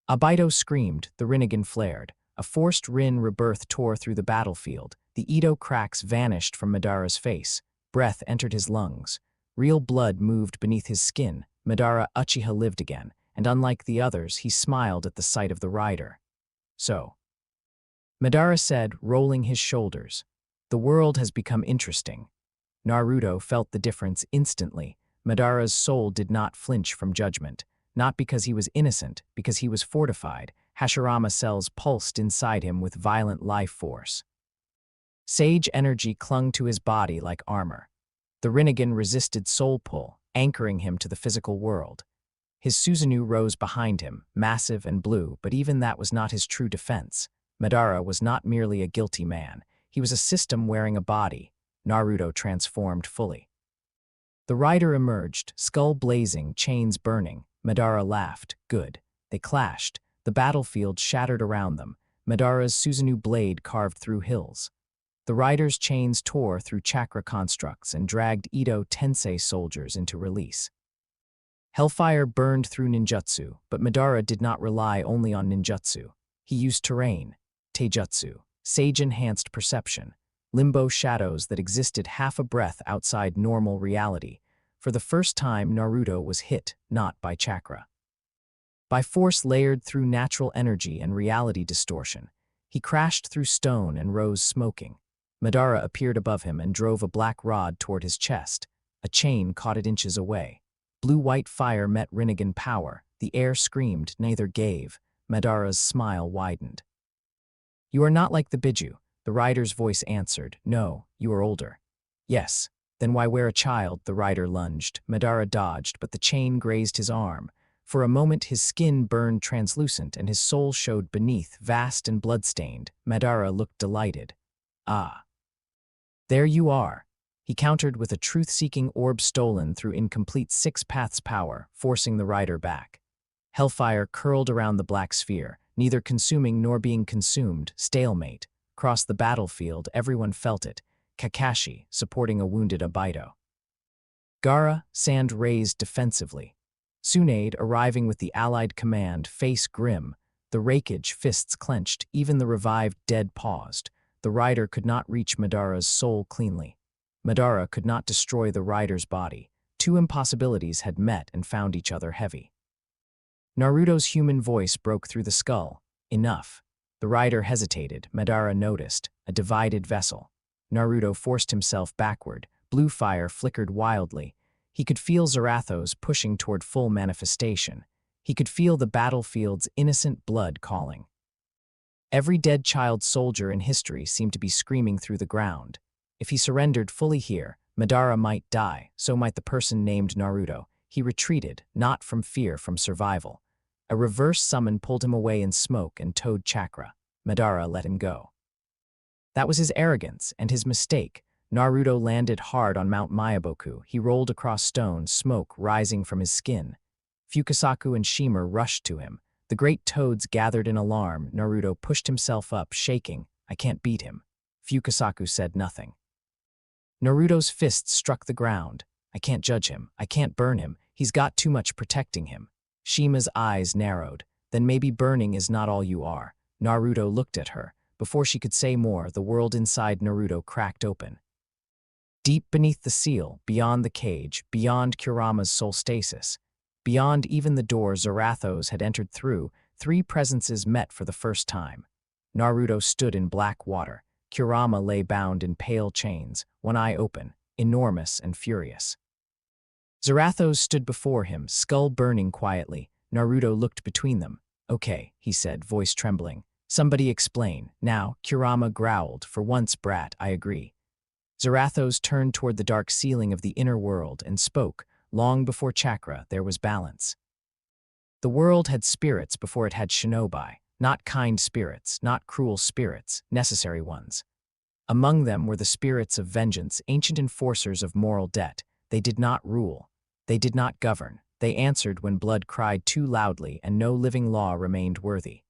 Abido screamed, the Rinnegan flared. A forced Rin rebirth tore through the battlefield. The Edo cracks vanished from Madara's face. Breath entered his lungs. Real blood moved beneath his skin. Madara Uchiha lived again, and unlike the others, he smiled at the sight of the rider. So, Madara said, rolling his shoulders, the world has become interesting. Naruto felt the difference instantly. Madara's soul did not flinch from judgment, not because he was innocent, because he was fortified. Hashirama cells pulsed inside him with violent life force. Sage energy clung to his body like armor. The Rinnegan resisted soul pull, anchoring him to the physical world. His Susanoo rose behind him, massive and blue, but even that was not his true defense. Madara was not merely a guilty man. He was a system wearing a body. Naruto transformed fully. The rider emerged, skull blazing, chains burning. Madara laughed. Good. They clashed. The battlefield shattered around them. Madara's Susanoo blade carved through hills. The rider's chains tore through chakra constructs and dragged Edo Tensei soldiers into release. Hellfire burned through ninjutsu, but Madara did not rely only on ninjutsu. He used terrain, taijutsu, sage-enhanced perception, limbo shadows that existed half a breath outside normal reality. For the first time, Naruto was hit, not by chakra. By force layered through natural energy and reality distortion. He crashed through stone and rose smoking. Madara appeared above him and drove a black rod toward his chest. A chain caught it inches away. Blue-white fire met Rinnegan power. The air screamed, neither gave. Madara's smile widened. You are not like the Biju, the rider's voice answered. No, you are older. Yes. Then why wear a child? The rider lunged. Madara dodged, but the chain grazed his arm. For a moment his skin burned translucent and his soul showed beneath, vast and bloodstained. Madara looked delighted. Ah. There you are. He countered with a truth-seeking orb stolen through incomplete six paths power, forcing the rider back. Hellfire curled around the black sphere, neither consuming nor being consumed, stalemate. Across the battlefield, everyone felt it. Kakashi, supporting a wounded Abido. Gaara, sand raised defensively. Tsunade, arriving with the allied command, face grim. The rakeage, fists clenched, even the revived dead paused. The rider could not reach Madara's soul cleanly. Madara could not destroy the rider's body. Two impossibilities had met and found each other heavy. Naruto's human voice broke through the skull. Enough. The rider hesitated. Madara noticed. A divided vessel. Naruto forced himself backward. Blue fire flickered wildly. He could feel Zarathos pushing toward full manifestation. He could feel the battlefield's innocent blood calling. Every dead child soldier in history seemed to be screaming through the ground. If he surrendered fully here, Madara might die, so might the person named Naruto. He retreated, not from fear, from survival. A reverse summon pulled him away in smoke and towed chakra. Madara let him go. That was his arrogance and his mistake. Naruto landed hard on Mount Myaboku. He rolled across stones, smoke rising from his skin. Fukasaku and Shima rushed to him. The great toads gathered in alarm. Naruto pushed himself up, shaking. I can't beat him. Fukasaku said nothing. Naruto's fists struck the ground. I can't judge him. I can't burn him. He's got too much protecting him. Shima's eyes narrowed. Then maybe burning is not all you are. Naruto looked at her. Before she could say more, the world inside Naruto cracked open. Deep beneath the seal, beyond the cage, beyond Kurama's soul stasis, beyond even the door Zarathos had entered through, three presences met for the first time. Naruto stood in black water. Kurama lay bound in pale chains, one eye open, enormous and furious. Zarathos stood before him, skull burning quietly. Naruto looked between them. Okay, he said, voice trembling. Somebody explain. Now, Kurama growled. For once, brat, I agree. Zarathos turned toward the dark ceiling of the inner world and spoke. Long before chakra, there was balance. The world had spirits before it had shinobi. Not kind spirits, not cruel spirits, necessary ones. Among them were the spirits of vengeance, ancient enforcers of moral debt. They did not rule. They did not govern. They answered when blood cried too loudly and no living law remained worthy.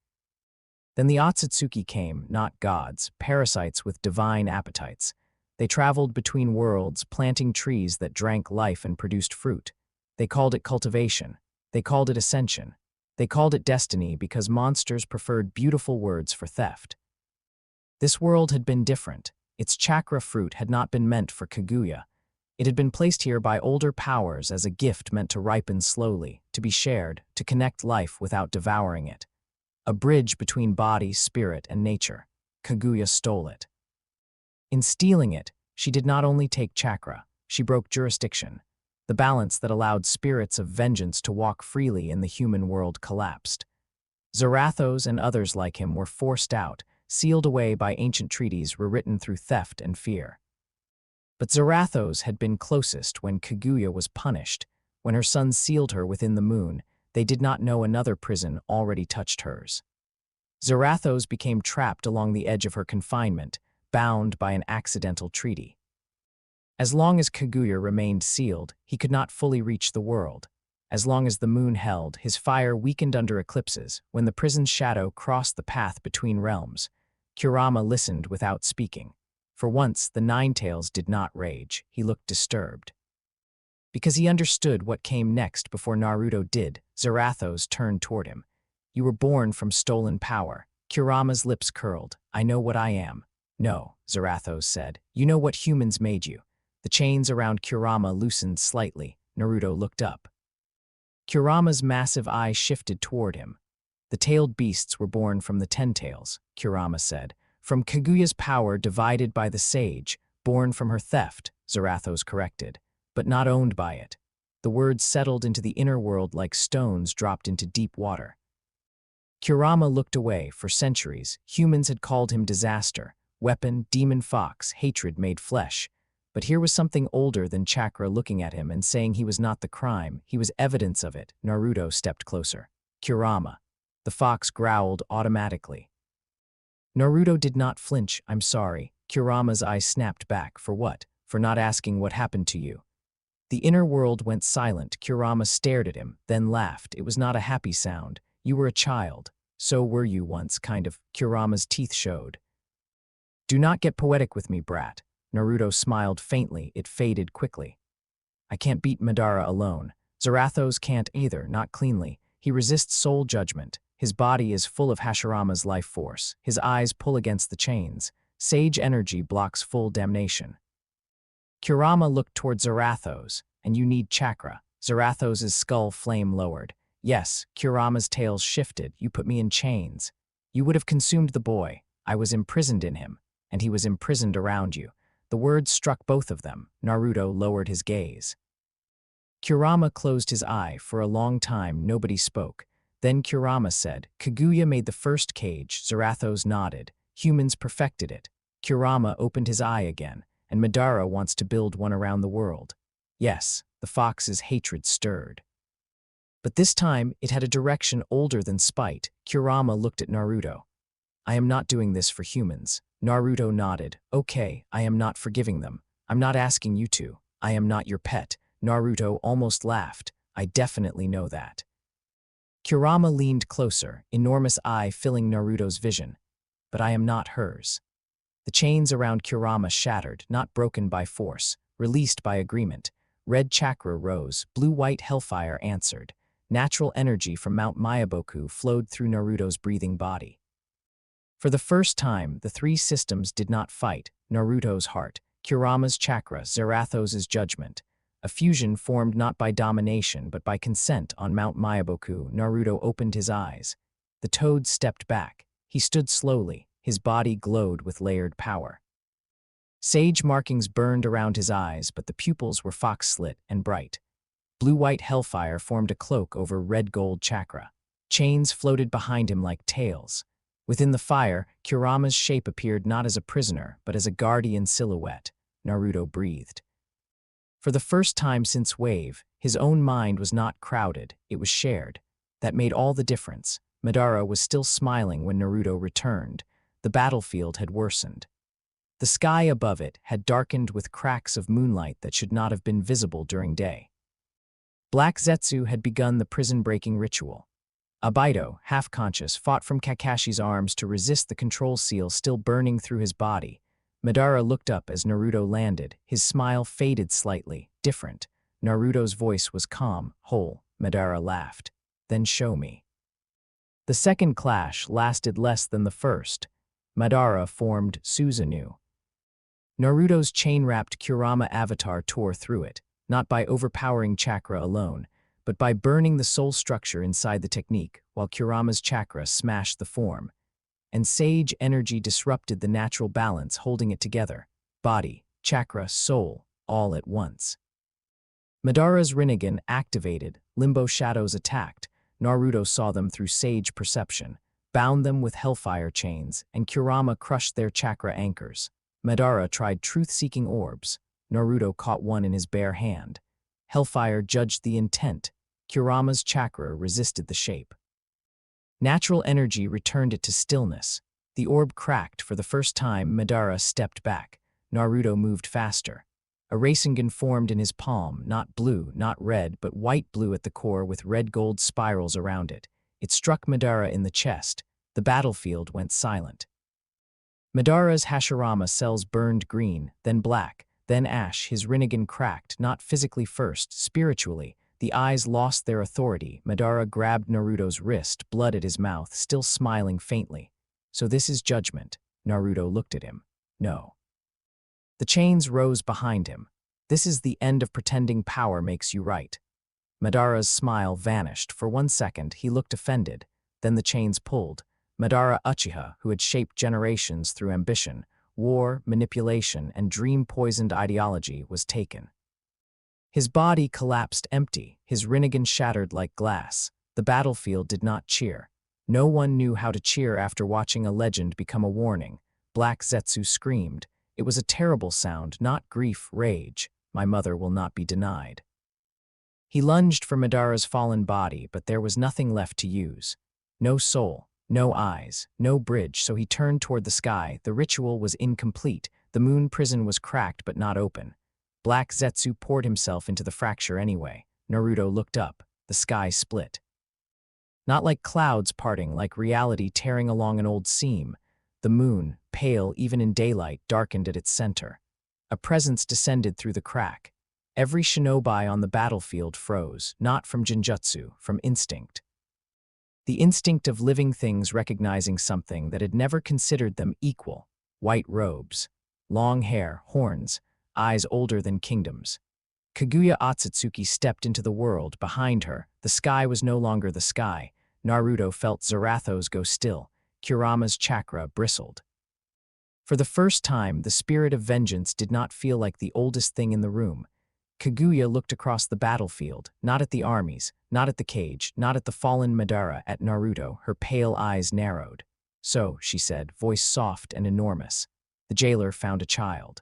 Then the Otsutsuki came, not gods, parasites with divine appetites. They traveled between worlds, planting trees that drank life and produced fruit. They called it cultivation. They called it ascension. They called it destiny because monsters preferred beautiful words for theft. This world had been different. Its chakra fruit had not been meant for Kaguya. It had been placed here by older powers as a gift meant to ripen slowly, to be shared, to connect life without devouring it. A bridge between body, spirit, and nature. Kaguya stole it. In stealing it, she did not only take chakra, she broke jurisdiction. The balance that allowed spirits of vengeance to walk freely in the human world collapsed. Zarathos and others like him were forced out, sealed away by ancient treaties rewritten through theft and fear. But Zarathos had been closest when Kaguya was punished. When her son sealed her within the moon, they did not know another prison already touched hers. Zarathos became trapped along the edge of her confinement, bound by an accidental treaty. As long as Kaguya remained sealed, he could not fully reach the world. As long as the moon held, his fire weakened under eclipses. When the prison's shadow crossed the path between realms, Kurama listened without speaking. For once, the Ninetales did not rage. He looked disturbed. Because he understood what came next before Naruto did, Zarathos turned toward him. You were born from stolen power. Kurama's lips curled. I know what I am. No, Zarathos said. You know what humans made you. The chains around Kurama loosened slightly. Naruto looked up. Kurama's massive eyes shifted toward him. The tailed beasts were born from the Ten-Tails, Kurama said. From Kaguya's power divided by the sage, born from her theft, Zarathos corrected, but not owned by it. The words settled into the inner world like stones dropped into deep water. Kurama looked away. For centuries, humans had called him disaster, weapon, demon fox, hatred made flesh. But here was something older than chakra looking at him and saying he was not the crime, he was evidence of it. Naruto stepped closer. Kurama. The fox growled automatically. Naruto did not flinch. I'm sorry. Kurama's eyes snapped back. For what? For not asking what happened to you. The inner world went silent. Kurama stared at him, then laughed. It was not a happy sound. You were a child. So were you once, kind of. Kurama's teeth showed. Do not get poetic with me, brat. Naruto smiled faintly. It faded quickly. I can't beat Madara alone. Zarathos can't either, not cleanly. He resists soul judgment. His body is full of Hashirama's life force. His eyes pull against the chains. Sage energy blocks full damnation. Kurama looked toward Zarathos. And you need chakra. Zarathos' skull flame lowered. Yes, Kurama's tails shifted. You put me in chains. You would have consumed the boy. I was imprisoned in him. And he was imprisoned around you. The words struck both of them. Naruto lowered his gaze. Kurama closed his eye. For a long time, nobody spoke. Then Kurama said, Kaguya made the first cage. Zarathos nodded. Humans perfected it. Kurama opened his eye again, and Madara wants to build one around the world. Yes, the fox's hatred stirred. But this time, it had a direction older than spite. Kurama looked at Naruto. I am not doing this for humans. Naruto nodded. Okay, I am not forgiving them. I'm not asking you to. I am not your pet. Naruto almost laughed. I definitely know that. Kurama leaned closer, enormous eye filling Naruto's vision. But I am not hers. The chains around Kurama shattered, not broken by force, released by agreement. Red chakra rose, blue-white hellfire answered. Natural energy from Mount Myaboku flowed through Naruto's breathing body. For the first time, the three systems did not fight. Naruto's heart, Kurama's chakra, Zarathos' judgment. A fusion formed not by domination but by consent on Mount Myaboku. Naruto opened his eyes. The toad stepped back. He stood slowly. His body glowed with layered power. Sage markings burned around his eyes, but the pupils were fox-slit and bright. Blue-white hellfire formed a cloak over red-gold chakra. Chains floated behind him like tails. Within the fire, Kurama's shape appeared not as a prisoner, but as a guardian silhouette. Naruto breathed. For the first time since Wave, his own mind was not crowded, it was shared. That made all the difference. Madara was still smiling when Naruto returned. The battlefield had worsened. The sky above it had darkened with cracks of moonlight that should not have been visible during day. Black Zetsu had begun the prison-breaking ritual. Abido, half-conscious, fought from Kakashi's arms to resist the control seal still burning through his body. Madara looked up as Naruto landed. His smile faded slightly, different. Naruto's voice was calm, whole. Madara laughed. Then show me. The second clash lasted less than the first. Madara formed Susanoo. Naruto's chain-wrapped Kurama avatar tore through it, not by overpowering chakra alone, but by burning the soul structure inside the technique, while Kurama's chakra smashed the form. And sage energy disrupted the natural balance holding it together. Body, chakra, soul, all at once. Madara's Rinnegan activated, limbo shadows attacked. Naruto saw them through sage perception, bound them with hellfire chains, and Kurama crushed their chakra anchors. Madara tried truth-seeking orbs. Naruto caught one in his bare hand. Hellfire judged the intent. Kurama's chakra resisted the shape. Natural energy returned it to stillness. The orb cracked. For the first time, Madara stepped back. Naruto moved faster. A Rasengan formed in his palm, not blue, not red, but white-blue at the core with red-gold spirals around it. It struck Madara in the chest. The battlefield went silent. Madara's Hashirama cells burned green, then black, then ash. His Rinnegan cracked, not physically first, spiritually. The eyes lost their authority. Madara grabbed Naruto's wrist, blood at his mouth, still smiling faintly. So this is judgment. Naruto looked at him. No. The chains rose behind him. This is the end of pretending power makes you right. Madara's smile vanished. For 1 second, he looked offended. Then the chains pulled. Madara Uchiha, who had shaped generations through ambition, war, manipulation, and dream-poisoned ideology, was taken. His body collapsed empty, his Rinnegan shattered like glass. The battlefield did not cheer. No one knew how to cheer after watching a legend become a warning. Black Zetsu screamed. It was a terrible sound, not grief, rage. My mother will not be denied. He lunged for Madara's fallen body, but there was nothing left to use. No soul, no eyes, no bridge, so he turned toward the sky. The ritual was incomplete. The moon prison was cracked but not open. Black Zetsu poured himself into the fracture anyway. Naruto looked up. The sky split. Not like clouds parting, like reality tearing along an old seam. The moon, pale even in daylight, darkened at its center. A presence descended through the crack. Every shinobi on the battlefield froze, not from genjutsu, from instinct. The instinct of living things recognizing something that had never considered them equal. White robes, long hair, horns, eyes older than kingdoms. Kaguya Otsutsuki stepped into the world. Behind her, the sky was no longer the sky. Naruto felt Zarathos go still. Kurama's chakra bristled. For the first time, the spirit of vengeance did not feel like the oldest thing in the room. Kaguya looked across the battlefield, not at the armies, not at the cage, not at the fallen Madara, at Naruto, her pale eyes narrowed. "So," she said, voice soft and enormous, "the jailer found a child."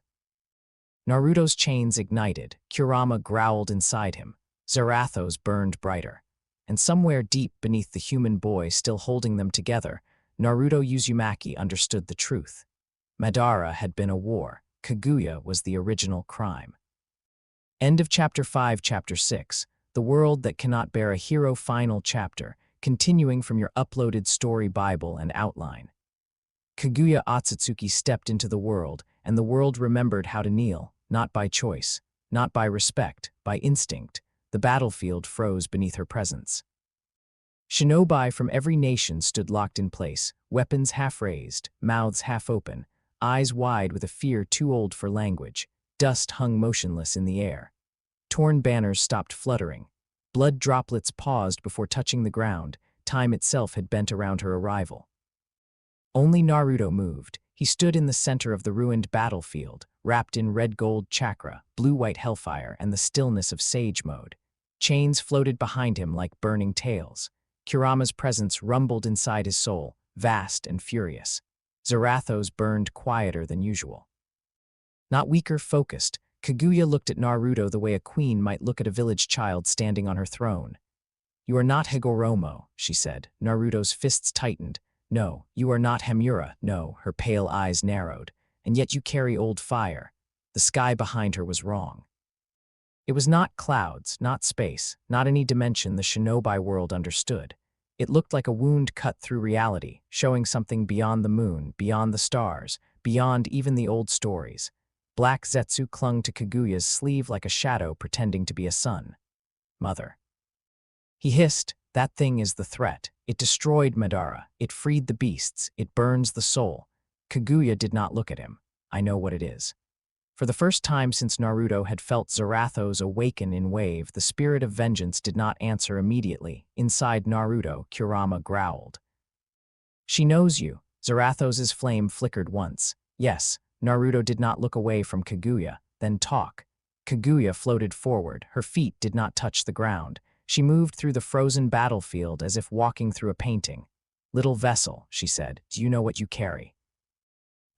Naruto's chains ignited, Kurama growled inside him, Zarathos burned brighter. And somewhere deep beneath the human boy still holding them together, Naruto Uzumaki understood the truth. Madara had been a war, Kaguya was the original crime. End of Chapter 5. Chapter 6, The World That Cannot Bear a Hero. Final chapter, continuing from your uploaded story Bible and outline. Kaguya Otsutsuki stepped into the world, and the world remembered how to kneel, not by choice, not by respect, by instinct. The battlefield froze beneath her presence. Shinobi from every nation stood locked in place, weapons half raised, mouths half open, eyes wide with a fear too old for language. Dust hung motionless in the air. Torn banners stopped fluttering. Blood droplets paused before touching the ground. Time itself had bent around her arrival. Only Naruto moved. He stood in the center of the ruined battlefield, wrapped in red-gold chakra, blue-white hellfire, and the stillness of sage mode. Chains floated behind him like burning tails. Kurama's presence rumbled inside his soul, vast and furious. Zarathos burned quieter than usual. Not weaker, focused, Kaguya looked at Naruto the way a queen might look at a village child standing on her throne. "You are not Higoromo," she said. Naruto's fists tightened. "No, you are not Hamura. No," her pale eyes narrowed. "And yet you carry old fire." The sky behind her was wrong. It was not clouds, not space, not any dimension the shinobi world understood. It looked like a wound cut through reality, showing something beyond the moon, beyond the stars, beyond even the old stories. Black Zetsu clung to Kaguya's sleeve like a shadow pretending to be a sun. "Mother." He hissed, "That thing is the threat. It destroyed Madara. It freed the beasts. It burns the soul." Kaguya did not look at him. "I know what it is." For the first time since Naruto had felt Zarathos awaken in wave, the spirit of vengeance did not answer immediately. Inside Naruto, Kurama growled. "She knows you." Zarathos' flame flickered once. "Yes." Naruto did not look away from Kaguya, then talk. Kaguya floated forward. Her feet did not touch the ground. She moved through the frozen battlefield as if walking through a painting. "Little vessel," she said, "do you know what you carry?"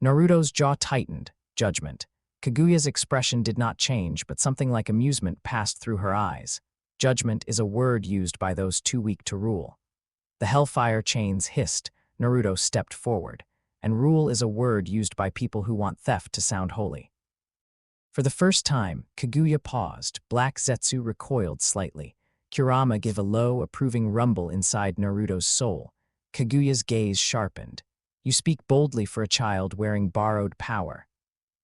Naruto's jaw tightened. Judgment. Kaguya's expression did not change, but something like amusement passed through her eyes. Judgment is a word used by those too weak to rule. The hellfire chains hissed. Naruto stepped forward. And rule is a word used by people who want theft to sound holy. For the first time, Kaguya paused. Black Zetsu recoiled slightly. Kurama gave a low, approving rumble inside Naruto's soul. Kaguya's gaze sharpened. "You speak boldly for a child wearing borrowed power."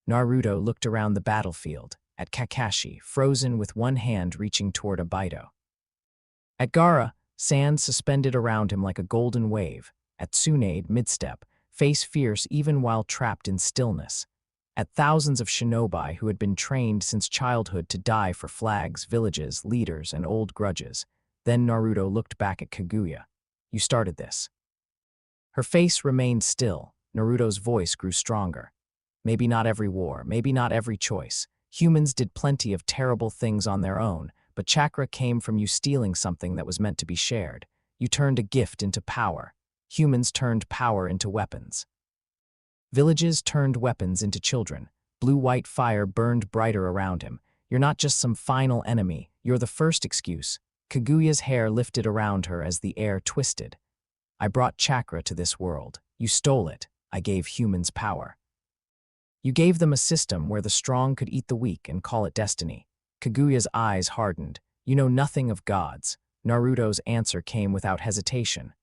Naruto looked around the battlefield, at Kakashi, frozen with one hand reaching toward a Baido. At Gaara, sand suspended around him like a golden wave. At Tsunade, midstep, face fierce even while trapped in stillness. At thousands of shinobi who had been trained since childhood to die for flags, villages, leaders, and old grudges. Then Naruto looked back at Kaguya. "You started this." Her face remained still. Naruto's voice grew stronger. "Maybe not every war, maybe not every choice. Humans did plenty of terrible things on their own, but chakra came from you stealing something that was meant to be shared. You turned a gift into power. Humans turned power into weapons. Villages turned weapons into children. Blue-white fire burned brighter around him. You're not just some final enemy, you're the first excuse." Kaguya's hair lifted around her as the air twisted. "I brought chakra to this world. You stole it. I gave humans power. You gave them a system where the strong could eat the weak and call it destiny." Kaguya's eyes hardened. "You know nothing of gods." Naruto's answer came without hesitation.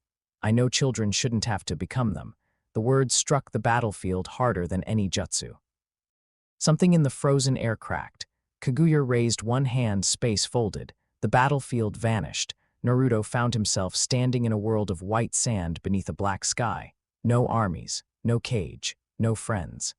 "I know children shouldn't have to become them." The words struck the battlefield harder than any jutsu. Something in the frozen air cracked. Kaguya raised one hand, space folded. The battlefield vanished. Naruto found himself standing in a world of white sand beneath a black sky. No armies, no cage, no friends.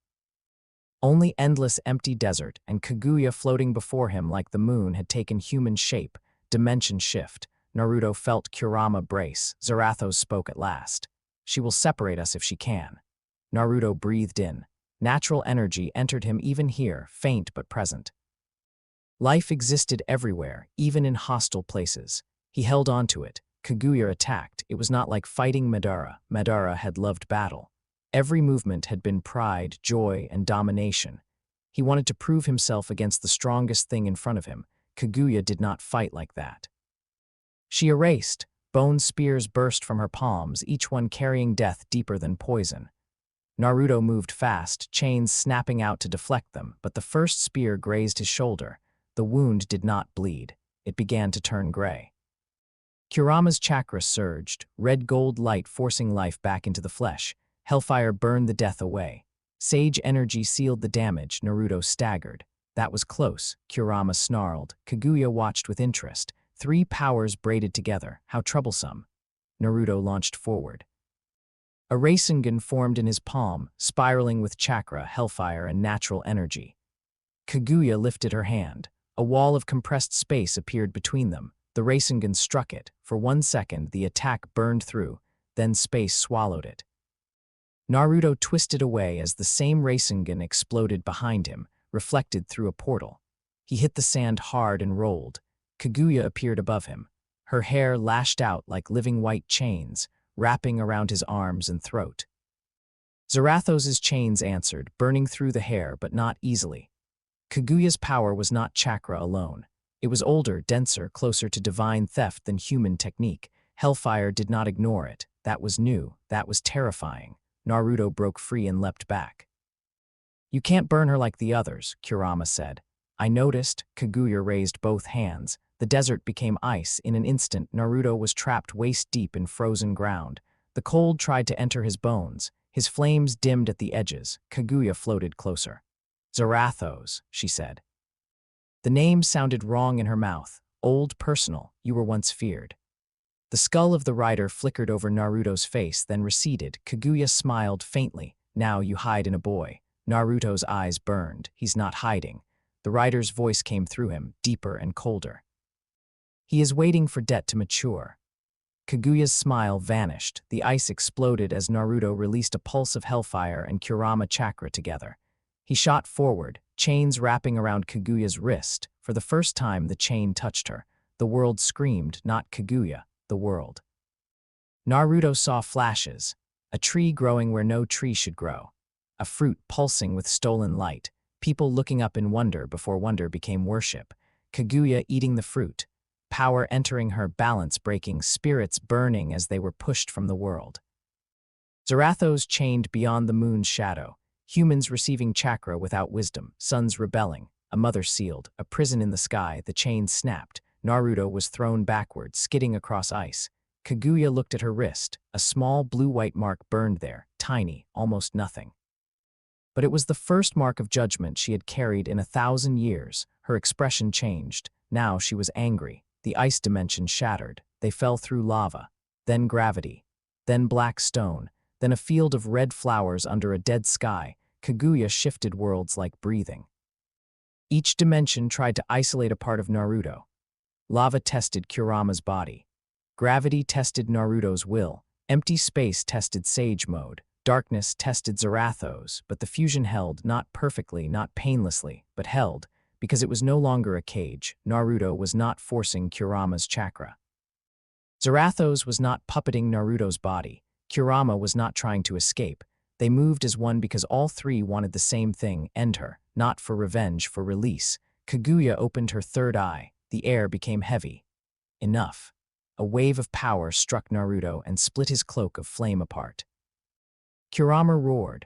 Only endless empty desert, and Kaguya floating before him like the moon had taken human shape. Dimension shift. Naruto felt Kurama brace. Zarathos spoke at last. "She will separate us if she can." Naruto breathed in. Natural energy entered him even here, faint but present. Life existed everywhere, even in hostile places. He held on to it. Kaguya attacked. It was not like fighting Madara. Madara had loved battle. Every movement had been pride, joy, and domination. He wanted to prove himself against the strongest thing in front of him. Kaguya did not fight like that. She erased. Bone spears burst from her palms, each one carrying death deeper than poison. Naruto moved fast, chains snapping out to deflect them, but the first spear grazed his shoulder. The wound did not bleed. It began to turn gray. Kurama's chakra surged, red gold light forcing life back into the flesh. Hellfire burned the death away. Sage energy sealed the damage. Naruto staggered. That was close, Kurama snarled. Kaguya watched with interest. 3 powers braided together. How troublesome. Naruto launched forward. A Rasengan formed in his palm, spiraling with chakra, hellfire, and natural energy. Kaguya lifted her hand. A wall of compressed space appeared between them. The Rasengan struck it. For 1 second, the attack burned through, then space swallowed it. Naruto twisted away as the same Rasengan exploded behind him, reflected through a portal. He hit the sand hard and rolled. Kaguya appeared above him. Her hair lashed out like living white chains, wrapping around his arms and throat. Zarathos' chains answered, burning through the hair, but not easily. Kaguya's power was not chakra alone. It was older, denser, closer to divine theft than human technique. Hellfire did not ignore it. That was new. That was terrifying. Naruto broke free and leapt back. "You can't burn her like the others," Kurama said. "I noticed." Kaguya raised both hands. The desert became ice. In an instant, Naruto was trapped waist-deep in frozen ground. The cold tried to enter his bones. His flames dimmed at the edges. Kaguya floated closer. "Zarathos," she said. The name sounded wrong in her mouth. Old, personal. You were once feared. The skull of the rider flickered over Naruto's face, then receded. Kaguya smiled faintly. "Now you hide in a boy." Naruto's eyes burned. "He's not hiding." The rider's voice came through him, deeper and colder. "He is waiting for debt to mature." Kaguya's smile vanished. The ice exploded as Naruto released a pulse of hellfire and Kurama chakra together. He shot forward, chains wrapping around Kaguya's wrist. For the first time, the chain touched her. The world screamed, not Kaguya, the world. Naruto saw flashes. A tree growing where no tree should grow. A fruit pulsing with stolen light. People looking up in wonder before wonder became worship. Kaguya eating the fruit. Power entering her, balance breaking, spirits burning as they were pushed from the world. Zarathos chained beyond the moon's shadow. Humans receiving chakra without wisdom. Sons rebelling. A mother sealed. A prison in the sky. The chain snapped. Naruto was thrown backward, skidding across ice. Kaguya looked at her wrist. A small blue-white mark burned there. Tiny, almost nothing. But it was the first mark of judgment she had carried in 1,000 years. Her expression changed. Now she was angry. The ice dimension shattered. They fell through lava. Then gravity. Then black stone. Then a field of red flowers under a dead sky. Kaguya shifted worlds like breathing. Each dimension tried to isolate a part of Naruto. Lava tested Kurama's body. Gravity tested Naruto's will. Empty space tested Sage Mode. Darkness tested Zarathos, but the fusion held, not perfectly, not painlessly, but held, because it was no longer a cage. Naruto was not forcing Kurama's chakra. Zarathos was not puppeting Naruto's body. Kurama was not trying to escape. They moved as one because all 3 wanted the same thing, end her, not for revenge, for release. Kaguya opened her third eye. The air became heavy. Enough. A wave of power struck Naruto and split his cloak of flame apart. Kurama roared.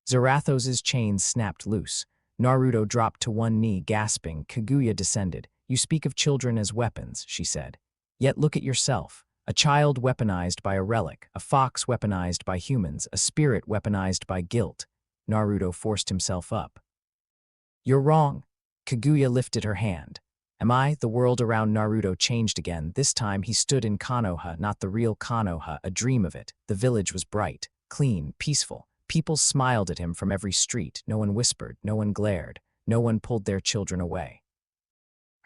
Zarathos' chains snapped loose. Naruto dropped to one knee, gasping. Kaguya descended. "You speak of children as weapons," she said. "Yet look at yourself. A child weaponized by a relic, a fox weaponized by humans, a spirit weaponized by guilt." Naruto forced himself up. "You're wrong." Kaguya lifted her hand. "Am I?" The world around Naruto changed again. This time he stood in Konoha, not the real Konoha, a dream of it. The village was bright, clean, peaceful. People smiled at him from every street. No one whispered, no one glared, no one pulled their children away.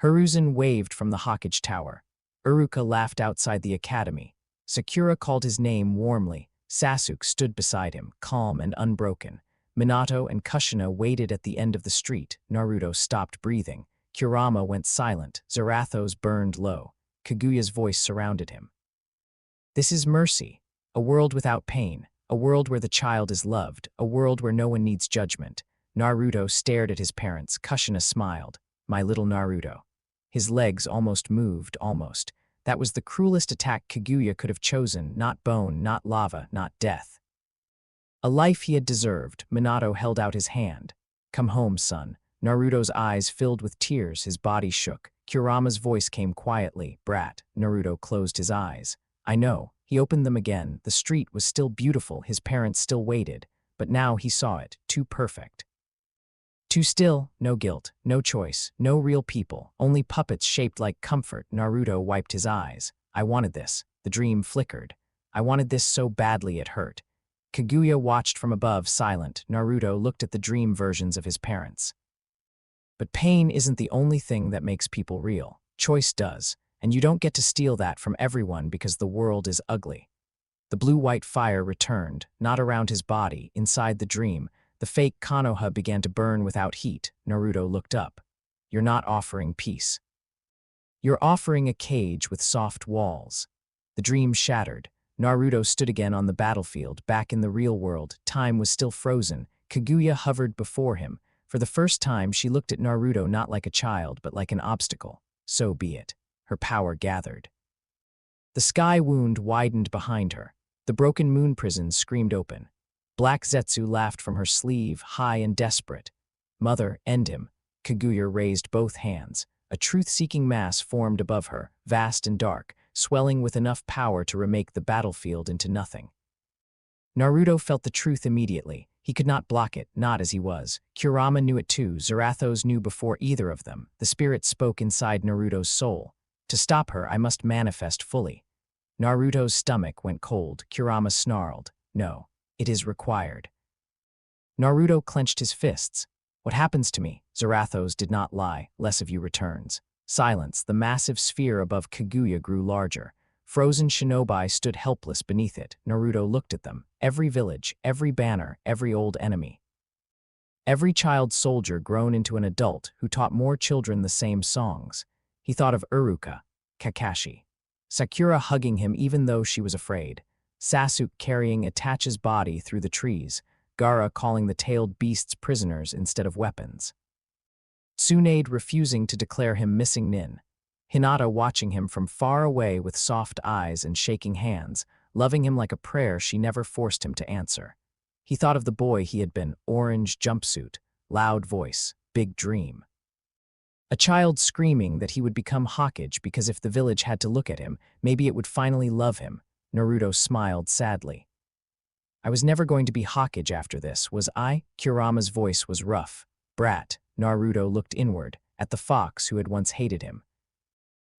Hiruzen waved from the Hokage Tower. Uruka laughed outside the academy. Sakura called his name warmly. Sasuke stood beside him, calm and unbroken. Minato and Kushina waited at the end of the street. Naruto stopped breathing. Kurama went silent, Zarathos burned low. Kaguya's voice surrounded him. This is mercy, a world without pain, a world where the child is loved, a world where no one needs judgment. Naruto stared at his parents. Kushina smiled. My little Naruto. His legs almost moved, almost. That was the cruelest attack Kaguya could have chosen, not bone, not lava, not death. A life he had deserved. Minato held out his hand. Come home, son. Naruto's eyes filled with tears, his body shook. Kurama's voice came quietly. Brat. Naruto closed his eyes. I know. He opened them again. The street was still beautiful, his parents still waited. But now he saw it, too perfect. Too still, no guilt, no choice, no real people, only puppets shaped like comfort. Naruto wiped his eyes. I wanted this. The dream flickered. I wanted this so badly it hurt. Kaguya watched from above, silent. Naruto looked at the dream versions of his parents. But pain isn't the only thing that makes people real. Choice does, and you don't get to steal that from everyone because the world is ugly. The blue-white fire returned, not around his body, inside the dream. The fake Konoha began to burn without heat. Naruto looked up. You're not offering peace. You're offering a cage with soft walls. The dream shattered. Naruto stood again on the battlefield, back in the real world. Time was still frozen. Kaguya hovered before him. For the first time, she looked at Naruto not like a child, but like an obstacle. So be it. Her power gathered. The sky wound widened behind her. The broken moon prison screamed open. Black Zetsu laughed from her sleeve, high and desperate. Mother, end him. Kaguya raised both hands. A truth-seeking mass formed above her, vast and dark, swelling with enough power to remake the battlefield into nothing. Naruto felt the truth immediately. He could not block it, not as he was. Kurama knew it too. Zarathos knew before either of them. The spirit spoke inside Naruto's soul. To stop her, I must manifest fully. Naruto's stomach went cold. Kurama snarled. No. It is required. Naruto clenched his fists. What happens to me? Zarathos did not lie. Less of you returns. Silence. The massive sphere above Kaguya grew larger. Frozen shinobi stood helpless beneath it. Naruto looked at them. Every village, every banner, every old enemy. Every child soldier grown into an adult who taught more children the same songs. He thought of Iruka, Kakashi. Sakura hugging him even though she was afraid. Sasuke carrying Itachi's body through the trees, Gaara calling the tailed beasts prisoners instead of weapons. Tsunade refusing to declare him missing Nin. Hinata watching him from far away with soft eyes and shaking hands, loving him like a prayer she never forced him to answer. He thought of the boy he had been, orange jumpsuit, loud voice, big dream. A child screaming that he would become Hokage because if the village had to look at him, maybe it would finally love him. Naruto smiled sadly. I was never going to be Hokage after this, was I? Kurama's voice was rough. Brat. Naruto looked inward, at the fox who had once hated him.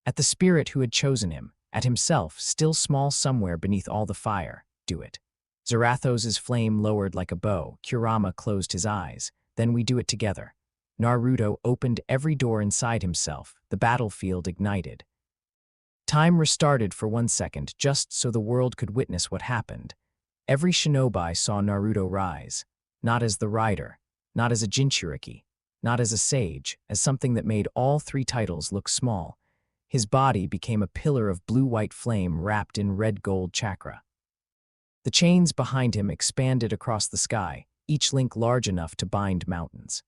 At the spirit who had chosen him, at himself, still small somewhere beneath all the fire. Do it. Zarathos' flame lowered like a bow. Kurama closed his eyes. Then we do it together. Naruto opened every door inside himself. The battlefield ignited. Time restarted for 1 second, just so the world could witness what happened. Every shinobi saw Naruto rise, not as the rider, not as a Jinchuriki, not as a sage, as something that made all 3 titles look small. His body became a pillar of blue-white flame wrapped in red-gold chakra. The chains behind him expanded across the sky, each link large enough to bind mountains.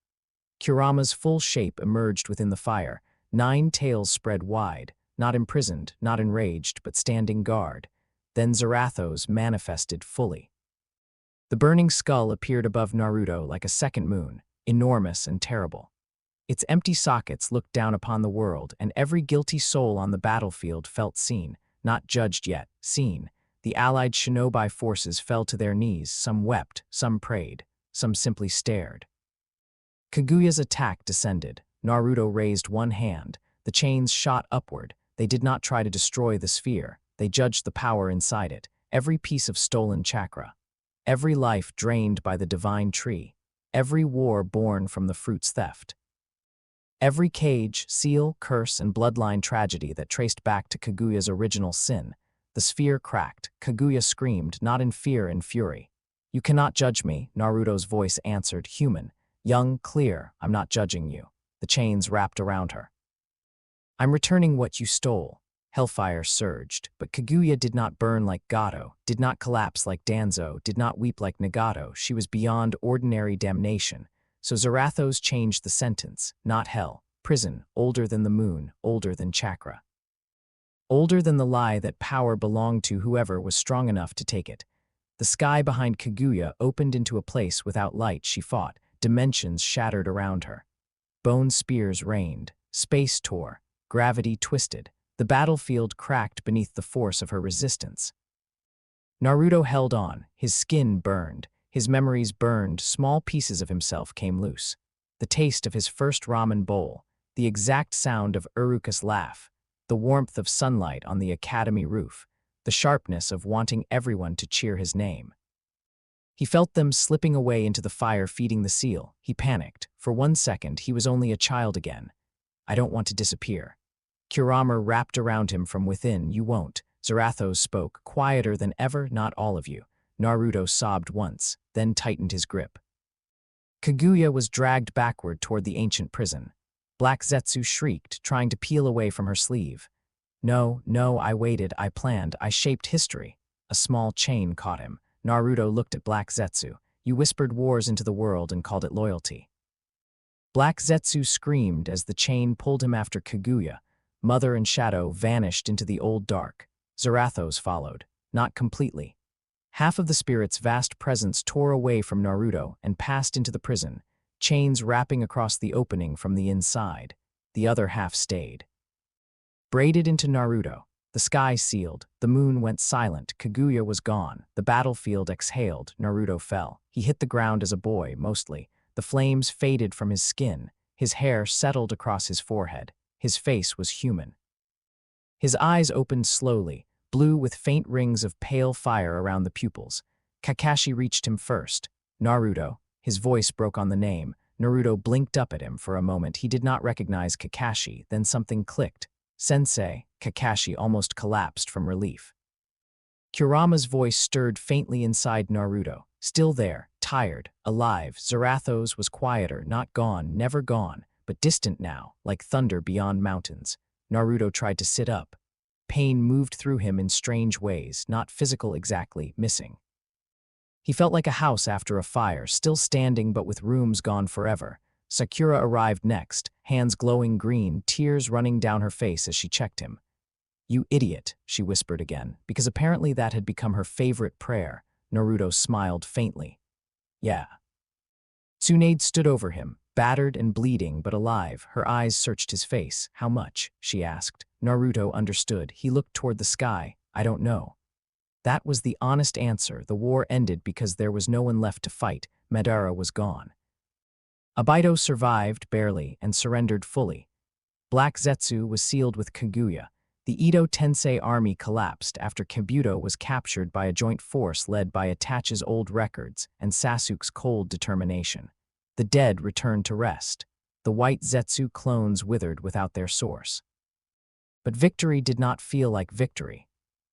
Kurama's full shape emerged within the fire, 9 tails spread wide. Not imprisoned, not enraged, but standing guard. Then Zarathos manifested fully. The burning skull appeared above Naruto like a second moon, enormous and terrible. Its empty sockets looked down upon the world, and every guilty soul on the battlefield felt seen, not judged yet, seen. The allied shinobi forces fell to their knees, some wept, some prayed, some simply stared. Kaguya's attack descended. Naruto raised one hand. The chains shot upward. They did not try to destroy the sphere. They judged the power inside it, every piece of stolen chakra, every life drained by the divine tree, every war born from the fruit's theft. Every cage, seal, curse, and bloodline tragedy that traced back to Kaguya's original sin. The sphere cracked. Kaguya screamed, not in fear and fury. You cannot judge me, Naruto's voice answered, human. Young, clear, I'm not judging you. the chains wrapped around her. I'm returning what you stole. Hellfire surged, but Kaguya did not burn like Gato, did not collapse like Danzo, did not weep like Nagato. She was beyond ordinary damnation. So Zarathos changed the sentence, not hell, prison, older than the moon, older than chakra. Older than the lie that power belonged to whoever was strong enough to take it. The sky behind Kaguya opened into a place without light. She fought, dimensions shattered around her. Bone spears rained, space tore, gravity twisted. The battlefield cracked beneath the force of her resistance. Naruto held on, his skin burned, his memories burned, small pieces of himself came loose. The taste of his first ramen bowl, the exact sound of Uruka's laugh, the warmth of sunlight on the academy roof, the sharpness of wanting everyone to cheer his name. He felt them slipping away into the fire feeding the seal. He panicked. For 1 second, he was only a child again. I don't want to disappear. Kurama wrapped around him from within. You won't. Zarathos spoke, quieter than ever, not all of you. Naruto sobbed once, then tightened his grip. Kaguya was dragged backward toward the ancient prison. Black Zetsu shrieked, trying to peel away from her sleeve. No, I waited, I planned, I shaped history. A small chain caught him. Naruto looked at Black Zetsu. You whispered wars into the world and called it loyalty. Black Zetsu screamed as the chain pulled him after Kaguya. Mother and Shadow vanished into the old dark. Zarathos followed, not completely. Half of the spirit's vast presence tore away from Naruto and passed into the prison, chains wrapping across the opening from the inside. The other half stayed. Braided into Naruto, the sky sealed, the moon went silent, Kaguya was gone, the battlefield exhaled, Naruto fell. He hit the ground as a boy, mostly. The flames faded from his skin, his hair settled across his forehead. His face was human. His eyes opened slowly, blue with faint rings of pale fire around the pupils. Kakashi reached him first. Naruto. His voice broke on the name. Naruto blinked up at him for a moment. He did not recognize Kakashi, then something clicked. Sensei. Kakashi almost collapsed from relief. Kurama's voice stirred faintly inside Naruto. Still there, tired, alive. Zarathos was quieter, not gone, never gone, but distant now, like thunder beyond mountains. Naruto tried to sit up. Pain moved through him in strange ways, not physical exactly, missing. He felt like a house after a fire, still standing but with rooms gone forever. Sakura arrived next, hands glowing green, tears running down her face as she checked him. You idiot, she whispered again, because apparently that had become her favorite prayer. Naruto smiled faintly. Yeah. Tsunade stood over him, battered and bleeding but alive. Her eyes searched his face. How much? She asked. Naruto understood. He looked toward the sky. I don't know. That was the honest answer. The war ended because there was no one left to fight. Madara was gone. Abido survived, barely, and surrendered fully. Black Zetsu was sealed with Kaguya. The Edo Tensei army collapsed after Kabuto was captured by a joint force led by Itachi's old records and Sasuke's cold determination. The dead returned to rest. The white Zetsu clones withered without their source. But victory did not feel like victory.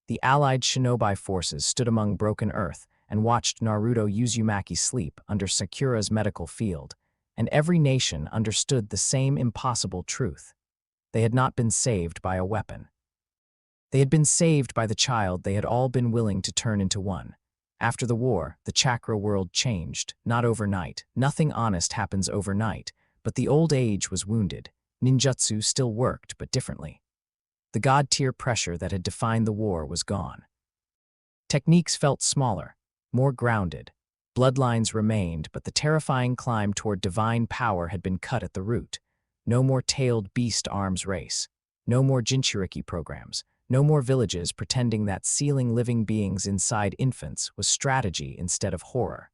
The allied shinobi forces stood among broken earth and watched Naruto Uzumaki sleep under Sakura's medical field, and every nation understood the same impossible truth. They had not been saved by a weapon. They had been saved by the child they had all been willing to turn into one. After the war, the chakra world changed, not overnight. Nothing honest happens overnight, but the old age was wounded. Ninjutsu still worked, but differently. The god-tier pressure that had defined the war was gone. Techniques felt smaller, more grounded. Bloodlines remained, but the terrifying climb toward divine power had been cut at the root. No more tailed beast arms race. No more Jinchuriki programs. No more villages pretending that sealing living beings inside infants was strategy instead of horror.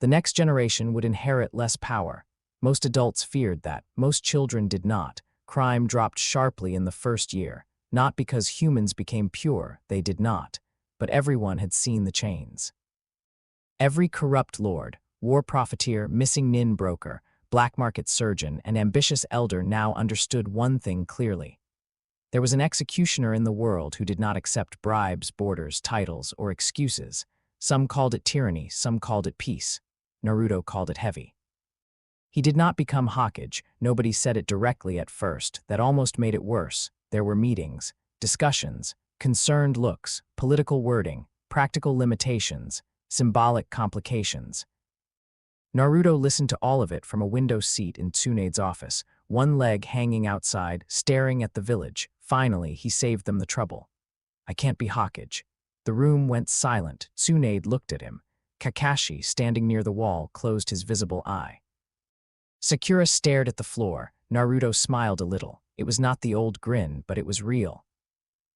The next generation would inherit less power. Most adults feared that. Most children did not. Crime dropped sharply in the first year, not because humans became pure, they did not, but everyone had seen the chains. Every corrupt lord, war profiteer, missing nin broker, black market surgeon, and ambitious elder now understood one thing clearly. There was an executioner in the world who did not accept bribes, borders, titles, or excuses. Some called it tyranny, some called it peace. Naruto called it heavy. He did not become Hokage. Nobody said it directly at first. That almost made it worse. There were meetings, discussions, concerned looks, political wording, practical limitations, symbolic complications. Naruto listened to all of it from a window seat in Tsunade's office, one leg hanging outside, staring at the village. Finally, he saved them the trouble. I can't be Hokage. The room went silent. Tsunade looked at him. Kakashi, standing near the wall, closed his visible eye. Sakura stared at the floor. Naruto smiled a little. It was not the old grin, but it was real.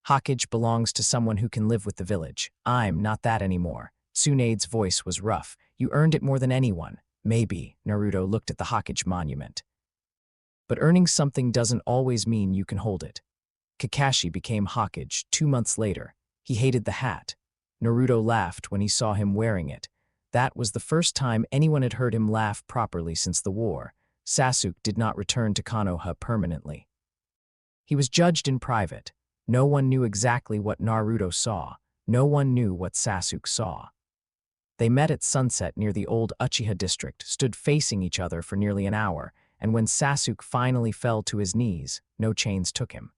Hokage belongs to someone who can live with the village. I'm not that anymore. Tsunade's voice was rough. You earned it more than anyone. Maybe. Naruto looked at the Hokage monument. But earning something doesn't always mean you can hold it. Kakashi became Hokage 2 months later. He hated the hat. Naruto laughed when he saw him wearing it. That was the first time anyone had heard him laugh properly since the war. Sasuke did not return to Konoha permanently. He was judged in private. No one knew exactly what Naruto saw. No one knew what Sasuke saw. They met at sunset near the old Uchiha district, stood facing each other for nearly an hour, and when Sasuke finally fell to his knees, no chains took him.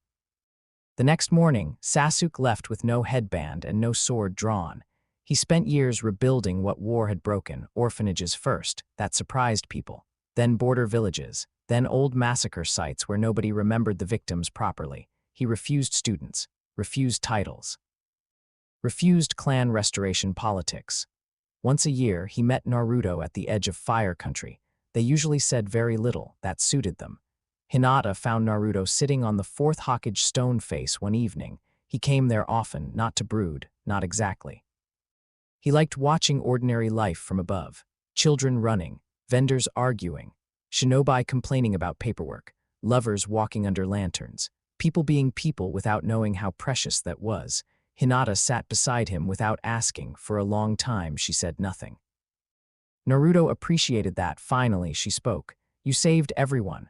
The next morning, Sasuke left with no headband and no sword drawn. He spent years rebuilding what war had broken, orphanages first, that surprised people, then border villages, then old massacre sites where nobody remembered the victims properly. He refused students, refused titles, refused clan restoration politics. Once a year, he met Naruto at the edge of Fire Country. They usually said very little, that suited them. Hinata found Naruto sitting on the 4th Hokage stone face one evening. He came there often, not to brood, not exactly. He liked watching ordinary life from above. Children running, vendors arguing, shinobi complaining about paperwork, lovers walking under lanterns, people being people without knowing how precious that was. Hinata sat beside him without asking. For a long time, she said nothing. Naruto appreciated that. Finally, she spoke. You saved everyone.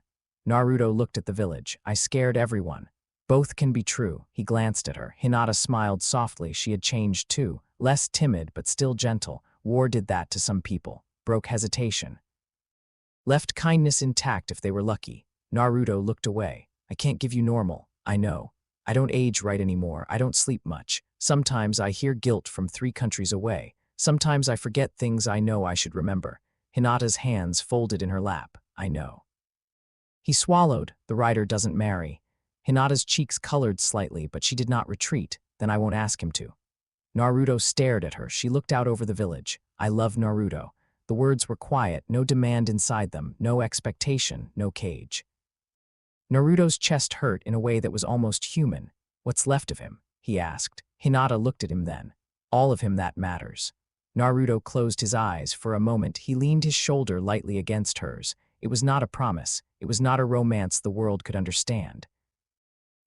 Naruto looked at the village. I scared everyone. Both can be true. He glanced at her. Hinata smiled softly. She had changed too. Less timid, but still gentle. War did that to some people. Broke hesitation. Left kindness intact if they were lucky. Naruto looked away. I can't give you normal. I know. I don't age right anymore. I don't sleep much. Sometimes I hear guilt from 3 countries away. Sometimes I forget things I know I should remember. Hinata's hands folded in her lap. I know. He swallowed. The writer doesn't marry. Hinata's cheeks colored slightly, but she did not retreat. Then I won't ask him to. Naruto stared at her. She looked out over the village. I love Naruto. The words were quiet, no demand inside them, no expectation, no cage. Naruto's chest hurt in a way that was almost human. What's left of him? He asked. Hinata looked at him then. All of him that matters. Naruto closed his eyes. For a moment, he leaned his shoulder lightly against hers. It was not a promise. It was not a romance the world could understand.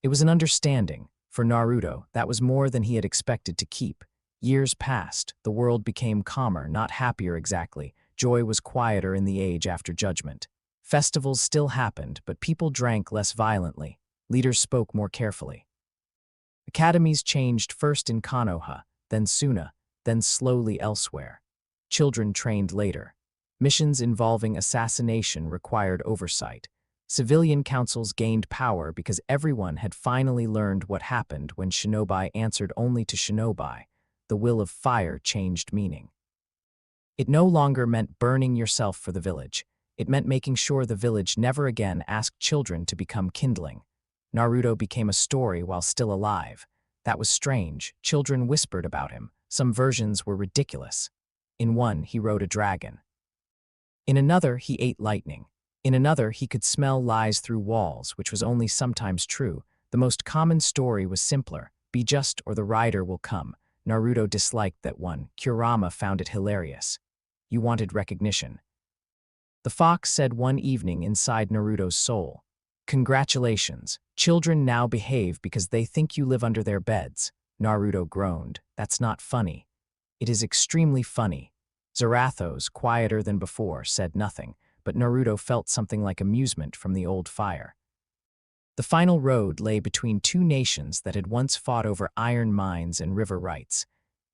It was an understanding. For Naruto, that was more than he had expected to keep. Years passed. The world became calmer, not happier exactly. Joy was quieter in the age after judgment. Festivals still happened, but people drank less violently. Leaders spoke more carefully. Academies changed first in Konoha, then Suna, then slowly elsewhere. Children trained later. Missions involving assassination required oversight. Civilian councils gained power because everyone had finally learned what happened when shinobi answered only to shinobi. The will of fire changed meaning. It no longer meant burning yourself for the village. It meant making sure the village never again asked children to become kindling. Naruto became a story while still alive. That was strange. Children whispered about him. Some versions were ridiculous. In one, he rode a dragon. In another, he ate lightning. In another, he could smell lies through walls, which was only sometimes true. The most common story was simpler. Be just or the rider will come. Naruto disliked that one. Kurama found it hilarious. You wanted recognition. The fox said one evening inside Naruto's soul, congratulations, children now behave because they think you live under their beds. Naruto groaned. That's not funny. It is extremely funny. Zarathos, quieter than before, said nothing, but Naruto felt something like amusement from the old fire. The final road lay between 2 nations that had once fought over iron mines and river rights.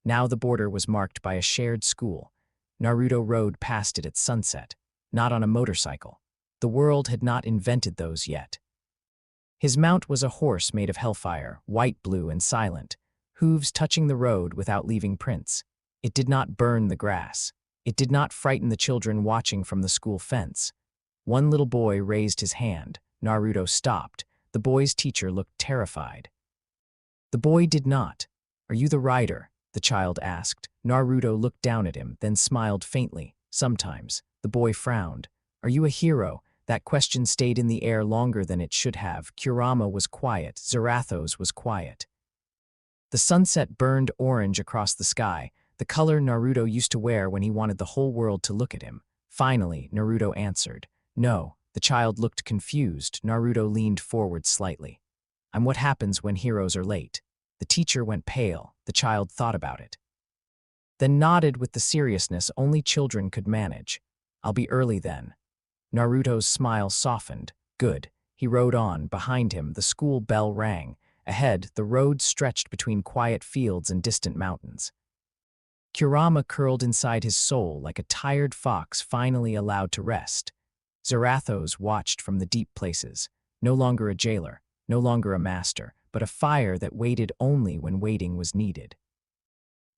Now the border was marked by a shared school. Naruto rode past it at sunset. not on a motorcycle. The world had not invented those yet. His mount was a horse made of hellfire, white, blue, and silent, hooves touching the road without leaving prints. It did not burn the grass. It did not frighten the children watching from the school fence. One little boy raised his hand. Naruto stopped. The boy's teacher looked terrified. The boy did not. "Are you the rider?" the child asked. Naruto looked down at him, then smiled faintly. "Sometimes." The boy frowned. "Are you a hero?" That question stayed in the air longer than it should have. Kurama was quiet. Zarathos was quiet. The sunset burned orange across the sky, the color Naruto used to wear when he wanted the whole world to look at him. Finally, Naruto answered. "No." The child looked confused. Naruto leaned forward slightly. "I'm what happens when heroes are late." The teacher went pale. The child thought about it, then nodded with the seriousness only children could manage. "I'll be early then." Naruto's smile softened. "Good." He rode on. Behind him, the school bell rang. Ahead, the road stretched between quiet fields and distant mountains. Kurama curled inside his soul like a tired fox finally allowed to rest. Zarathos watched from the deep places, no longer a jailer, no longer a master, but a fire that waited only when waiting was needed.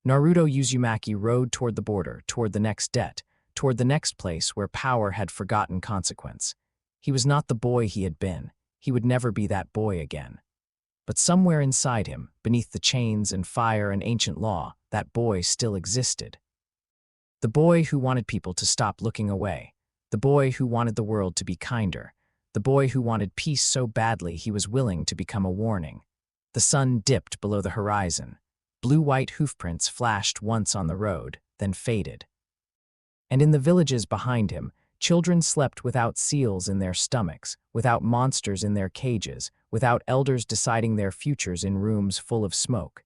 Naruto Uzumaki rode toward the border, toward the next debt, toward the next place where power had forgotten consequence. He was not the boy he had been. He would never be that boy again. But somewhere inside him, beneath the chains and fire and ancient law, that boy still existed. The boy who wanted people to stop looking away. The boy who wanted the world to be kinder. The boy who wanted peace so badly he was willing to become a warning. The sun dipped below the horizon. Blue-white hoofprints flashed once on the road, then faded. And in the villages behind him, children slept without seals in their stomachs, without monsters in their cages, without elders deciding their futures in rooms full of smoke.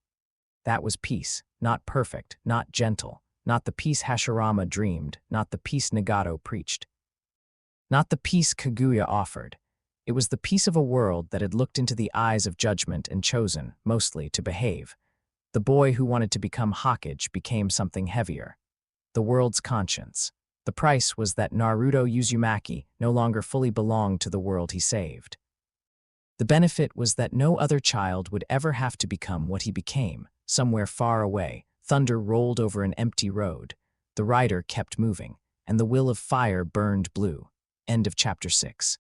That was peace, not perfect, not gentle, not the peace Hashirama dreamed, not the peace Nagato preached. Not the peace Kaguya offered. It was the peace of a world that had looked into the eyes of judgment and chosen, mostly, to behave. The boy who wanted to become Hokage became something heavier. The world's conscience. The price was that Naruto Uzumaki no longer fully belonged to the world he saved. The benefit was that no other child would ever have to become what he became. Somewhere far away, thunder rolled over an empty road. The rider kept moving, and the will of fire burned blue. End of chapter 6.